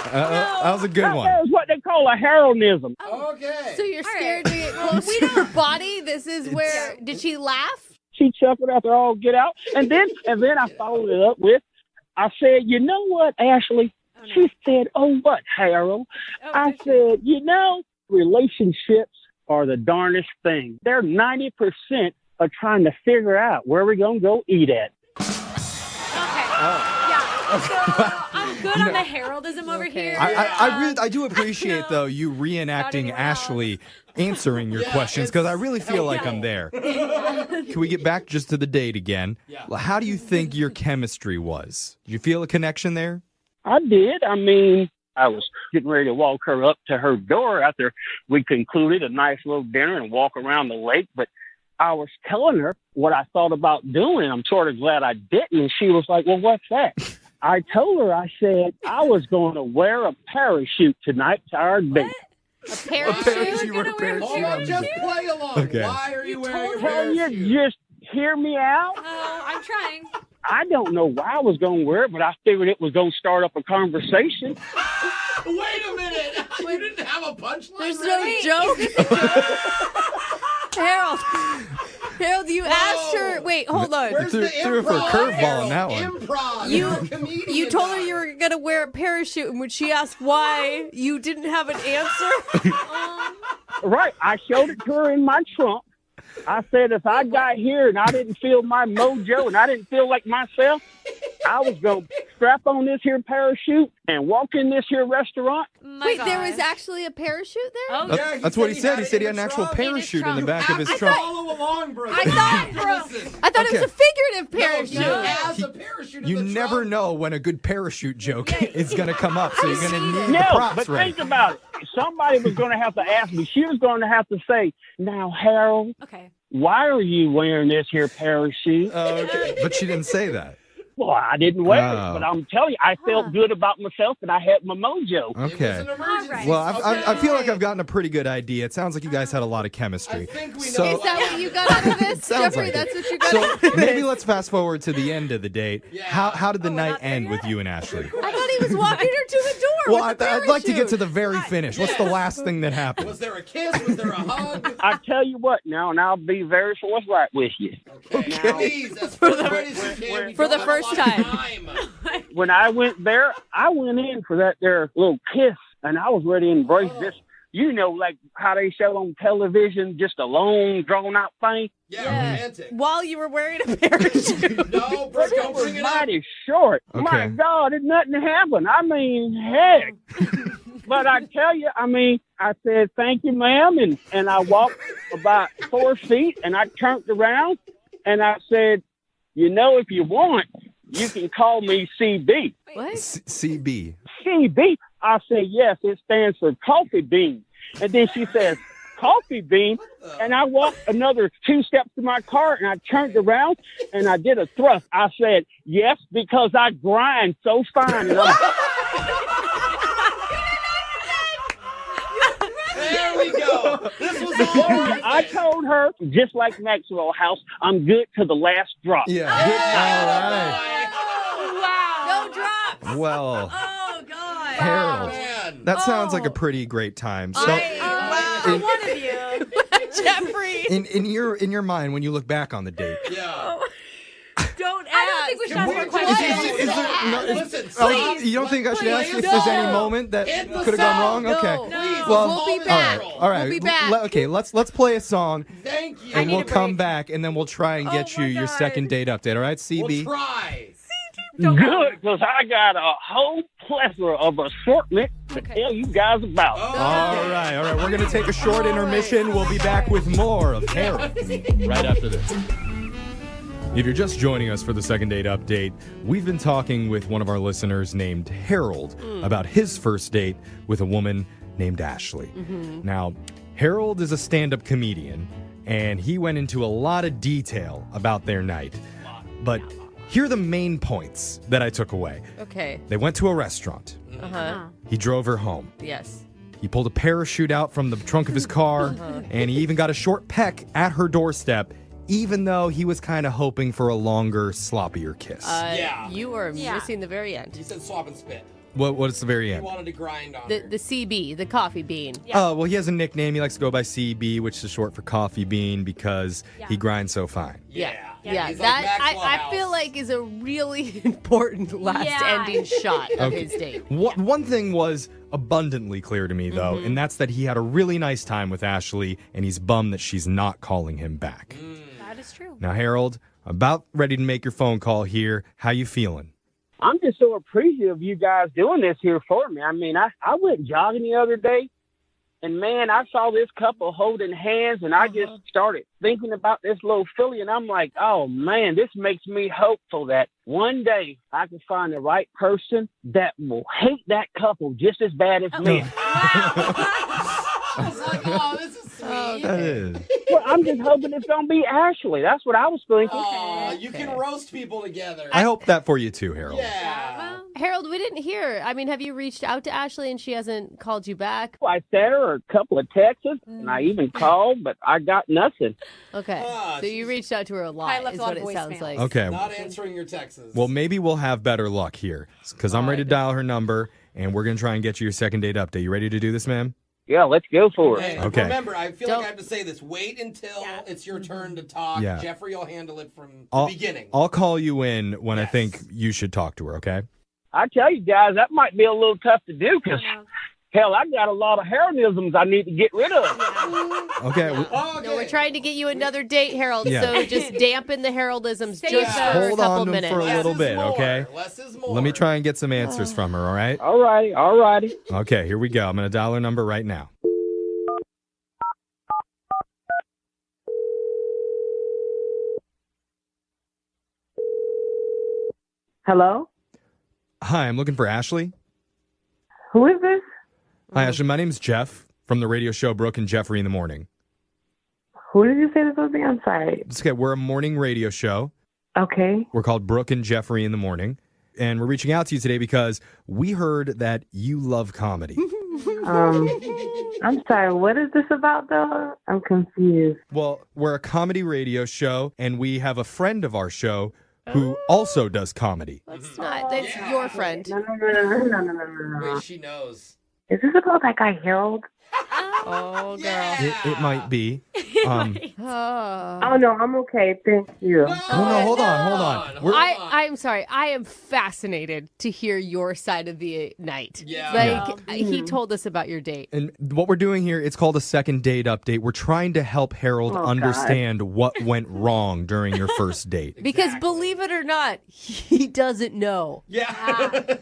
That was a good one. That was what they call a Haroldism. Okay. So you're scared to get close to her body? This is where... Did she laugh? She chuckled after all get out. And then I followed it up with, I said, you know what, Ashley? She said, oh, what, Harold? I said, relationships are the darnest thing. They're 90% of trying to figure out where we're going to go eat at. Okay. Yeah. I'm good on the heraldism over here. I do appreciate though you reenacting Ashley answering your questions because I really feel like I'm there. Can we get back just to the date again? How do you think your chemistry was? Did you feel a connection there? I did. I mean, I was getting ready to walk her up to her door after we concluded a nice little dinner and walk around the lake, but I was telling her what I thought about doing. I'm sort of glad I didn't. And she was like, well, what's that? I told her, I said, I was going to wear a parachute tonight to our date. A parachute? You wear a parachute? Just play along. Okay. Why are you wearing a Can parachute? you just hear me out? Oh, I'm trying. I don't know why I was going to wear it, but I figured it was going to start up a conversation. Wait a minute. You didn't have a punchline. There's ready? no joke. Harold, you asked her. Wait, hold on. Where's the threw her for a curveball on that one. Improv. You're a You comedian told her now. you were going to wear a parachute, and when she asked why, you didn't have an answer. Right. I showed it to her in my trunk. I said if I got here and I didn't feel my mojo and I didn't feel like myself, I was going to strap on this here parachute and walk in this here restaurant. Wait, there was actually a parachute there? Oh, Yeah, That's what he said. He said he had in an his actual trunk. parachute in the back of his I trunk. follow along, bro. I thought it was a figurative parachute. No, he has a parachute in You the never trunk. know when a good parachute joke is going to come up, so you're going to need the No, props but ready. think about it. Somebody was going to have to ask me. She was going to have to say, now, Harold, Okay. why are you wearing this here parachute? Okay. But she didn't say that. Well, I didn't wear Oh. it, but I'm telling you, I felt good about myself and I had my mojo. Okay. An emergency. All right. Well, I feel like I've gotten a pretty good idea. It sounds like you guys had a lot of chemistry. I think we know. So- Is that what you got out of this? Sounds Jeffrey, like it. that's what you got So out of this? maybe let's fast forward to the end of the date. Yeah. How did the we're night not there end yet? with you and Ashley? I thought he was walking her to the door. Well, with the I'd like to get parachute. to the very finish. What's the last thing that happened? Was there a kiss? Was there a hug? I tell you what now, and I'll be very forthright with you. Okay. Please, as forthright as you can. We for the don't have a first lot of time. When I went there, I went in for that there little kiss, and I was ready to embrace this. You know, like how they show on television, just a long, drawn-out thing. Yeah, romantic. While you were wearing a parachute. No, But bro, it don't was bring it up. mighty short. Okay. My God, it nothing happened. I mean, heck. But I tell you, I mean, I said, thank you, ma'am. And I walked about 4 feet, and I turned around, and I said, you know, if you want, you can call me CB. What? CB. CB? I said, yes, it stands for coffee bean. And then she says, coffee bean? And I walked another 2 steps to my car, and I turned around, and I did a thrust. I said, yes, because I grind so fine. And There we go. This was all worth I it. told her, just like Maxwell House, I'm good to the last drop. Yeah. No drops. All right. Well, Oh, God. Harold, Man. that sounds like a pretty great time. So, Wow. One of you. Jeffrey. in your mind, when you look back on the date, Yeah. Don't ask. I don't think we should ask more is questions. there- no, Listen, oh, you don't think I should ask if there's any moment that Hit the could have gone song. wrong? Okay. No. Please, Well, We'll be all back. right. All right. We'll be back. Okay, let's play a song Thank you. and need we'll a come break. back and then we'll try and get you my your God. second date update. All right, We'll CB? try. Good, because I got a whole plethora of assortment to tell you guys about. All right. We're going to take a short intermission. We'll be back with more of Harold right after this. If you're just joining us for the second date update, we've been talking with one of our listeners named Harold about his first date with a woman named Ashley. Now, Harold is a stand-up comedian, and he went into a lot of detail about their night. But here are the main points that I took away. Okay. They went to a restaurant. Uh-huh. He drove her home. Yes. He pulled a parachute out from the trunk of his car, and he even got a short peck at her doorstep, even though he was kind of hoping for a longer, sloppier kiss. Yeah. You are Yeah. missing the very He end. said swap and spit. What's the very He end? wanted to grind on The her. CB, the coffee bean. Oh, well, he has a nickname. He likes to go by CB, which is short for coffee bean, because he grinds so fine. Yeah. Yeah. He's like That Maxwell I House. feel like is a really important last Yeah. ending shot of Okay. his date. One thing was abundantly clear to me, though, and that's that he had a really nice time with Ashley, and he's bummed that she's not calling him back. That is true. Now, Harold, about ready to make your phone call here. How you feeling? I'm just so appreciative of you guys doing this here for me. I mean, I went jogging the other day, and man, I saw this couple holding hands, and I just started thinking about this little filly, and I'm like, oh man, this makes me hopeful that one day I can find the right person that will hate that couple just as bad as me. I was like, oh, this is sweet. That is. Well, I'm just hoping it's going to be Ashley. That's what I was thinking. Oh, you can roast people together. I hope that for you too, Harold. Yeah. Harold, we didn't hear. I mean, have you reached out to Ashley and she hasn't called you back? I sent her a couple of texts, and I even called, but I got nothing. Okay. So you reached out to her a lot, Probably left is a lot what of it sounds voicemails. like. Okay. Not answering your texts. Well, maybe we'll have better luck here because I'm ready to dial her number, and we're going to try and get you your second date update. You ready to do this, ma'am? Yeah, let's go for it. Hey, Okay. Remember, I feel like I have to say this. Wait until it's your turn to talk. Yeah. Jeffrey will handle it from the I'll, beginning. I'll call you in when I think you should talk to her, okay? I tell you guys, that might be a little tough to do because, hell, I got a lot of Heroisms I need to get rid of. Okay. No, we're trying to get you another date, Harold, Yeah. so just dampen the Heraldisms just Just for a hold couple on to minutes. them for a little bit, okay? Less is more. Let me try and get some answers from her, all right? All righty. Okay, here we go. I'm going to dial her number right now. Hello? Hi, I'm looking for Ashley. Who is this? Hi, Ashley. My name's Jeff from the radio show Brooke and Jeffrey in the Morning. Who did you say this was? I'm sorry. It's okay. We're a morning radio show. Okay. We're called Brooke and Jeffrey in the Morning. And we're reaching out to you today because we heard that you love comedy. I'm sorry. What is this about, though? I'm confused. Well, we're a comedy radio show, and we have a friend of our show who also does comedy. That's your friend. No. Wait, she knows. Is this about that guy Harold? Oh, girl. It might be. Oh, no, I'm okay. Thank you. No, hold on. I'm sorry. I am fascinated to hear your side of the night. Yeah. He told us about your date. And what we're doing here, it's called a second date update. We're trying to help Harold understand what went wrong during your first date. Because believe it or not, he doesn't know. Yeah.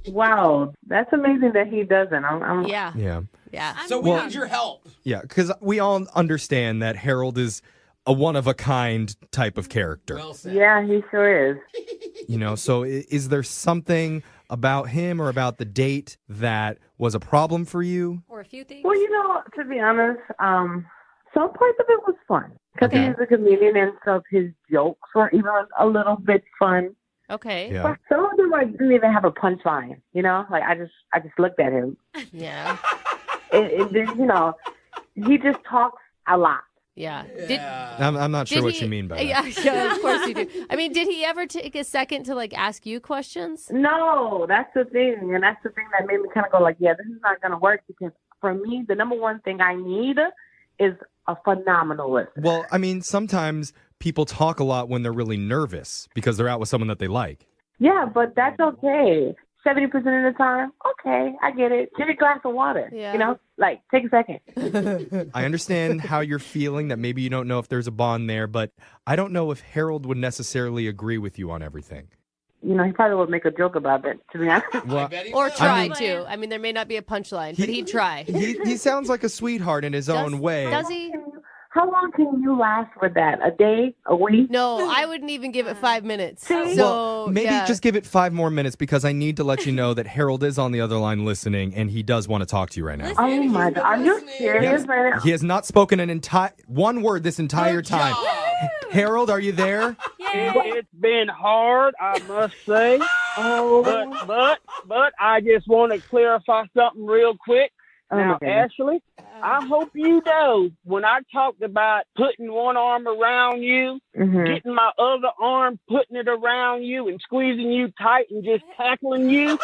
Wow. That's amazing that he doesn't. Yeah. So we need your help. Yeah, because we all understand that Harold is a one-of-a-kind type of character. Well said. Yeah, he sure is. You know, so is there something about him or about the date that was a problem for you? Or a few things. Well, to be honest, some parts of it was fun. Because he's a comedian and so his jokes were even a little bit fun. Okay. Yeah. But some of them didn't even have a punchline, Like I just looked at him. Yeah. He just talks a lot. Yeah. I'm not sure what you mean by that. Yeah, of course you do. I mean, did he ever take a second to ask you questions? No, that's the thing. And that's the thing that made me kind of go this is not going to work because for me, the number one thing I need is a phenomenal listener. Well, I mean, sometimes people talk a lot when they're really nervous because they're out with someone that they like. Yeah, but that's okay. 70% of the time, okay, I get it. Get a glass of water. Yeah. Take a second. I understand how you're feeling, that maybe you don't know if there's a bond there, but I don't know if Harold would necessarily agree with you on everything. He probably would make a joke about it, to be honest. Well, Or try to. I mean, there may not be a punchline, but he'd try. He sounds like a sweetheart in his own way. Does he? How long can you last with that? A day? A week? No, I wouldn't even give it 5 minutes. So Well, maybe just give it 5 more minutes because I need to let you know that Harold is on the other line listening and he does want to talk to you right now. Oh my God. Are you serious, man? He has not spoken one word this entire time. Harold, are you there? It's been hard, I must say. But I just want to clarify something real quick. Now, Ashley, I hope you know when I talked about putting one arm around you, getting my other arm, putting it around you and squeezing you tight and just tackling you,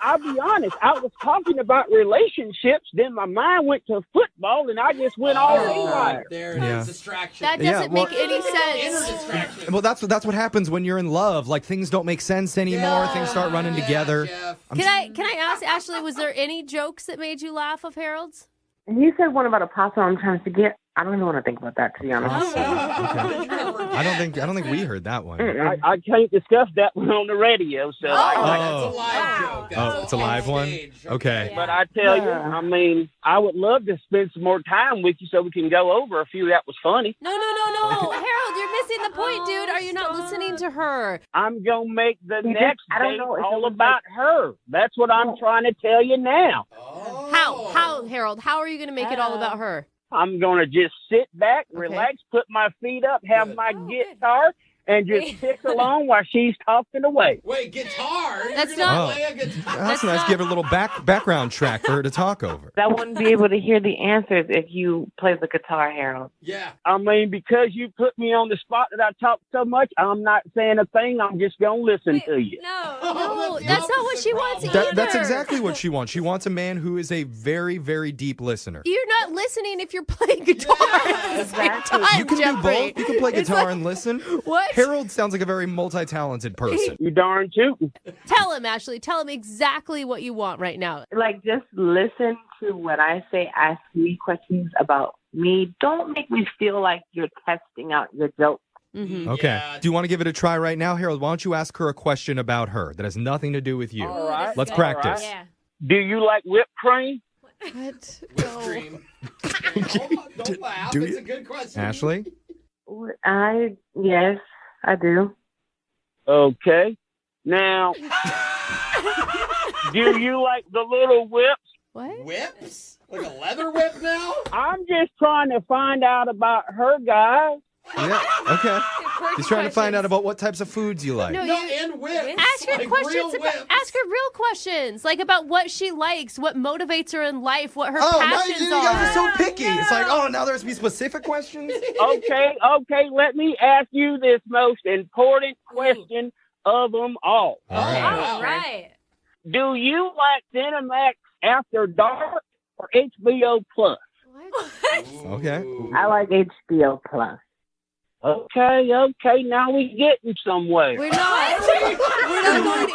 I'll be honest, I was talking about relationships, then my mind went to football and I just went all haywire. There it is, distraction. That doesn't make any sense. Well, that's what happens when you're in love. Things don't make sense anymore. Things start running together. Can I ask, Ashley, was there any jokes that made you laugh of Harold's? He said one about a possum. I'm trying to forget. I don't even want to think about that, to be honest. I don't think we heard that one. I can't discuss that one on the radio, so. It's a live one? Okay. But I tell you, I mean, I would love to spend some more time with you so we can go over a few that was funny. No. Harold, you're missing the point, dude. Are you not listening to her? I'm going to make the next date all about her. That's what I'm trying to tell you now. How, Harold? How are you going to make it all about her? I'm going to just sit back, relax, put my feet up, have my guitar, and just tick along while she's talking away. Wait, guitar? That's not play a guitar? That's nice. Give her a little background track for her to talk over. I wouldn't be able to hear the answers if you play the guitar, Harold. Yeah. I mean, because you put me on the spot that I talk so much, I'm not saying a thing. I'm just going to listen to you. No, that's not what she wants either. That's exactly what she wants. She wants a man who is a very, very deep listener. You're not listening if you're playing guitar at the same time, You can do both. You can play guitar and listen. What? Harold sounds like a very multi-talented person. You darn tootin'. Tell him, Ashley. Tell him exactly what you want right now. Like, just listen to what I say. Ask me questions about me. Don't make me feel like you're testing out your jokes. Mm-hmm. Okay. Yeah. Do you want to give it a try right now, Harold? Why don't you ask her a question about her that has nothing to do with you? All right. Let's practice. All right. Yeah. Do you like whipped cream? What? Whipped cream. Don't laugh. Do It's you? a good question. Ashley? Yes, I do. Okay. Now, do you like the little whips? What? Whips? Like a leather whip now? I'm just trying to find out about her, guys. Yeah, okay. He's trying to find out about what types of foods you like. And whips. Ask her Like questions real about. whips. Ask her real questions, like about what she likes, what motivates her in life, what her now passions you guys are. are so picky. It's like, now there's to be specific questions. Okay. Let me ask you this most important question of them all. All right. Do you like Cinemax After Dark or HBO Plus? Okay. I like HBO Plus. Okay. Now we getting somewhere. We're not going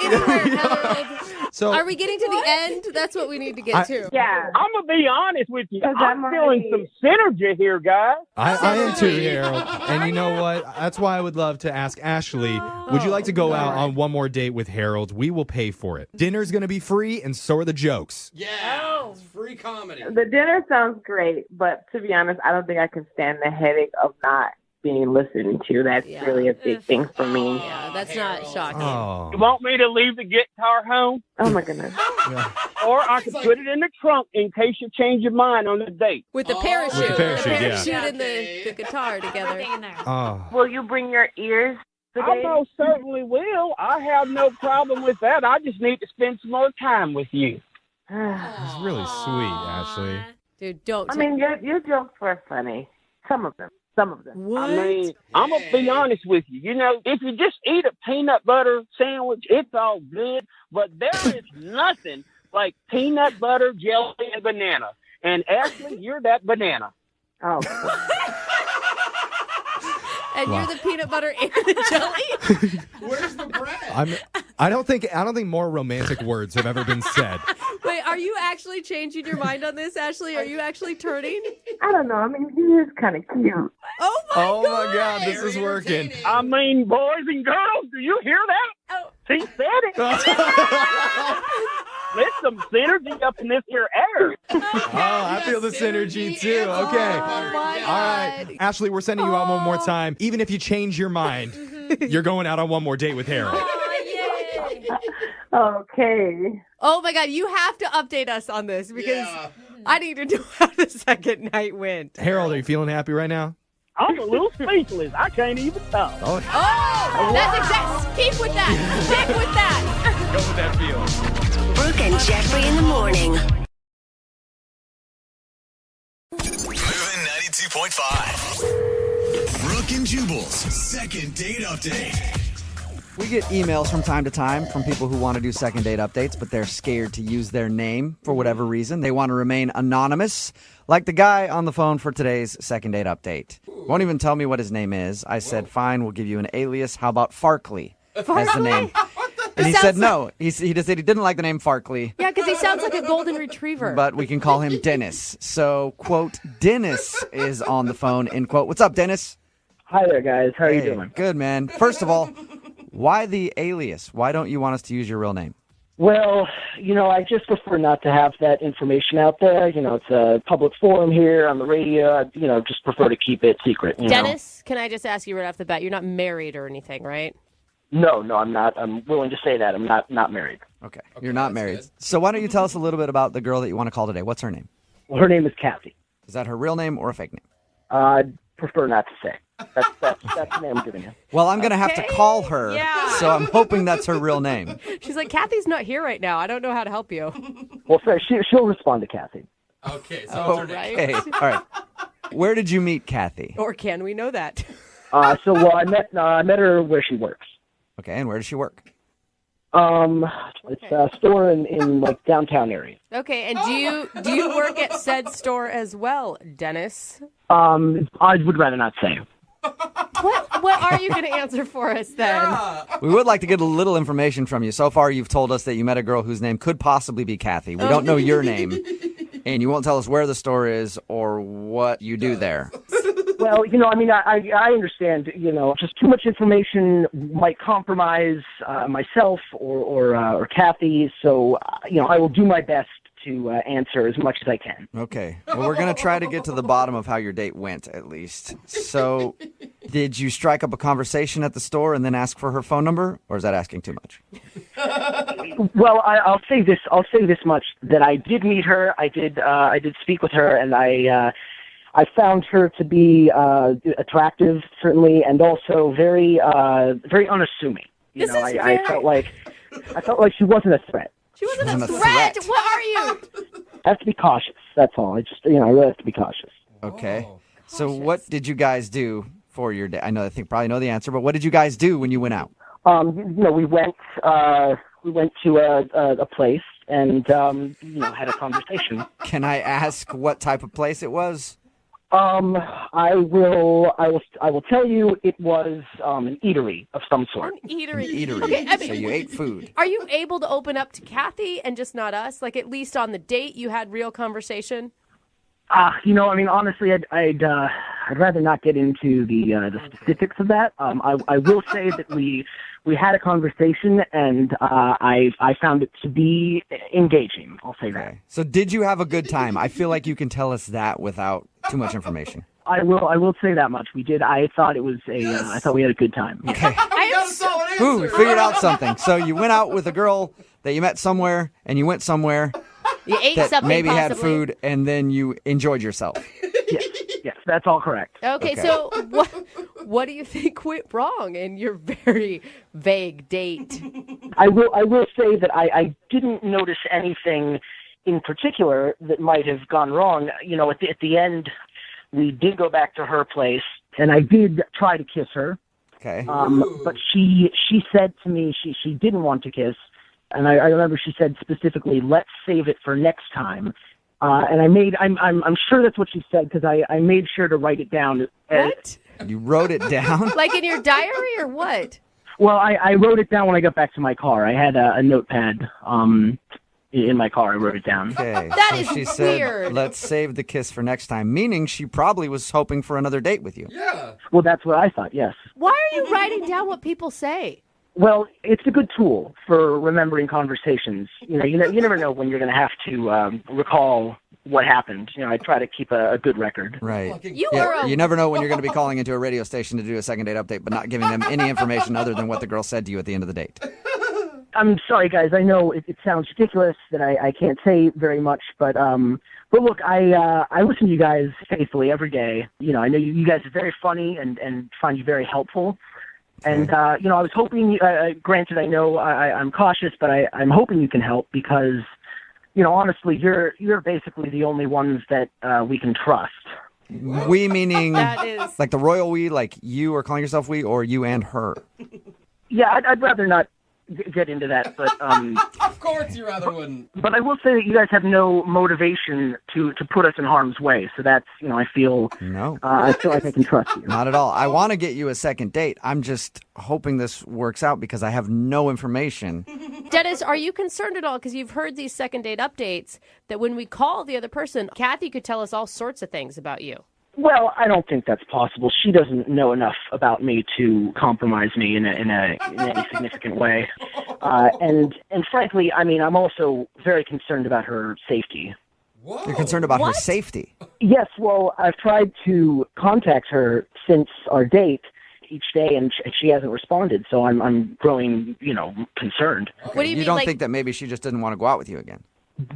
anywhere, Harold. So, are we getting to the end? That's what we need to get to. Yeah. I'm gonna be honest with you. I'm I'm feeling some synergy here, guys. I am too, Harold. And you know what? That's why I would love to ask Ashley, would you like to go out on one more date with Harold? We will pay for it. Dinner's going to be free, and so are the jokes. Yeah. It's free comedy. The dinner sounds great, but to be honest, I don't think I can stand the headache of not being listened to. That's really a big thing for me. Yeah, that's not shocking. Oh. You want me to leave the guitar home? Oh my goodness. Or I can put it in the trunk in case you change your mind on the date. With the parachute. With the parachute, yeah. and the guitar together. Everything in there. Oh. Will you bring your ears I today? most certainly will. I have no problem with that. I just need to spend some more time with you. That's really sweet, Ashley. Dude, don't. I mean, your jokes were funny. Some of them. What? I mean, I'm going to be honest with you. You know, if you just eat a peanut butter sandwich, it's all good. But there is nothing like peanut butter, jelly, and banana. And Ashley, you're that banana. Oh. And you're the peanut butter and the jelly? Where's the bread? I don't think more romantic words have ever been said. Wait, are you actually changing your mind on this, Ashley? Are you actually turning? I don't know. I mean, he is kind of cute. Oh my God, this is working. I mean, boys and girls, do you hear that? Oh. He said it. There's some synergy up in this here air. I feel the synergy too. Okay. Oh, my All right. Ashley, we're sending you out one more time. Even if you change your mind, you're going out on one more date with Harold. Okay. Oh my God, you have to update us on this because I need to know how the second night went. Harold, are you feeling happy right now? I'm a little speechless. I can't even talk. Oh, that's exact. Keep with that. Stick with that. Go with that feeling. Brooke and Jeffrey in the morning. Moving 92.5. Brooke and Jubal's second date update. We get emails from time to time from people who want to do second date updates, but they're scared to use their name for whatever reason. They want to remain anonymous, like the guy on the phone for today's second date update. Won't even tell me what his name is. I said, fine, we'll give you an alias. How about Farkley as the name? And he said no. He just said he didn't like the name Farkley. Yeah, because he sounds like a golden retriever. But we can call him Dennis. So, quote, Dennis is on the phone, end quote. What's up, Dennis? Hi there, guys. How are you doing? Good, man. First of all, why the alias? Why don't you want us to use your real name? Well, I just prefer not to have that information out there. It's a public forum here on the radio. I, just prefer to keep it secret. Dennis, can I just ask you right off the bat, you're not married or anything, right? No, I'm not. I'm willing to say that. I'm not married. Okay, you're not married. Good. So why don't you tell us a little bit about the girl that you want to call today? What's her name? Well, her name is Kathy. Is that her real name or a fake name? I'd prefer not to say. That's the name I'm giving you. Well, I'm going to have to call her, so I'm hoping that's her real name. She's like, Kathy's not here right now. I don't know how to help you. Well, she'll respond to Kathy. Okay, so okay. All right. Where did you meet Kathy? Or can we know that? I met her where she works. Okay, and where does she work? It's a store in like downtown area. Okay, and do you work at said store as well, Dennis? I would rather not say. What are you going to answer for us then? We would like to get a little information from you. So far, you've told us that you met a girl whose name could possibly be Kathy. We don't know your name, and you won't tell us where the store is or what you do there. Well, I understand, just too much information might compromise myself or Kathy. So, I will do my best to answer as much as I can. Okay. Well, we're going to try to get to the bottom of how your date went, at least. So, did you strike up a conversation at the store and then ask for her phone number, or is that asking too much? Well, I'll say this. I'll say this much: that I did meet her. I did speak with her, and I found her to be attractive, certainly, and also very unassuming. I felt like she wasn't a threat. She wasn't a threat. What are you? I have to be cautious. That's all. I really have to be cautious. Okay. So what did you guys do for your day? I think probably know the answer, but what did you guys do when you went out? We went to a place and had a conversation. Can I ask what type of place it was? I will tell you it was an eatery of some sort. An eatery. Okay, so you ate food. Are you able to open up to Kathy and just not us? Like, at least on the date you had real conversation? Honestly, I'd rather not get into the specifics of that. I will say that we had a conversation, and I found it to be engaging. I'll say that. So did you have a good time? I feel like you can tell us that without too much information. I will say that much. We did. I thought it was I thought we had a good time. Okay. Ooh, we figured out something. So you went out with a girl that you met somewhere, and you went somewhere. You ate that something maybe possibly. had food, and then you enjoyed yourself. Yes, that's all correct. Okay, so what do you think went wrong in your very vague date? I will say that I didn't notice anything in particular that might have gone wrong. At the end, we did go back to her place, and I did try to kiss her. Okay. But she said to me she didn't want to kiss. And I remember she said specifically, "Let's save it for next time." And I'm sure that's what she said because I made sure to write it down. What? You wrote it down? Like in your diary or what? Well, I wrote it down when I got back to my car. I had a notepad in my car. I wrote it down. Okay. That so is she said, weird. "Let's save the kiss for next time," meaning she probably was hoping for another date with you. Yeah. Well, that's what I thought. Yes. Why are you writing down what people say? Well, it's a good tool for remembering conversations. You never know when you're going to have to recall what happened. I try to keep a good record. Right. You never know when you're going to be calling into a radio station to do a second date update, but not giving them any information other than what the girl said to you at the end of the date. I'm sorry, guys. I know it sounds ridiculous that I can't say very much, but look, I listen to you guys faithfully every day. I know you guys are very funny and find you very helpful. And, I was hoping, granted, I know I'm cautious, but I'm hoping you can help because, honestly, you're basically the only ones that we can trust. We meaning That is- like the royal we, like you are calling yourself we, or you and her? Yeah, I'd rather not get into that, but Of course you rather wouldn't. but I will say that you guys have no motivation to put us in harm's way. So that's, I feel I feel like I can trust you. Not at all. I want to get you a second date. I'm just hoping this works out because I have no information. Dennis, are you concerned at all? Because you've heard these second date updates that when we call the other person, Kathy could tell us all sorts of things about you. Well, I don't think that's possible. She doesn't know enough about me to compromise me in any significant way. And frankly, I'm also very concerned about her safety. Whoa. You're concerned about her safety. Yes, well, I've tried to contact her since our date each day, and she hasn't responded. So I'm growing, concerned. What do you mean, don't like- think that maybe she just didn't want to go out with you again?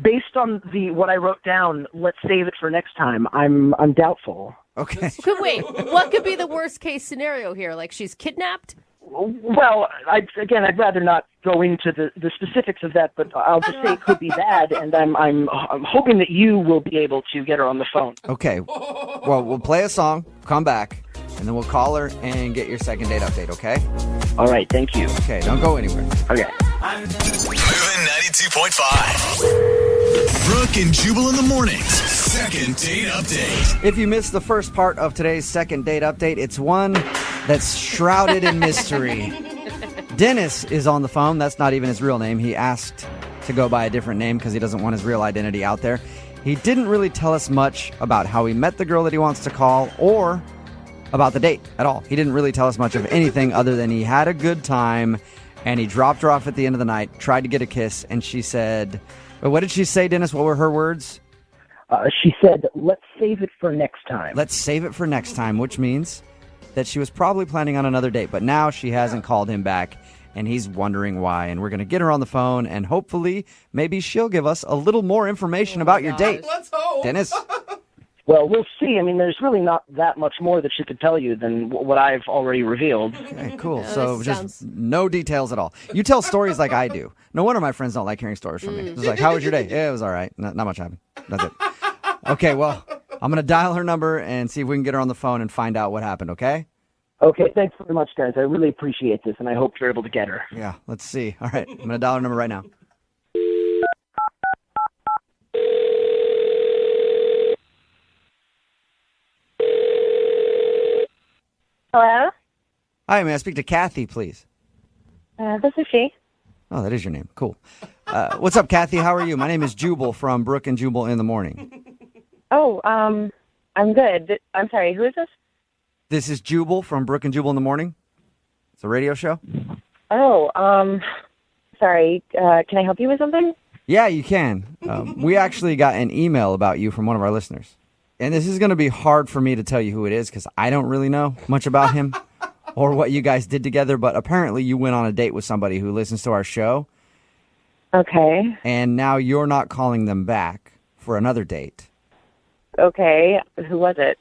Based on what I wrote down, let's save it for next time. I'm doubtful. Okay. Wait, what could be the worst case scenario here? Like she's kidnapped? Well, I'd rather not go into the specifics of that, but I'll just say it could be bad, and I'm hoping that you will be able to get her on the phone. Okay. Well, we'll play a song, come back, and then we'll call her and get your second date update, okay? All right, thank you. Okay, don't go anywhere. Okay. Moving 92.5. Brooke and Jubal in the mornings. Second date update. If you missed the first part of today's second date update, it's one that's shrouded in mystery. Dennis is on the phone. That's not even his real name. He asked to go by a different name because he doesn't want his real identity out there. He didn't really tell us much about how he met the girl that he wants to call or about the date at all. He didn't really tell us much of anything other than he had a good time and he dropped her off at the end of the night, tried to get a kiss, and she said, what did she say, Dennis? What were her words? She said, let's save it for next time. Let's save it for next time, which means that she was probably planning on another date, but now she hasn't called him back, and he's wondering why. And we're going to get her on the phone, and hopefully, maybe she'll give us a little more information about your date. Let's hope. Dennis? Well, we'll see. There's really not that much more that she could tell you than what I've already revealed. Okay, cool. Yeah, So this just sounds- no details at all. You tell stories like I do. No wonder my friends don't like hearing stories from me. It's like, how was your day? Yeah, it was all right. Not much happened. That's it. Okay, well, I'm going to dial her number and see if we can get her on the phone and find out what happened, okay? Okay, thanks very much, guys. I really appreciate this, and I hope you're able to get her. Yeah, let's see. All right, I'm going to dial her number right now. Hello? Hi, may I speak to Kathy, please? This is she. Oh, that is your name. Cool. What's up, Kathy? How are you? My name is Jubal from Brooke and Jubal in the Morning. Oh, I'm good. I'm sorry, who is this? This is Jubal from Brooke and Jubal in the Morning. It's a radio show. Oh, sorry. Can I help you with something? Yeah, you can. We actually got an email about you from one of our listeners. And this is going to be hard for me to tell you who it is because I don't really know much about him or what you guys did together. But apparently you went on a date with somebody who listens to our show. Okay. And now you're not calling them back for another date. Okay. Who was it?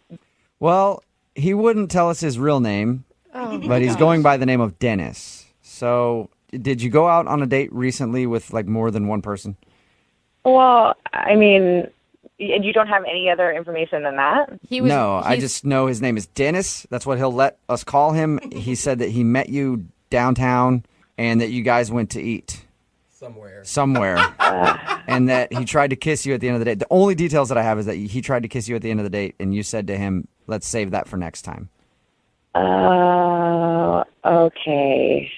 Well, he wouldn't tell us his real name, but he's going by the name of Dennis. So did you go out on a date recently with like more than one person? Well, you don't have any other information than that? I just know his name is Dennis. That's what he'll let us call him. He said that he met you downtown and that you guys went to eat. Somewhere. And that he tried to kiss you at the end of the date. The only details that I have is that he tried to kiss you at the end of the date and you said to him, let's save that for next time. Okay.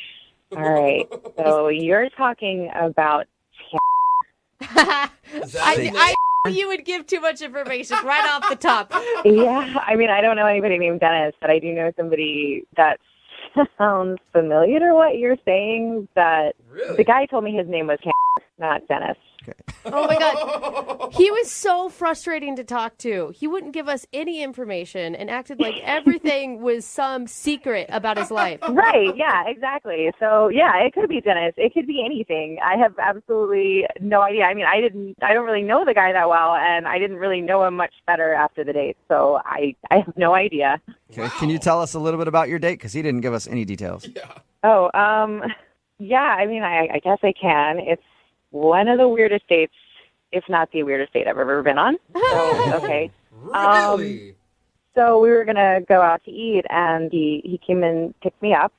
All right. So you're talking about... I you would give too much information right off the top. Yeah, I don't know anybody named Dennis, but I do know somebody that sounds familiar to what you're saying. That the guy told me his name was not Dennis. Oh my God. He was so frustrating to talk to. He wouldn't give us any information and acted like everything was some secret about his life. Right, yeah, exactly. So, yeah, it could be Dennis. It could be anything. I have absolutely no idea. I don't really know the guy that well, and I didn't really know him much better after the date. So I have no idea. Okay. Can you tell us a little bit about your date? Because he didn't give us any details. Oh, yeah, I guess I can. It's one of the weirdest dates, if not the weirdest date I've ever been on. So, okay. Really? So we were going to go out to eat, and he came and picked me up.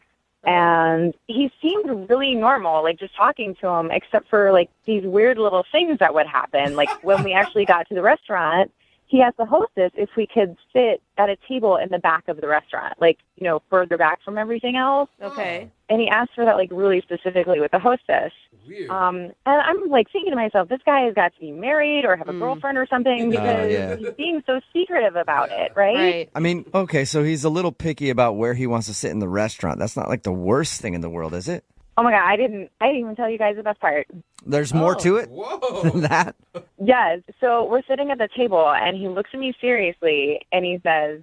And he seemed really normal, like just talking to him, except for like these weird little things that would happen. Like when we actually got to the restaurant, he asked the hostess if we could sit at a table in the back of the restaurant, like, further back from everything else. Okay. And he asked for that, like, really specifically with the hostess. Weird. And I'm, like, thinking to myself, this guy has got to be married or have a girlfriend or something because he's being so secretive about it, right? I mean, okay, so he's a little picky about where he wants to sit in the restaurant. That's not like the worst thing in the world, is it? Oh, my God, I didn't even tell you guys the best part. There's more to it than that? Yes. So we're sitting at the table, and he looks at me seriously, and he says,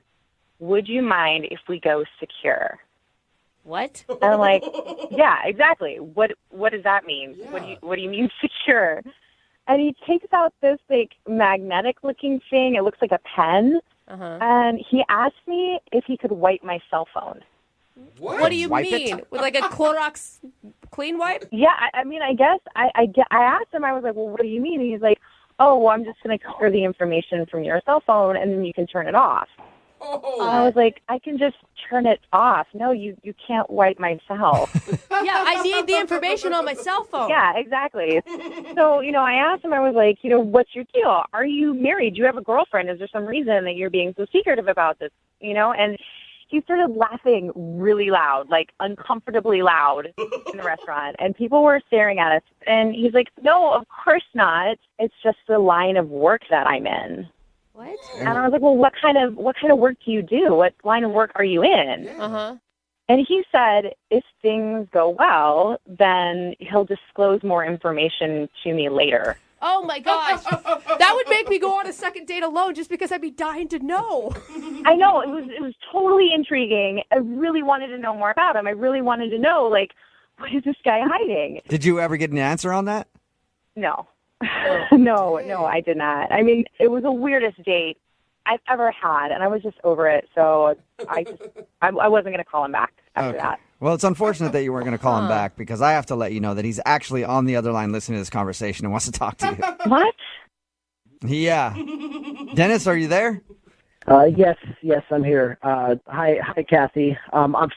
would you mind if we go secure? What? And I'm like, yeah, exactly. What does that mean? Yeah. What do you mean secure? And he takes out this, like, magnetic-looking thing. It looks like a pen. And he asked me if he could wipe my cell phone. What do you mean? With like a Clorox clean wipe? Yeah, I mean, I guess I asked him, I was like, well, what do you mean? And he's like, oh, well, I'm just going to clear the information from your cell phone and then you can turn it off. And I was like, I can just turn it off. No, you can't wipe my cell. Yeah, I need the information on my cell phone. Yeah, exactly. So, I asked him, I was like, what's your deal? Are you married? Do you have a girlfriend? Is there some reason that you're being so secretive about this? And he started laughing really loud, like uncomfortably loud in the restaurant. And people were staring at us. And he's like, no, of course not. It's just the line of work that I'm in. What? And I was like, well, what kind of work do you do? What line of work are you in? And he said, if things go well, then he'll disclose more information to me later. Oh, my gosh. That would make me go on a second date alone just because I'd be dying to know. I know. It was totally intriguing. I really wanted to know more about him. I really wanted to know, like, what is this guy hiding? Did you ever get an answer on that? No. No, I did not. I mean, it was the weirdest date I've ever had, and I was just over it. So I wasn't going to call him back after that. Well, it's unfortunate that you weren't going to call him back because I have to let you know that he's actually on the other line listening to this conversation and wants to talk to you. What? Yeah. Dennis, are you there? Yes, I'm here. Hi, Kathy.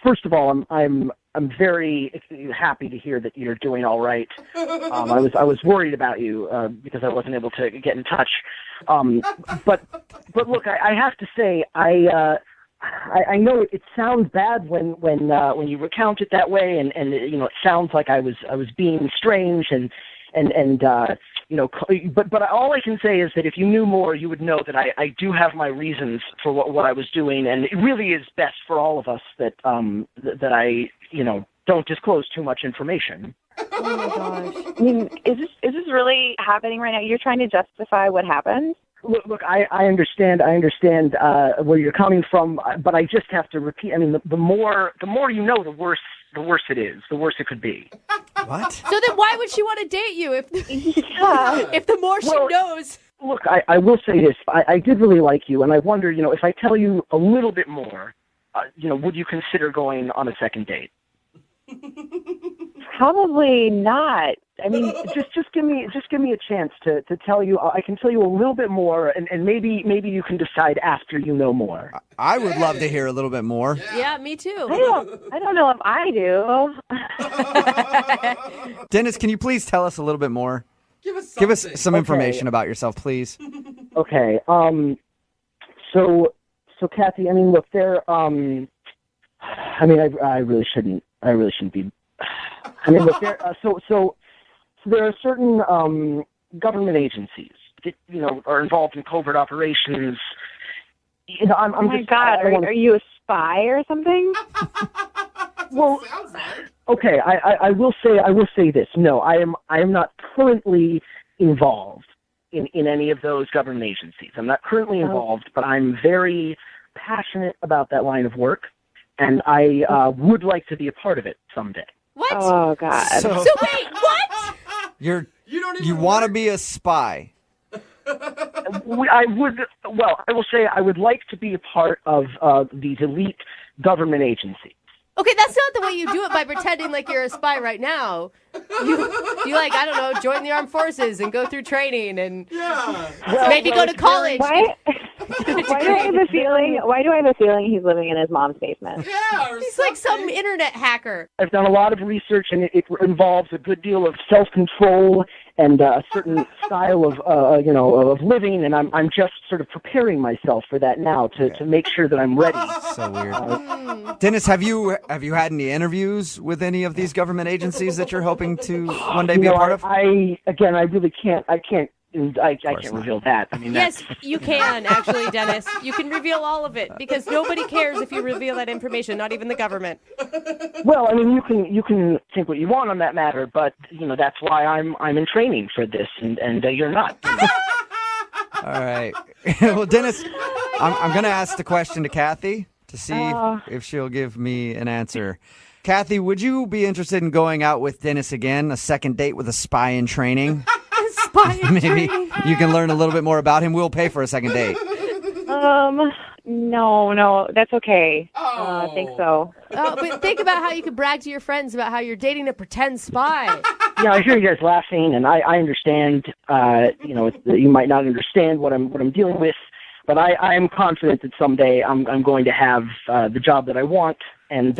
First of all, I'm very happy to hear that you're doing all right. I was worried about you because I wasn't able to get in touch. But look, I have to say, I know it sounds bad when you recount it that way, and it sounds like I was being strange and but all I can say is that if you knew more, you would know that I do have my reasons for what I was doing, and it really is best for all of us that I don't disclose too much information. Oh my gosh! I mean, is this really happening right now? You're trying to justify what happened? Look, I understand where you're coming from, but I just have to repeat. I mean, the more you know, the worse it is. The worse it could be. What? So then, why would she want to date you if the more she knows? Look, I will say this: I did really like you, and I wonder, if I tell you a little bit more, would you consider going on a second date? Probably not. I mean, just give me a chance to tell you. I can tell you a little bit more, and maybe you can decide after you know more. I would love to hear a little bit more. Yeah, me too. I don't know if I do. Dennis, can you please tell us a little bit more? Give us some information about yourself, please. Okay. So Kathy, I mean, look, I really shouldn't be. I mean, look, so there are certain government agencies that are involved in covert operations. I'm oh my God, are you a spy or something? Well, okay, I will say this. No, I am not currently involved in any of those government agencies. I'm not currently involved, but I'm very passionate about that line of work, and I would like to be a part of it someday. What? Oh God! So wait, what? You want to be a spy? I will say I would like to be a part of these elite government agencies. Okay, that's not the way you do it by pretending like you're a spy right now. You like, I don't know, join the armed forces and go through training and maybe go to college. What? Why do I have a feeling? Why do I have a feeling he's living in his mom's basement? Yeah, He's like some internet hacker. I've done a lot of research, and it involves a good deal of self-control and a certain style of, of living. And I'm just sort of preparing myself for that now to make sure that I'm ready. So weird. Dennis, have you had any interviews with any of these government agencies that you're hoping to one day be a part of? I really can't. I can't reveal that. I mean, Yes, you can, actually, Dennis. You can reveal all of it because nobody cares if you reveal that information, not even the government. Well, I mean, you can think what you want on that matter, but that's why I'm in training for this, and you're not. All right. Well, Dennis, I'm going to ask the question to Kathy to see if she'll give me an answer. Kathy, would you be interested in going out with Dennis again, a second date with a spy in training? Maybe you can learn a little bit more about him. We'll pay for a second date. No, that's okay. I think so. But think about how you could brag to your friends about how you're dating a pretend spy. Yeah, I hear you guys laughing, and I understand. You might not understand what I'm dealing with, but I am confident that someday I'm going to have the job that I want. And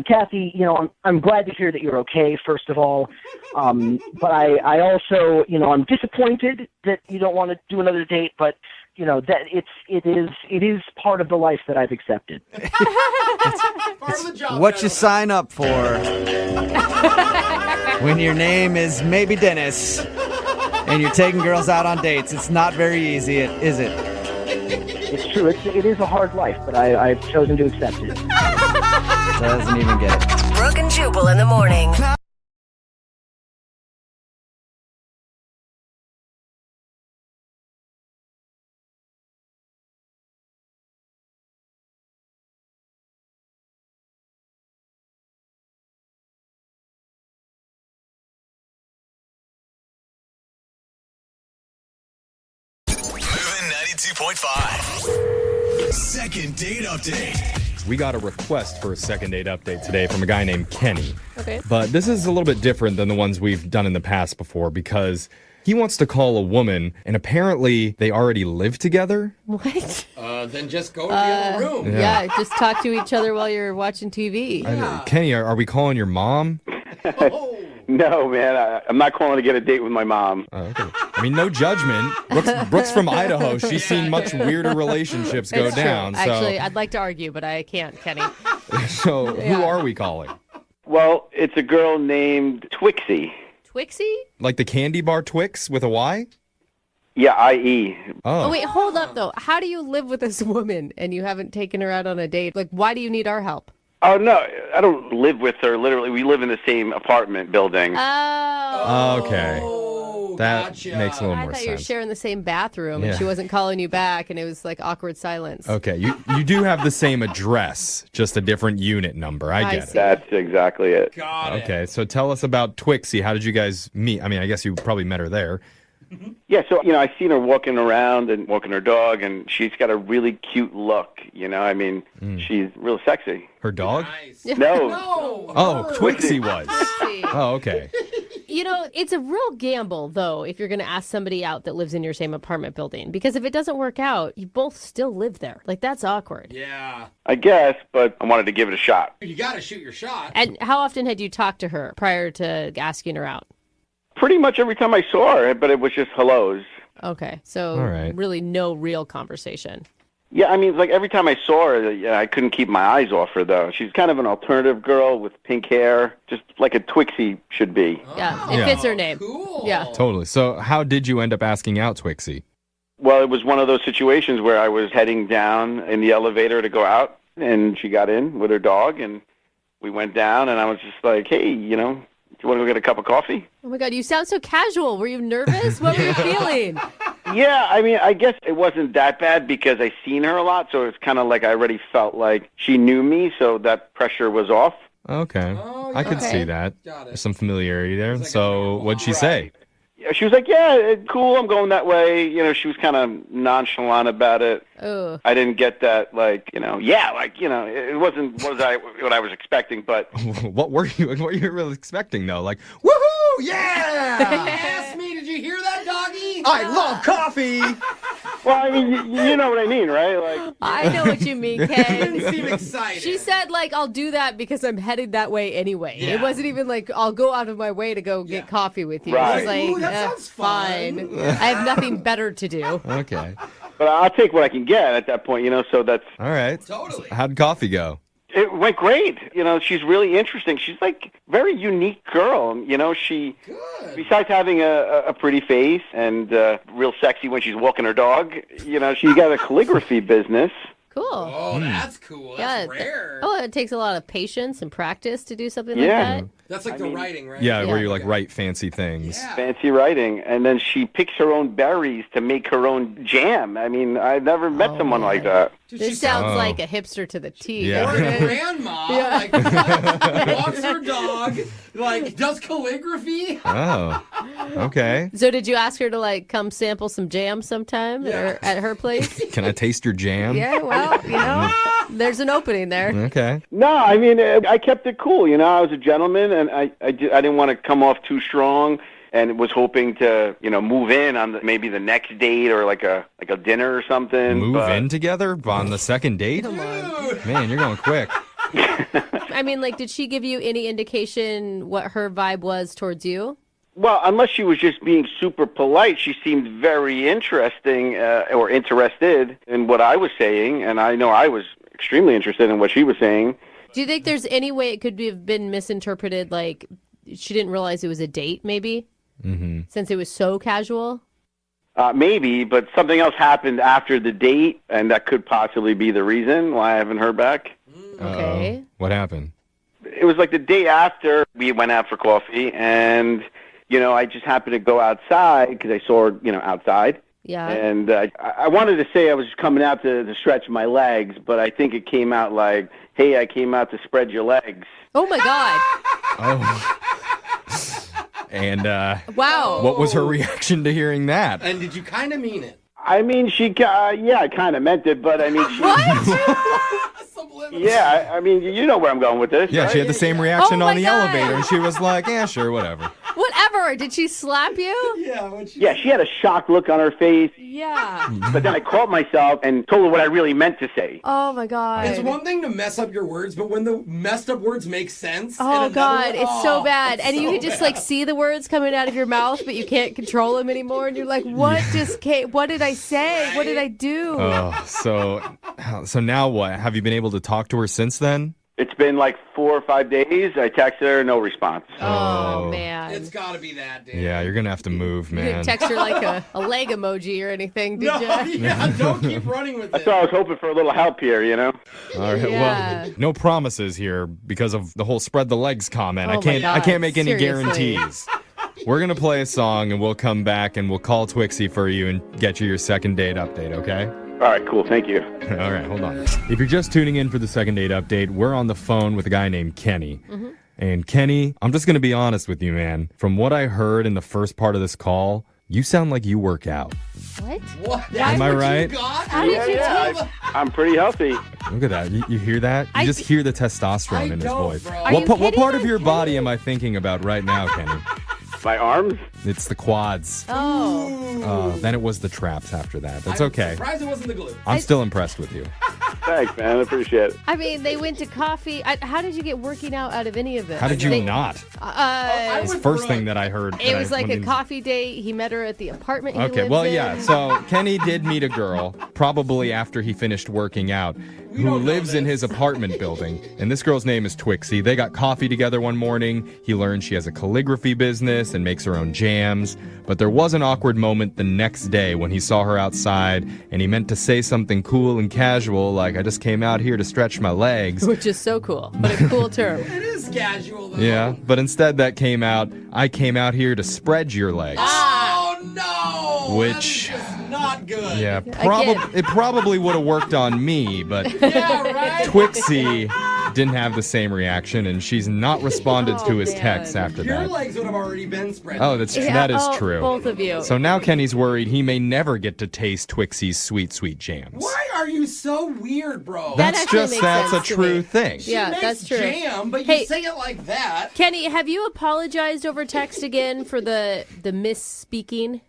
Kathy, I'm glad to hear that you're okay, first of all. But I also, I'm disappointed that you don't want to do another date, but that it is part of the life that I've accepted. Part of the job. What you sign up for when your name is maybe Dennis and you're taking girls out on dates. It's not very easy, is it? It's true. It is a hard life, but I've chosen to accept it. Doesn't even get it. Brooke and Jubal in the morning. Moving 92.5. Second date update. We got a request for a second date update today from a guy named Kenny. Okay. But this is a little bit different than the ones we've done in the past before because he wants to call a woman, and apparently they already live together. What? Then just go to the other room. Yeah, just talk to each other while you're watching TV. Kenny, are we calling your mom? No, man. I'm not calling to get a date with my mom. Oh, okay. I mean, no judgment. Brooke's from Idaho. She's seen much weirder relationships go down. So. Actually, I'd like to argue, but I can't, Kenny. So who are we calling? Well, it's a girl named Twixie. Twixie? Like the candy bar Twix with a Y? Yeah, I-E. Oh, wait, hold up, though. How do you live with this woman and you haven't taken her out on a date? Like, why do you need our help? Oh, no, I don't live with her. Literally, we live in the same apartment building. Oh. Okay. That makes a little I more thought you were sense. sharing the same bathroom Yeah. and she wasn't calling you back and it was like awkward silence. Okay, you do have the same address, just a different unit number. I get it. That's exactly it. Okay, so tell us about Twixie. How did you guys meet? I mean, I guess you probably met her there. Yeah, so, I seen her walking around and walking her dog, and she's got a really cute look, I mean, she's real sexy. Her dog? No. Oh, Twixie was. Oh, okay. It's a real gamble, though, if you're going to ask somebody out that lives in your same apartment building. Because if it doesn't work out, you both still live there. Like, that's awkward. Yeah. I guess, but I wanted to give it a shot. You got to shoot your shot. And how often had you talked to her prior to asking her out? Pretty much every time I saw her, but it was just hellos. Okay, so All right. really no real conversation. Yeah, I mean, like every time I saw her, I couldn't keep my eyes off her, though. She's kind of an alternative girl with pink hair, just like a Twixie should be. Yeah, it fits her name. Yeah. Totally. So how did you end up asking out Twixie? Well, it was one of those situations where I was heading down in the elevator to go out, and she got in with her dog, and we went down, and I was just like, hey, do you want to go get a cup of coffee? Oh my God, you sound so casual. Were you nervous? What were you feeling? Yeah, I mean, I guess it wasn't that bad because I seen her a lot, so it's kind of like I already felt like she knew me, so that pressure was off. Okay. I could Okay. see that. There's some familiarity there. So what'd she say? Yeah, she was like, yeah, cool, I'm going that way. She was kind of nonchalant about it. Oh. I didn't get that, it wasn't what I was expecting, but... What were you really expecting, though? Like, Woohoo! Yeah! Ask me, did you hear that, doggy? I love coffee! Well, I mean, you know what I mean, right? Like, I know what you mean, Ken. You seem excited. She said, like, I'll do that because I'm headed that way anyway. Yeah. It wasn't even like, I'll go out of my way to go get coffee with you. Right. It was like, Ooh, that sounds fine. fun. I have nothing better to do. Okay. but I'll take what I can get at that point, so that's... All right. Totally. How'd coffee go? It went great. She's really interesting. She's like very unique girl. She, besides having a pretty face and real sexy when she's walking her dog, she got a calligraphy business. Cool. Oh, that's cool. That's rare. It takes a lot of patience and practice to do something Yeah. like that. That's like the writing, right? Yeah, where you like write fancy things. Fancy writing. And then she picks her own berries to make her own jam. I mean, I've never met someone like that. This sounds like a hipster to the T. Yeah. Or doesn't a it? grandma, like, walks her dog, like, does calligraphy. Oh, okay. So did you ask her to like come sample some jam sometime at her place? Can I taste your jam? Yeah, well, there's an opening there. Okay. No, I mean, I kept it cool. I was a gentleman, and I didn't want to come off too strong, and was hoping to, move in on maybe the next date or like a dinner or something. Move in together on the second date? Come on. Man, you're going quick. I mean, like, did she give you any indication what her vibe was towards you? Well, unless she was just being super polite, she seemed very interesting or interested in what I was saying, and I know I was extremely interested in what she was saying. Do you think there's any way it could have been misinterpreted, like she didn't realize it was a date, maybe? Mm-hmm. Since it was so casual? Maybe, but something else happened after the date, and that could possibly be the reason why I haven't heard back. Okay. What happened? It was like the day after we went out for coffee, and, I just happened to go outside because I saw her, outside. Yeah. And I wanted to say I was coming out to stretch my legs, but I think it came out like, hey, I came out to spread your legs. Oh, my God. Oh. And wow. What was her reaction to hearing that? And did you kind of mean it? I mean, I kind of meant it, but I mean, she... Yeah, I mean, you know where I'm going with this. Yeah, right? she had the same reaction Oh on my the God. elevator, and she was like, yeah, sure, whatever. Whatever. Did she slap you? Yeah, she had a shocked look on her face, Yeah. but then I caught myself and told her what I really meant to say. Oh, my God. It's one thing to mess up your words, but when the messed up words make sense. Oh, and God. another- It's so bad. it's And you so can just, bad. like, see the words coming out of your mouth, but you can't control them anymore. And you're like, what just came? What did I say? What did I do? Oh, so now what? Have you been able to talk to her since then? It's been like 4 or 5 days. I texted her, no response. Oh, man. It's got to be that, dude. Yeah, you're gonna have to move, You man. didn't text her like a leg emoji or anything, did No, you? yeah, don't keep running with That's it. why I was hoping for a little help here, All right, Yeah. well, no promises here because of the whole spread the legs comment. Oh I my can't God, make any seriously. guarantees. We're gonna play a song and we'll come back and we'll call Twixie for you and get you your second date update, okay? All right, cool. Thank you. All right, hold on. If you're just tuning in for the second date update, we're on the phone with a guy named Kenny. Mm-hmm. And Kenny, I'm just going to be honest with you, man. From what I heard in the first part of this call, you sound like you work out. What? What? Am I right? How did you tell? I'm pretty healthy. Look at that. You hear that? You just hear the testosterone in his don't, voice. bro. Are you What kidding part of me, your Kenny? body am I thinking about right now, Kenny? My arms? It's the quads. Oh. Then it was the traps after that. That's okay. Surprised it wasn't the glue. I'm still impressed with you. Thanks, man. I appreciate it. I mean, they went to coffee. How did you get working out of any of this? How did you not? That's the first thing that I heard. It was like a coffee date. He met her at the apartment he Okay, lives well, in. yeah. So Kenny did meet a girl, probably after he finished working out, who lives in his apartment building. And this girl's name is Twixie. They got coffee together one morning. He learned she has a calligraphy business and makes her own jams. But there was an awkward moment the next day when he saw her outside and he meant to say something cool and casual, like, I just came out here to stretch my legs. Which is so cool, but a cool term. It is casual, though. Yeah, but instead that came out, I came out here to spread your legs. Oh, no. Which, That is just not good. yeah, Again. it probably would have worked on me, but Yeah, right? Twixie didn't have the same reaction, and she's not responded to his man. texts after Your that. legs would have already been spread. Oh, that is oh, true. Both of you. So now Kenny's worried he may never get to taste Twixie's sweet, sweet jams. Why are you so weird, bro? That actually makes That's a sense to true me. thing. She Yeah, makes that's true. jam, but Hey. you say it like that. Kenny, have you apologized over text again for the misspeaking?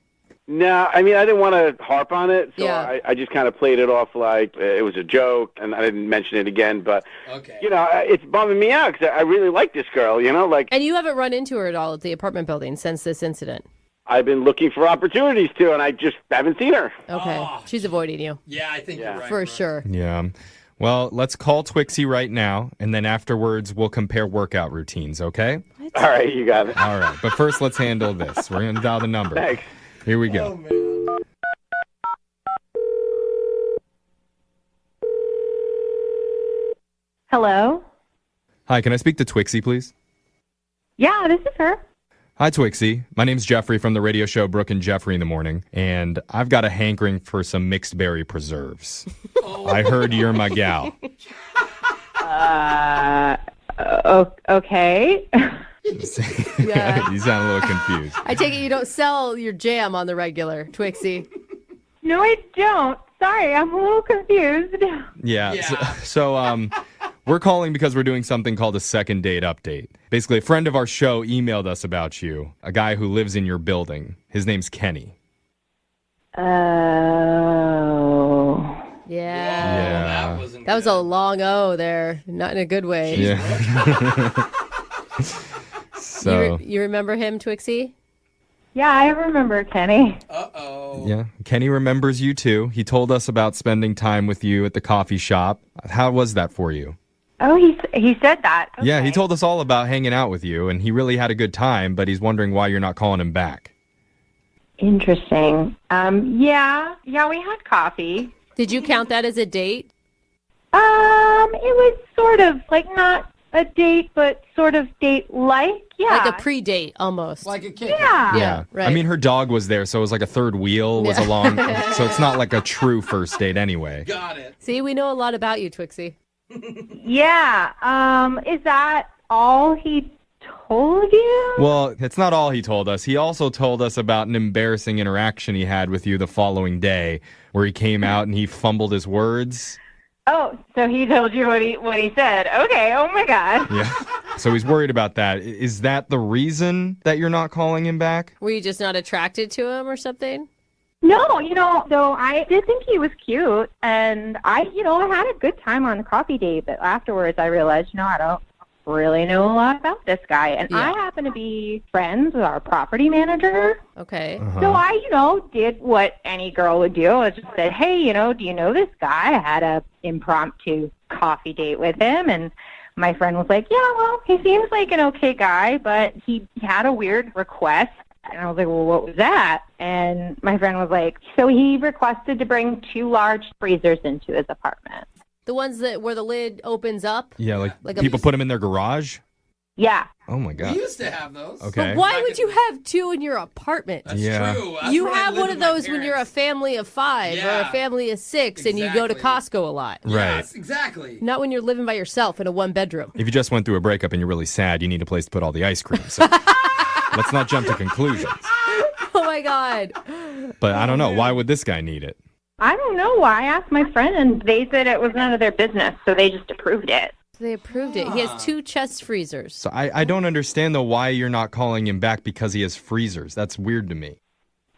No, I mean, I didn't want to harp on it, so Yeah. I just kind of played it off like it was a joke, and I didn't mention it again. But, it's bumming me out because I really like this girl, like And you haven't run into her at all at the apartment building since this incident? I've been looking for opportunities to, and I just haven't seen her. Okay. She's avoiding you. Yeah, I think you're right. For sure. Yeah. Well, let's call Twixie right now, and then afterwards we'll compare workout routines, okay? All right, you got it. All right. But first, let's handle this. We're going to dial the number. Thanks. Here we go. Hello? Hi, can I speak to Twixie, please? Yeah, this is her. Hi, Twixie. My name's Jeffrey from the radio show Brooke and Jeffrey in the Morning, and I've got a hankering for some mixed berry preserves. I heard you're my gal. Okay. You sound a little confused. I take it you don't sell your jam on the regular, Twixie. No, I don't. Sorry, I'm a little confused. Yeah. So we're calling because we're doing something called a second date update. Basically, a friend of our show emailed us about you, a guy who lives in your building. His name's Kenny. Oh. Yeah. That was a long O there. Not in a good way. Yeah. So. You remember him, Twixie? Yeah, I remember Kenny. Yeah. Kenny remembers you too. He told us about spending time with you at the coffee shop. How was that for you? Oh, he said that. Okay. Yeah, he told us all about hanging out with you, and he really had a good time, but he's wondering why you're not calling him back. Interesting. Yeah, we had coffee. Did you count that as a date? It was sort of like not a date, but sort of date-like. Yeah. Like a pre-date, almost. Like a kid. Yeah. Right. I mean, her dog was there, so it was like a third wheel was along, so it's not like a true first date anyway. Got it. See, we know a lot about you, Twixie. Yeah. Is that all he told you? Well, it's not all he told us. He also told us about an embarrassing interaction he had with you the following day, where he came out and he fumbled his words. Oh, so he told you what he said. Okay. Oh my God. Yeah. So he's worried about that. Is that the reason that you're not calling him back? Were you just not attracted to him or something? No, so I did think he was cute, and I had a good time on the coffee date, but afterwards I realized, I don't really know a lot about this guy, and I happen to be friends with our property manager. Okay. So I, did what any girl would do. I just said, hey, do you know this guy? I had a impromptu coffee date with him, and my friend was like, yeah, well, he seems like an okay guy, but he had a weird request. And I was like, well, what was that? And my friend was like, so he requested to bring 2 large freezers into his apartment. The ones where the lid opens up? Yeah, like a... people put them in their garage? Yeah. Oh, my God. We used to have those. Okay. But why would you have 2 in your apartment? That's true. That's you where I have lived one of with my those when you're a parents. family of 5 or a family of 6 and you go to Costco a lot. Right. Yes, exactly. Not when you're living by yourself in a 1-bedroom. If you just went through a breakup and you're really sad, you need a place to put all the ice cream. So let's not jump to conclusions. Oh, my God. But I don't know. Why would this guy need it? I don't know why. I asked my friend, and they said it was none of their business, so they just approved it. They approved it. He has 2 chest freezers. So I don't understand, though, why you're not calling him back because he has freezers. That's weird to me.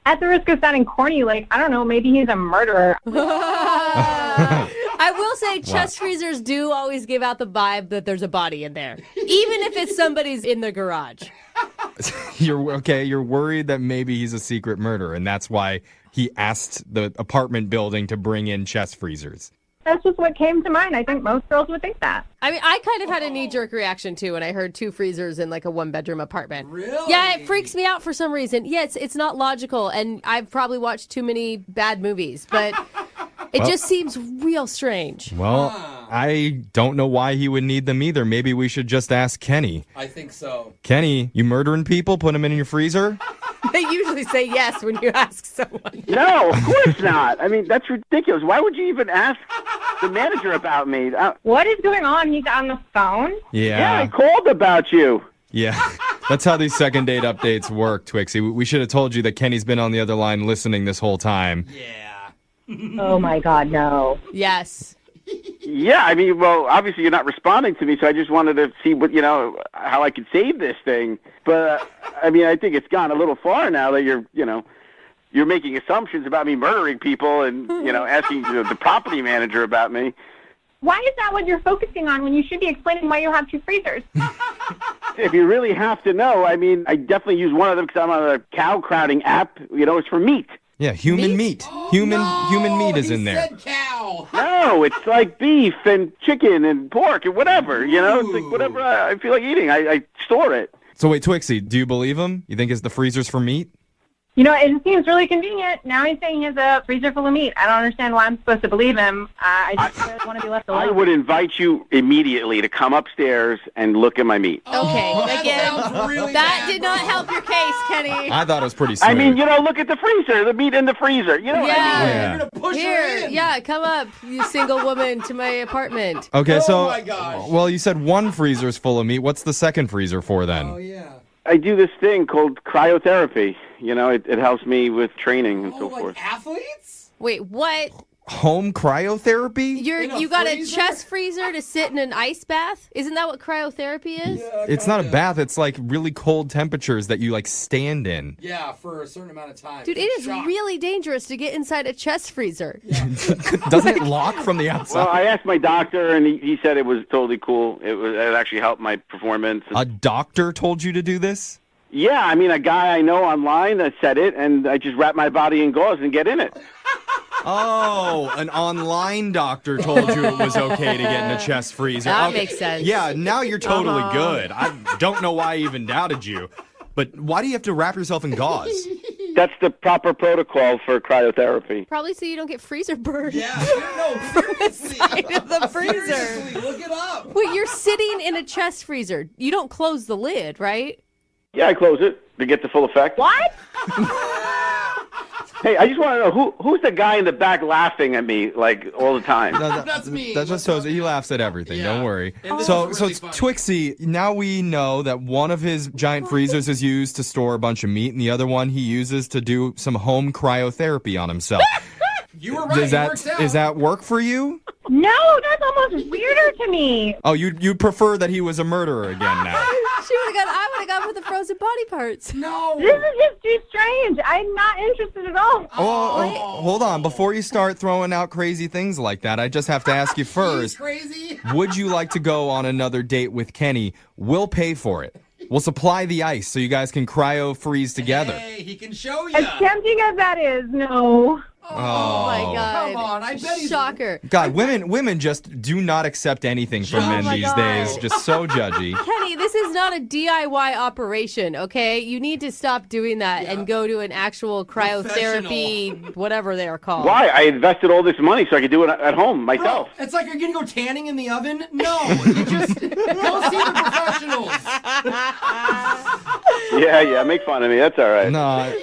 At the risk of sounding corny, I don't know, maybe he's a murderer. I will say chest freezers do always give out the vibe that there's a body in there, even if it's somebody's in the garage. You're worried that maybe he's a secret murderer, and that's why he asked the apartment building to bring in chest freezers. That's just what came to mind. I think most girls would think that. I mean, I kind of had a knee-jerk reaction, too, when I heard 2 freezers in, a 1-bedroom apartment. Really? Yeah, it freaks me out for some reason. Yeah, it's not logical, and I've probably watched too many bad movies, but it just seems real strange. Well, I don't know why he would need them either. Maybe we should just ask Kenny. I think so. Kenny, you murdering people? Put them in your freezer? They usually say yes when you ask someone. No, of course not. I mean, that's ridiculous. Why would you even ask the manager about me? What is going on? He's on the phone? Yeah, I called about you. Yeah, that's how these second date updates work, Twixie. We should have told you that Kenny's been on the other line listening this whole time. Oh, my God, no. Yes. Yeah, I mean, well, obviously you're not responding to me, so I just wanted to see how I could save this thing. But, I mean, I think it's gone a little far now that you're, you're making assumptions about me murdering people and, asking the property manager about me. Why is that what you're focusing on when you should be explaining why you have 2 freezers? If you really have to know, I definitely use one of them because I'm on a cow crowding app. It's for meat. Yeah, human meat. Human meat is in there. Said cow. No, it's like beef and chicken and pork and whatever. It's like whatever I feel like eating. I store it. So wait, Twixie, do you believe him? You think the freezer's for meat? It seems really convenient. Now he's saying he has a freezer full of meat. I don't understand why I'm supposed to believe him. I just want to be left alone. I would invite you immediately to come upstairs and look at my meat. Okay, again, really that bad, did not help your case, Kenny. I thought it was pretty sweet. Look at the freezer, the meat in the freezer. You know what I mean? You're going to push Here, her in. yeah, come up, you single woman, to my apartment. Okay, so, my gosh. well, you said one freezer's full of meat. What's the second freezer for then? Oh, yeah. I do this thing called cryotherapy. It helps me with training and so forth. Athletes? Wait, what? Home cryotherapy? You got a chest freezer to sit in an ice bath? Isn't that what cryotherapy is? Yeah, It's not a bath. It's like really cold temperatures that you like stand in. Yeah, for a certain amount of time. Dude, it is really dangerous to get inside a chest freezer. Doesn't it lock from the outside? Well, I asked my doctor, and he said it was totally cool. It actually helped my performance. A doctor told you to do this? Yeah, a guy I know online that said it, and I just wrap my body in gauze and get in it. Oh, an online doctor told you it was okay to get in a chest freezer. That Okay. makes sense. Yeah, now you're totally good. I don't know why I even doubted you. But why do you have to wrap yourself in gauze? That's the proper protocol for cryotherapy. Probably so you don't get freezer burn. Yeah, seriously. Of the freezer. Seriously, look it up. Wait, you're sitting in a chest freezer. You don't close the lid, right? Yeah, I close it to get the full effect. What? Hey, I just want to know who's the guy in the back laughing at me like all the time. That's me. That's just Jose. He laughs at everything. Yeah. Don't worry. And this So, is really so funny. Twixie, now we know that one of his giant freezers is used to store a bunch of meat, and the other one he uses to do some home cryotherapy on himself. You were right. It works out. Is that work for you? No, that's almost weirder to me. Oh, you prefer that he was a murderer again now? I would have gone with the frozen body parts. No. This is just too strange. I'm not interested at all. Oh, hold on. Before you start throwing out crazy things like that, I just have to ask you first. Crazy? Would you like to go on another date with Kenny? We'll pay for it. We'll supply the ice so you guys can cryo freeze together. Hey, he can show you. As tempting as that is, no. Oh my God. Come on, I bet he's... Shocker. God, women just do not accept anything from men these days. Just so judgy. Kenny, this is not a DIY operation, okay? You need to stop doing that and go to an actual cryotherapy, whatever they are called. Why? I invested all this money so I could do it at home myself. Bro, it's like you're going to go tanning in the oven? No, you just go see the professionals. Yeah, make fun of me. That's all right. No,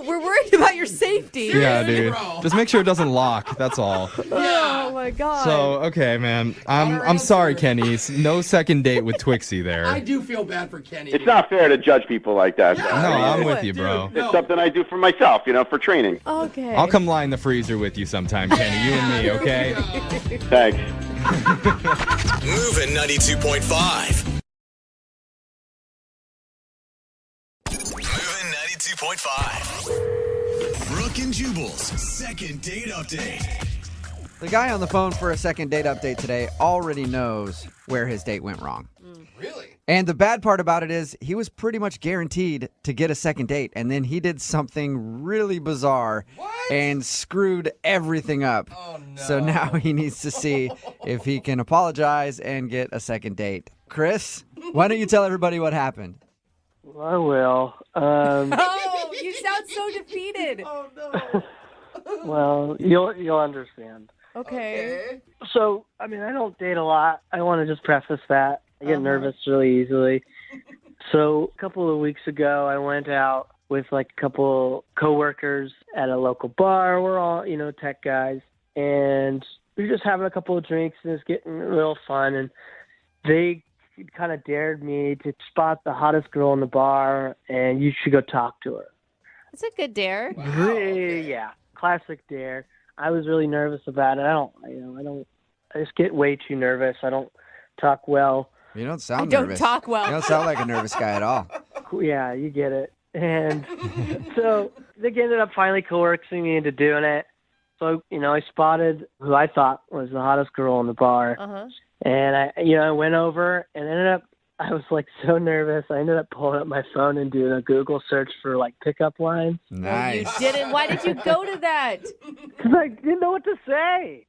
we're worried about your safety. Yeah, dude. Just make sure it doesn't lock. That's all. Oh my God. So, okay, man. I'm sorry, Kenny. No second date with Twixie there. I do feel bad for Kenny. It's not fair to judge people like that. No, I'm with you, bro. It's something I do for myself, for training. Okay. I'll come lie in the freezer with you sometime, Kenny. You and me, okay? Thanks. Moving 92.5. Moving 92.5. Brooke and Jubal's second date update. The guy on the phone for a second date update today already knows where his date went wrong. Really? And the bad part about it is he was pretty much guaranteed to get a second date, and then he did something really bizarre and screwed everything up. Oh, no. So now he needs to see if he can apologize and get a second date. Chris, why don't you tell everybody what happened? I will. Oh, you sound so defeated. Oh, no. Well, you'll understand. Okay. So, I don't date a lot. I want to just preface that. I get nervous really easily. So, a couple of weeks ago, I went out with a couple coworkers at a local bar. We're all, tech guys. And we were just having a couple of drinks, and it's getting real fun. And they kind of dared me to spot the hottest girl in the bar, and you should go talk to her. That's a good dare. Yeah, classic dare. I was really nervous about it. I just get way too nervous. I don't talk well. You don't sound I don't nervous. talk well. You don't sound like a nervous guy at all. Yeah, you get it. And so they ended up finally coercing me into doing it. So, I spotted who I thought was the hottest girl in the bar. Uh-huh. And I went over and I was like so nervous. I ended up pulling up my phone and doing a Google search for like pickup lines. You didn't. Why did you go to that? Because I didn't know what to say.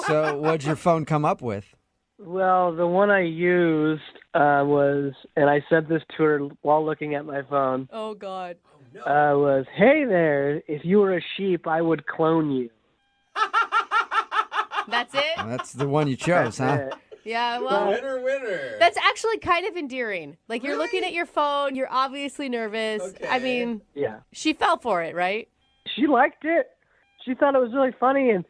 So what'd your phone come up with? Well, the one I used was, and I said this to her while looking at my phone, Oh, God. was, "Hey there, if you were a sheep, I would clone you." That's it? Well, that's the one you chose, huh? Yeah, well. Winner. That's actually kind of endearing. Like, you're looking at your phone. You're obviously nervous. Okay. I mean, Yeah. she fell for it, right? She liked it. She thought it was really funny, and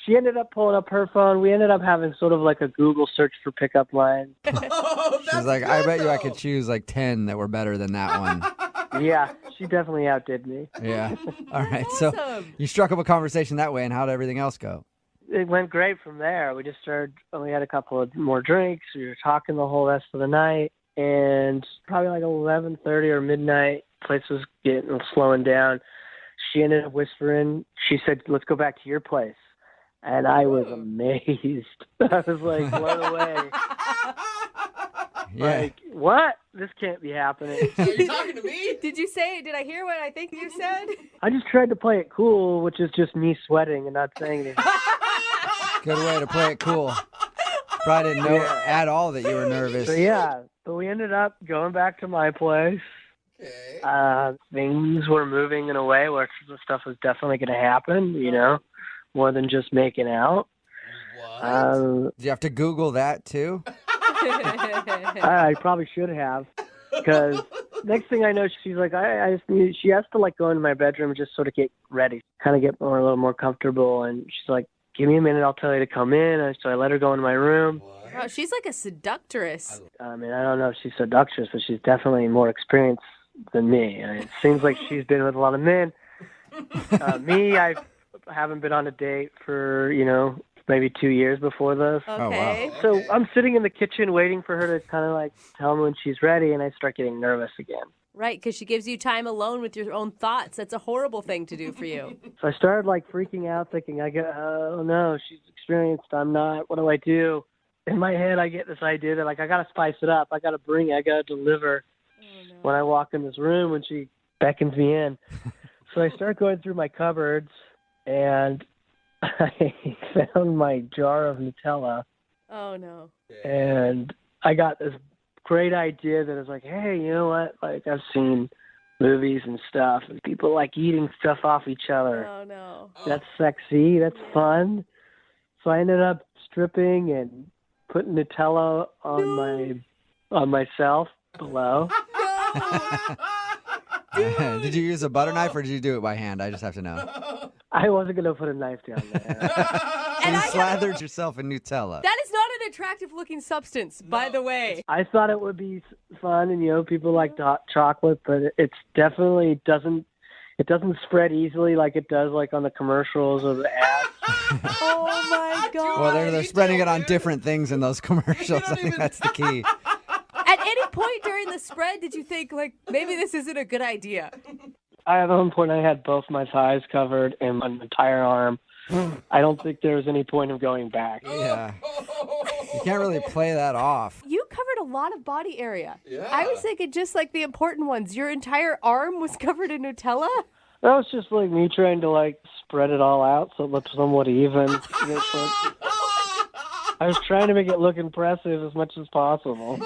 she ended up pulling up her phone. We ended up having sort of like a Google search for pickup lines. She's like, I bet you I could choose like 10 that were better than that one. Yeah, she definitely outdid me. Yeah. All right. So you struck up a conversation that way, and how'd everything else go? It went great from there. We had a couple of more drinks. We were talking the whole rest of the night, and probably like 11:30 or midnight, place was slowing down. She ended up whispering. She said, "Let's go back to your place." And I was amazed. I was like blown away. Yeah. Like, what? This can't be happening. Are you talking to me? Did you say it? Did I hear what I think you said? I just tried to play it cool, which is just me sweating and not saying anything. Good way to play it cool. Probably didn't know at all that you were nervous. So yeah, but we ended up going back to my place. Okay. Things were moving in a way where the stuff was definitely going to happen, more than just making out. What? Did you have to Google that too? I probably should have, because next thing I know, she's like, she has to like go into my bedroom and just sort of get ready, kind of get a little more comfortable. And she's like, "Give me a minute, I'll tell you to come in." And so I let her go into my room. Wow, she's like a seductress. I mean, I don't know if she's seductress, but she's definitely more experienced than me. I mean, it seems like she's been with a lot of men. Me, I haven't been on a date for, maybe 2 years before this. Okay. So I'm sitting in the kitchen waiting for her to kind of like tell me when she's ready, and I start getting nervous again. Right, because she gives you time alone with your own thoughts. That's a horrible thing to do for you. So I started like freaking out, thinking, oh no, she's experienced, I'm not. What do I do? In my head, I get this idea that like I gotta spice it up. I gotta deliver when I walk in this room when she beckons me in. So I start going through my cupboards, and I found my jar of Nutella. Oh no. And I got this great idea that is like, hey, you know what? Like, I've seen movies and stuff, and people like eating stuff off each other. Oh no. That's sexy. That's fun. So I ended up stripping and putting Nutella on myself below. Did you use a butter knife or did you do it by hand? I just have to know. I wasn't going to put a knife down there. And you slathered yourself in Nutella. That is not an attractive looking substance, by the way. I thought it would be fun, and people like hot chocolate, but it's definitely doesn't spread easily like it does like on the commercials or the ads. Oh my god. Well, they're spreading it on different things in those commercials. I think that's the key. At any point during the spread, did you think, like, maybe this isn't a good idea? At one point, I had both my thighs covered and my entire arm. I don't think there was any point of going back. Yeah. You can't really play that off. You covered a lot of body area. Yeah. I was thinking just like the important ones. Your entire arm was covered in Nutella? That was just like me trying to like spread it all out so it looked somewhat even. I was trying to make it look impressive as much as possible.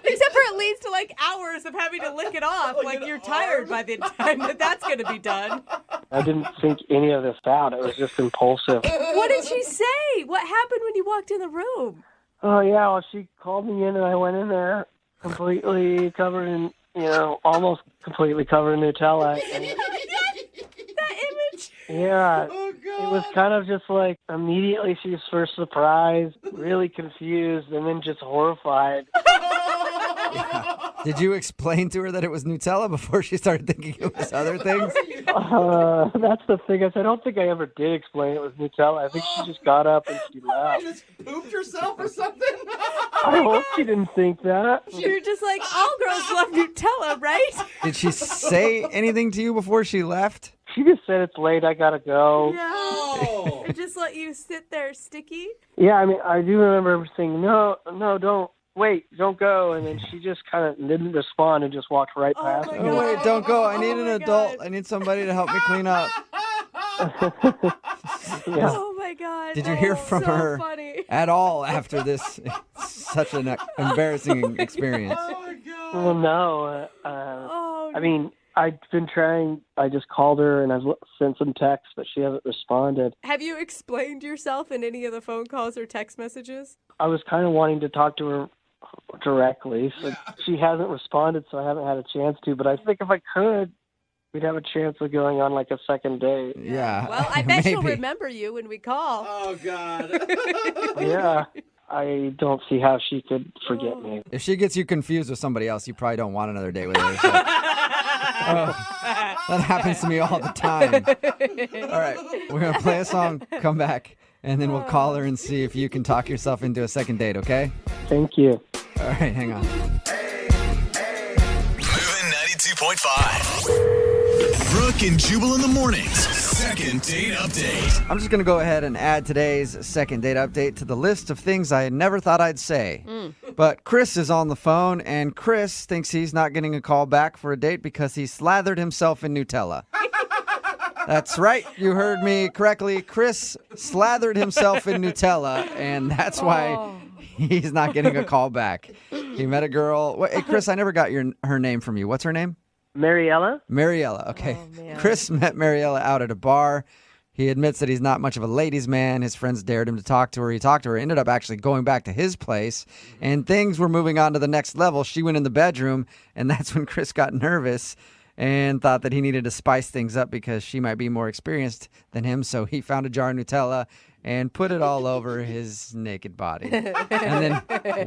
Except for it leads to like hours of having to lick it off. Like you're tired by the time that's going to be done. I didn't think any of this out. It was just impulsive. What did she say? What happened when you walked in the room? Oh, yeah. Well, she called me in and I went in there completely covered in, almost completely covered in Nutella. And that image? Yeah. It was kind of just like immediately she was first surprised, really confused, and then just horrified. Did you explain to her that it was Nutella before she started thinking it was other things? That's the thing. I don't think I ever did explain it was Nutella. I think she just got up and she You left. just pooped yourself or something? I hope she didn't think that. You're just like, all girls love Nutella, right? Did she say anything to you before she left? She just said it's late. I gotta go. Oh. Or just let you sit there sticky? Yeah, I mean, I do remember her saying, no, don't. Wait, don't go. And then she just kind of didn't respond and just walked right past me. Oh, wait, don't go. I need an adult. I need somebody to help me clean up. Yeah. Oh my God. Did you hear from so her funny. at all after this such an embarrassing experience? Well, no. Oh, I mean, I've been trying. I just called her and I've sent some texts, but she hasn't responded. have you explained yourself in any of the phone calls or text messages? I was kind of wanting to talk to her directly. So she hasn't responded, so I haven't had a chance to. But I think if I could, we'd have a chance of going on like a second date. Yeah. Well, I bet she'll maybe. remember you when we call. Oh, God. Yeah. I don't see how she could forget me. If she gets you confused with somebody else, you probably don't want another date with her. So. That happens to me all the time. All right, we're going to play a song, come back, and then we'll call her and see if you can talk yourself into a second date, okay? Thank you. All right, hang on. Moving 92.5. Brooke and Jubal in the mornings. Second date update. I'm just going to go ahead and add today's second date update to the list of things I never thought I'd say. But Chris is on the phone, and Chris thinks he's not getting a call back for a date because he slathered himself in Nutella. That's right. You heard me correctly. Chris slathered himself in Nutella, and that's why he's not getting a call back. He met a girl. Hey, Chris, I never got her name from you. What's her name? Mariella? Mariella, okay. Oh, man. Chris met Mariella out at a bar. He admits that he's not much of a ladies' man. His friends dared him to talk to her. He talked to her, ended up actually going back to his place, and things were moving on to the next level. She went in the bedroom, and that's when Chris got nervous and thought that he needed to spice things up because she might be more experienced than him. So he found a jar of Nutella and put it all over his naked body and then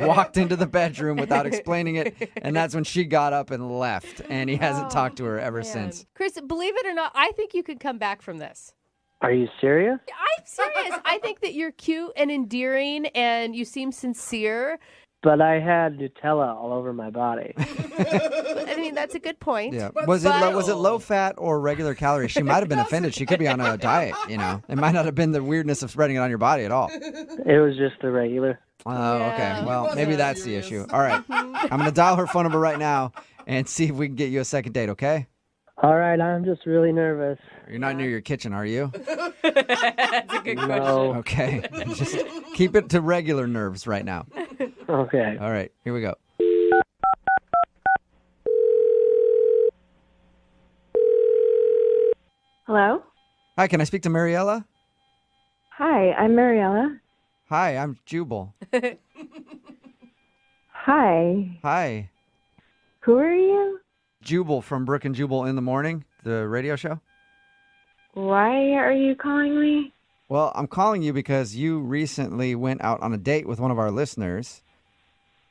walked into the bedroom without explaining it. And that's when she got up and left. And he hasn't talked to her ever since. Chris, believe it or not, I think you could come back from this. Are you serious? I'm serious. I think that you're cute and endearing and you seem sincere. But I had Nutella all over my body. I mean, that's a good point. Yeah. Was it low fat or regular calories? She might have been offended. She could be on a diet, you know. It might not have been the weirdness of spreading it on your body at all. It was just the regular. Oh, okay. Well, maybe that's the issue. All right. I'm going to dial her phone number right now and see if we can get you a second date, okay? All right, I'm just really nervous. You're not near your kitchen, are you? That's a good No. Okay. Just keep it to regular nerves right now. Okay. All right. Here we go. Hello? Hi, can I speak to Mariella? Hi, I'm Mariella. Hi, I'm Jubal. Hi. Hi. Who are you? Jubal from Brooke and Jubal in the Morning, the radio show. Why are you calling me? Well, I'm calling you because you recently went out on a date with one of our listeners,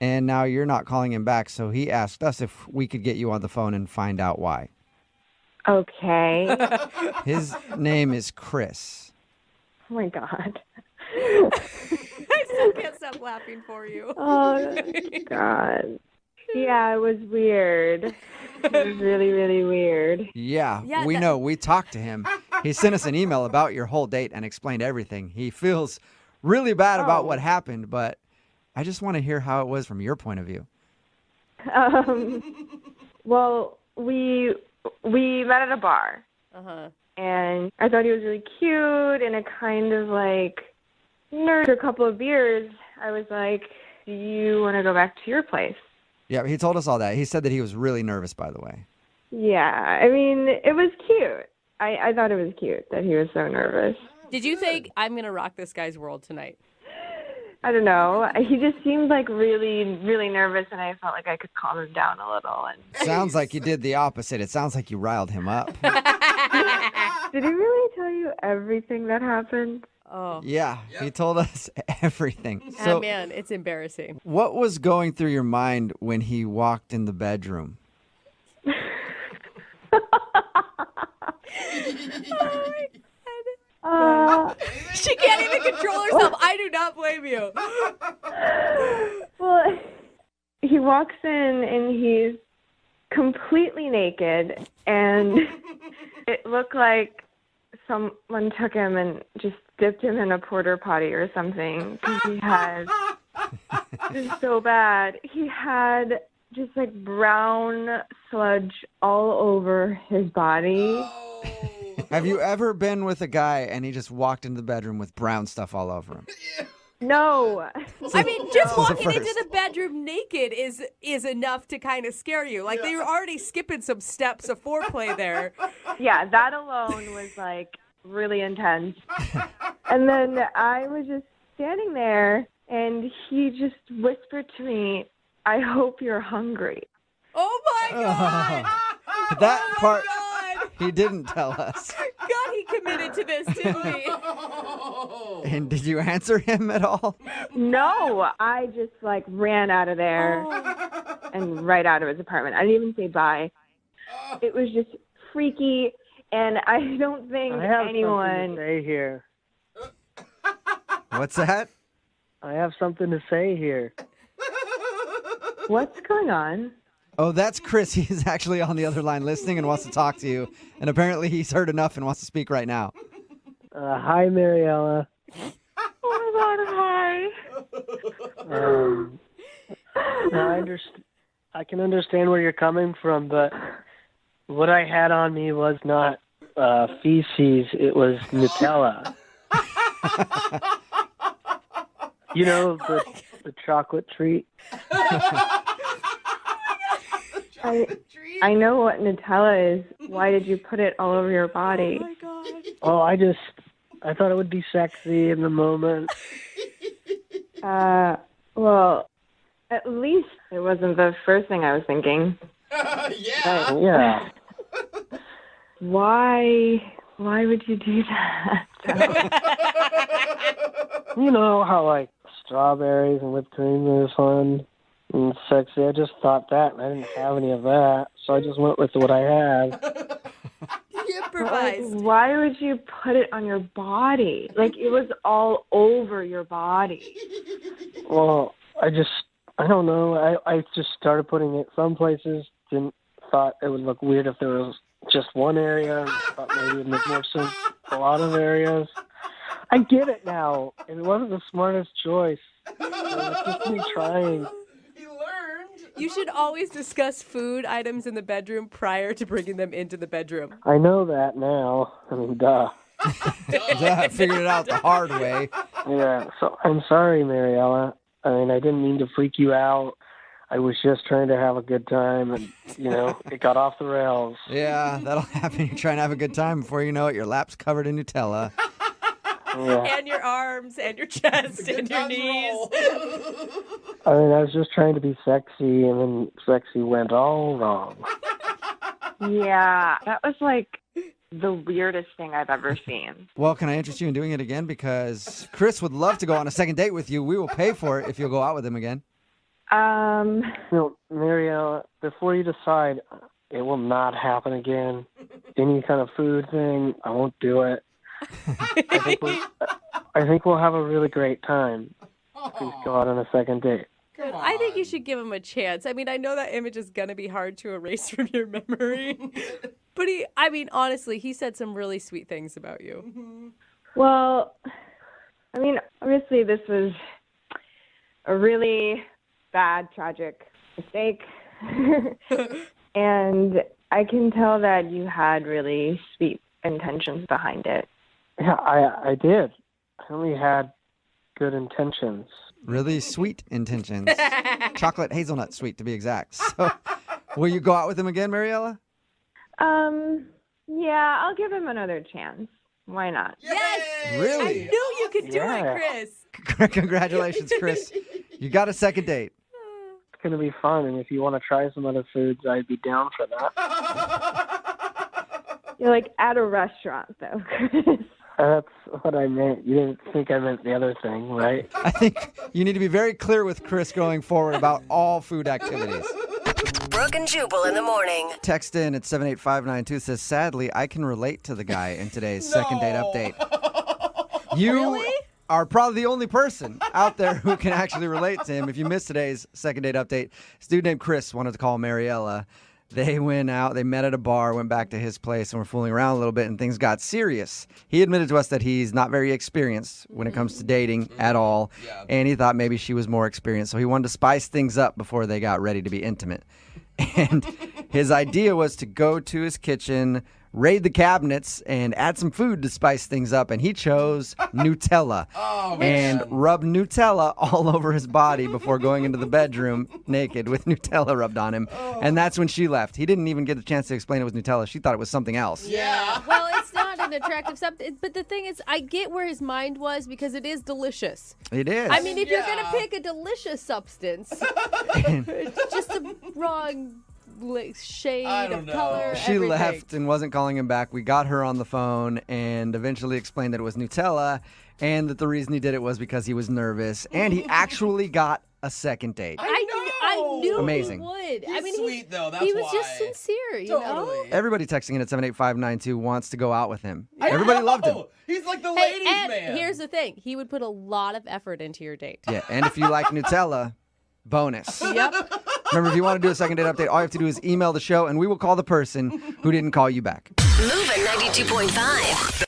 and now you're not calling him back, so he asked us if we could get you on the phone and find out why. Okay. His name is Chris. Oh my God. I still can't stop laughing for you. Oh God. Yeah, it was weird. It was really, really weird. Yeah, we know. We talked to him. He sent us an email about your whole date and explained everything. He feels really bad about what happened, but I just want to hear how it was from your point of view. Well, we met at a bar. Uh-huh. And I thought he was really cute, and it kind of like, after a couple of beers, I was like, do you want to go back to your place? Yeah, he told us all that. He said that he was really nervous, by the way. Yeah, I mean, it was cute. I thought it was cute that he was so nervous. Did you think, I'm going to rock this guy's world tonight? I don't know. He just seemed like really, really nervous, and I felt like I could calm him down a little. And Sounds like you did the opposite. It sounds like you riled him up. Did he really tell you everything that happened? Oh. Yeah, he told us everything. Ah, So, man, it's embarrassing. what was going through your mind when he walked in the bedroom? She can't even control herself. I do not blame you. Well, he walks in and he's completely naked, and it looked like someone took him and just dipped him in a porta potty or something. 'Cause he had, it was so bad. He had just like brown sludge all over his body. Have you ever been with a guy and he just walked into the bedroom with brown stuff all over him? No. I mean, just No. walking First. into the bedroom naked is enough to kind of scare you. Like, they were already skipping some steps of foreplay there. Yeah, that alone was like really intense. And then I was just standing there, and he just whispered to me, "I hope you're hungry." Oh my God! That Oh my part God! he didn't tell us. God, he committed to this, didn't he? And did you answer him at all? No, I just like ran out of there and right out of his apartment. I didn't even say bye. It was just freaky, and I don't think I have anyone. something to say here. What's that? I have something to say here. What's going on? Oh, that's Chris. He's actually on the other line listening and wants to talk to you. And apparently he's heard enough and wants to speak right now. Hi, Mariella. Oh my God, hi. Now I can understand where you're coming from, but what I had on me was not feces. It was Nutella. You know, the chocolate treat. I know what Nutella is. Why did you put it all over your body? Oh my God. Oh, I thought it would be sexy in the moment. Well, at least it wasn't the first thing I was thinking. Yeah. Yeah. Why would you do that? You know how, like, strawberries and whipped cream are fun and sexy. I just thought that, and I didn't have any of that, so I just went with what I had. He improvised. Why would you put it on your body? Like, it was all over your body. Well, I don't know. I just started putting it some places. Thought it would look weird if there was just one area. Thought maybe it would make more sense a lot of areas. I get it now. It wasn't the smartest choice. It was just me trying. You should always discuss food items in the bedroom prior to bringing them into the bedroom. I know that now. I mean, duh. I figured it out the hard way. Yeah, so I'm sorry, Mariella. I mean, I didn't mean to freak you out. I was just trying to have a good time, and, you know, it got off the rails. Yeah, that'll happen. You're trying to have a good time. Before you know it, your lap's covered in Nutella. Yeah. And your arms and your chest and your knees. I mean, I was just trying to be sexy, and then sexy went all wrong. Yeah, that was like the weirdest thing I've ever seen. Well, can I interest you in doing it again? Because Chris would love to go on a second date with you. We will pay for it if you'll go out with him again. No, Mariella, before you decide, it will not happen again. Any kind of food thing, I won't do it. I think we'll have a really great time. Please go out on a second date. I think you should give him a chance. I mean, I know that image is going to be hard to erase from your memory. But honestly, he said some really sweet things about you. Well, I mean, obviously this was a really bad, tragic mistake. And I can tell that you had really sweet intentions behind it. Yeah, I did. I only had good intentions. Really sweet intentions. Chocolate hazelnut sweet, to be exact. So, will you go out with him again, Mariella? Yeah, I'll give him another chance. Why not? Yes! Really? I knew you could do it, Chris. Congratulations, Chris. You got a second date. It's going to be fun, and if you want to try some other foods, I'd be down for that. You're like at a restaurant, though, Chris. what I meant. You didn't think I meant the other thing, right? I think you need to be very clear with Chris going forward about all food activities. Brooke and Jubal in the morning. Text in at 78592 says, sadly, I can relate to the guy in today's second date update. You are probably the only person out there who can actually relate to him. If you missed today's second date update, this dude named Chris wanted to call Mariella. They went out, they met at a bar, went back to his place, and were fooling around a little bit, and things got serious. He admitted to us that he's not very experienced when it comes to dating at all, and he thought maybe she was more experienced, so he wanted to spice things up before they got ready to be intimate. And his idea was to go to his kitchen, raid the cabinets, and add some food to spice things up. And he chose Nutella and rubbed Nutella all over his body before going into the bedroom naked with Nutella rubbed on him. And that's when she left. He didn't even get a chance to explain it was Nutella. She thought it was something else. Yeah. Well, it's not an attractive substance. But the thing is, I get where his mind was because it is delicious. It is. I mean, if you're going to pick a delicious substance, it's just the wrong shade of color. She everything. left and wasn't calling him back. We got her on the phone and eventually explained that it was Nutella and that the reason he did it was because he was nervous. And he actually got a second date. I knew Amazing. he would. He's I mean, sweet, though. That's he was why. just sincere, you know? Everybody texting in at 78592 wants to go out with him. Everybody loved him. He's like the Hey, ladies' and man. here's the thing. He would put a lot of effort into your date. Yeah, and if you like Nutella, bonus. Yep. Remember, if you want to do a second date update, all you have to do is email the show, and we will call the person who didn't call you back. Moving 92.5.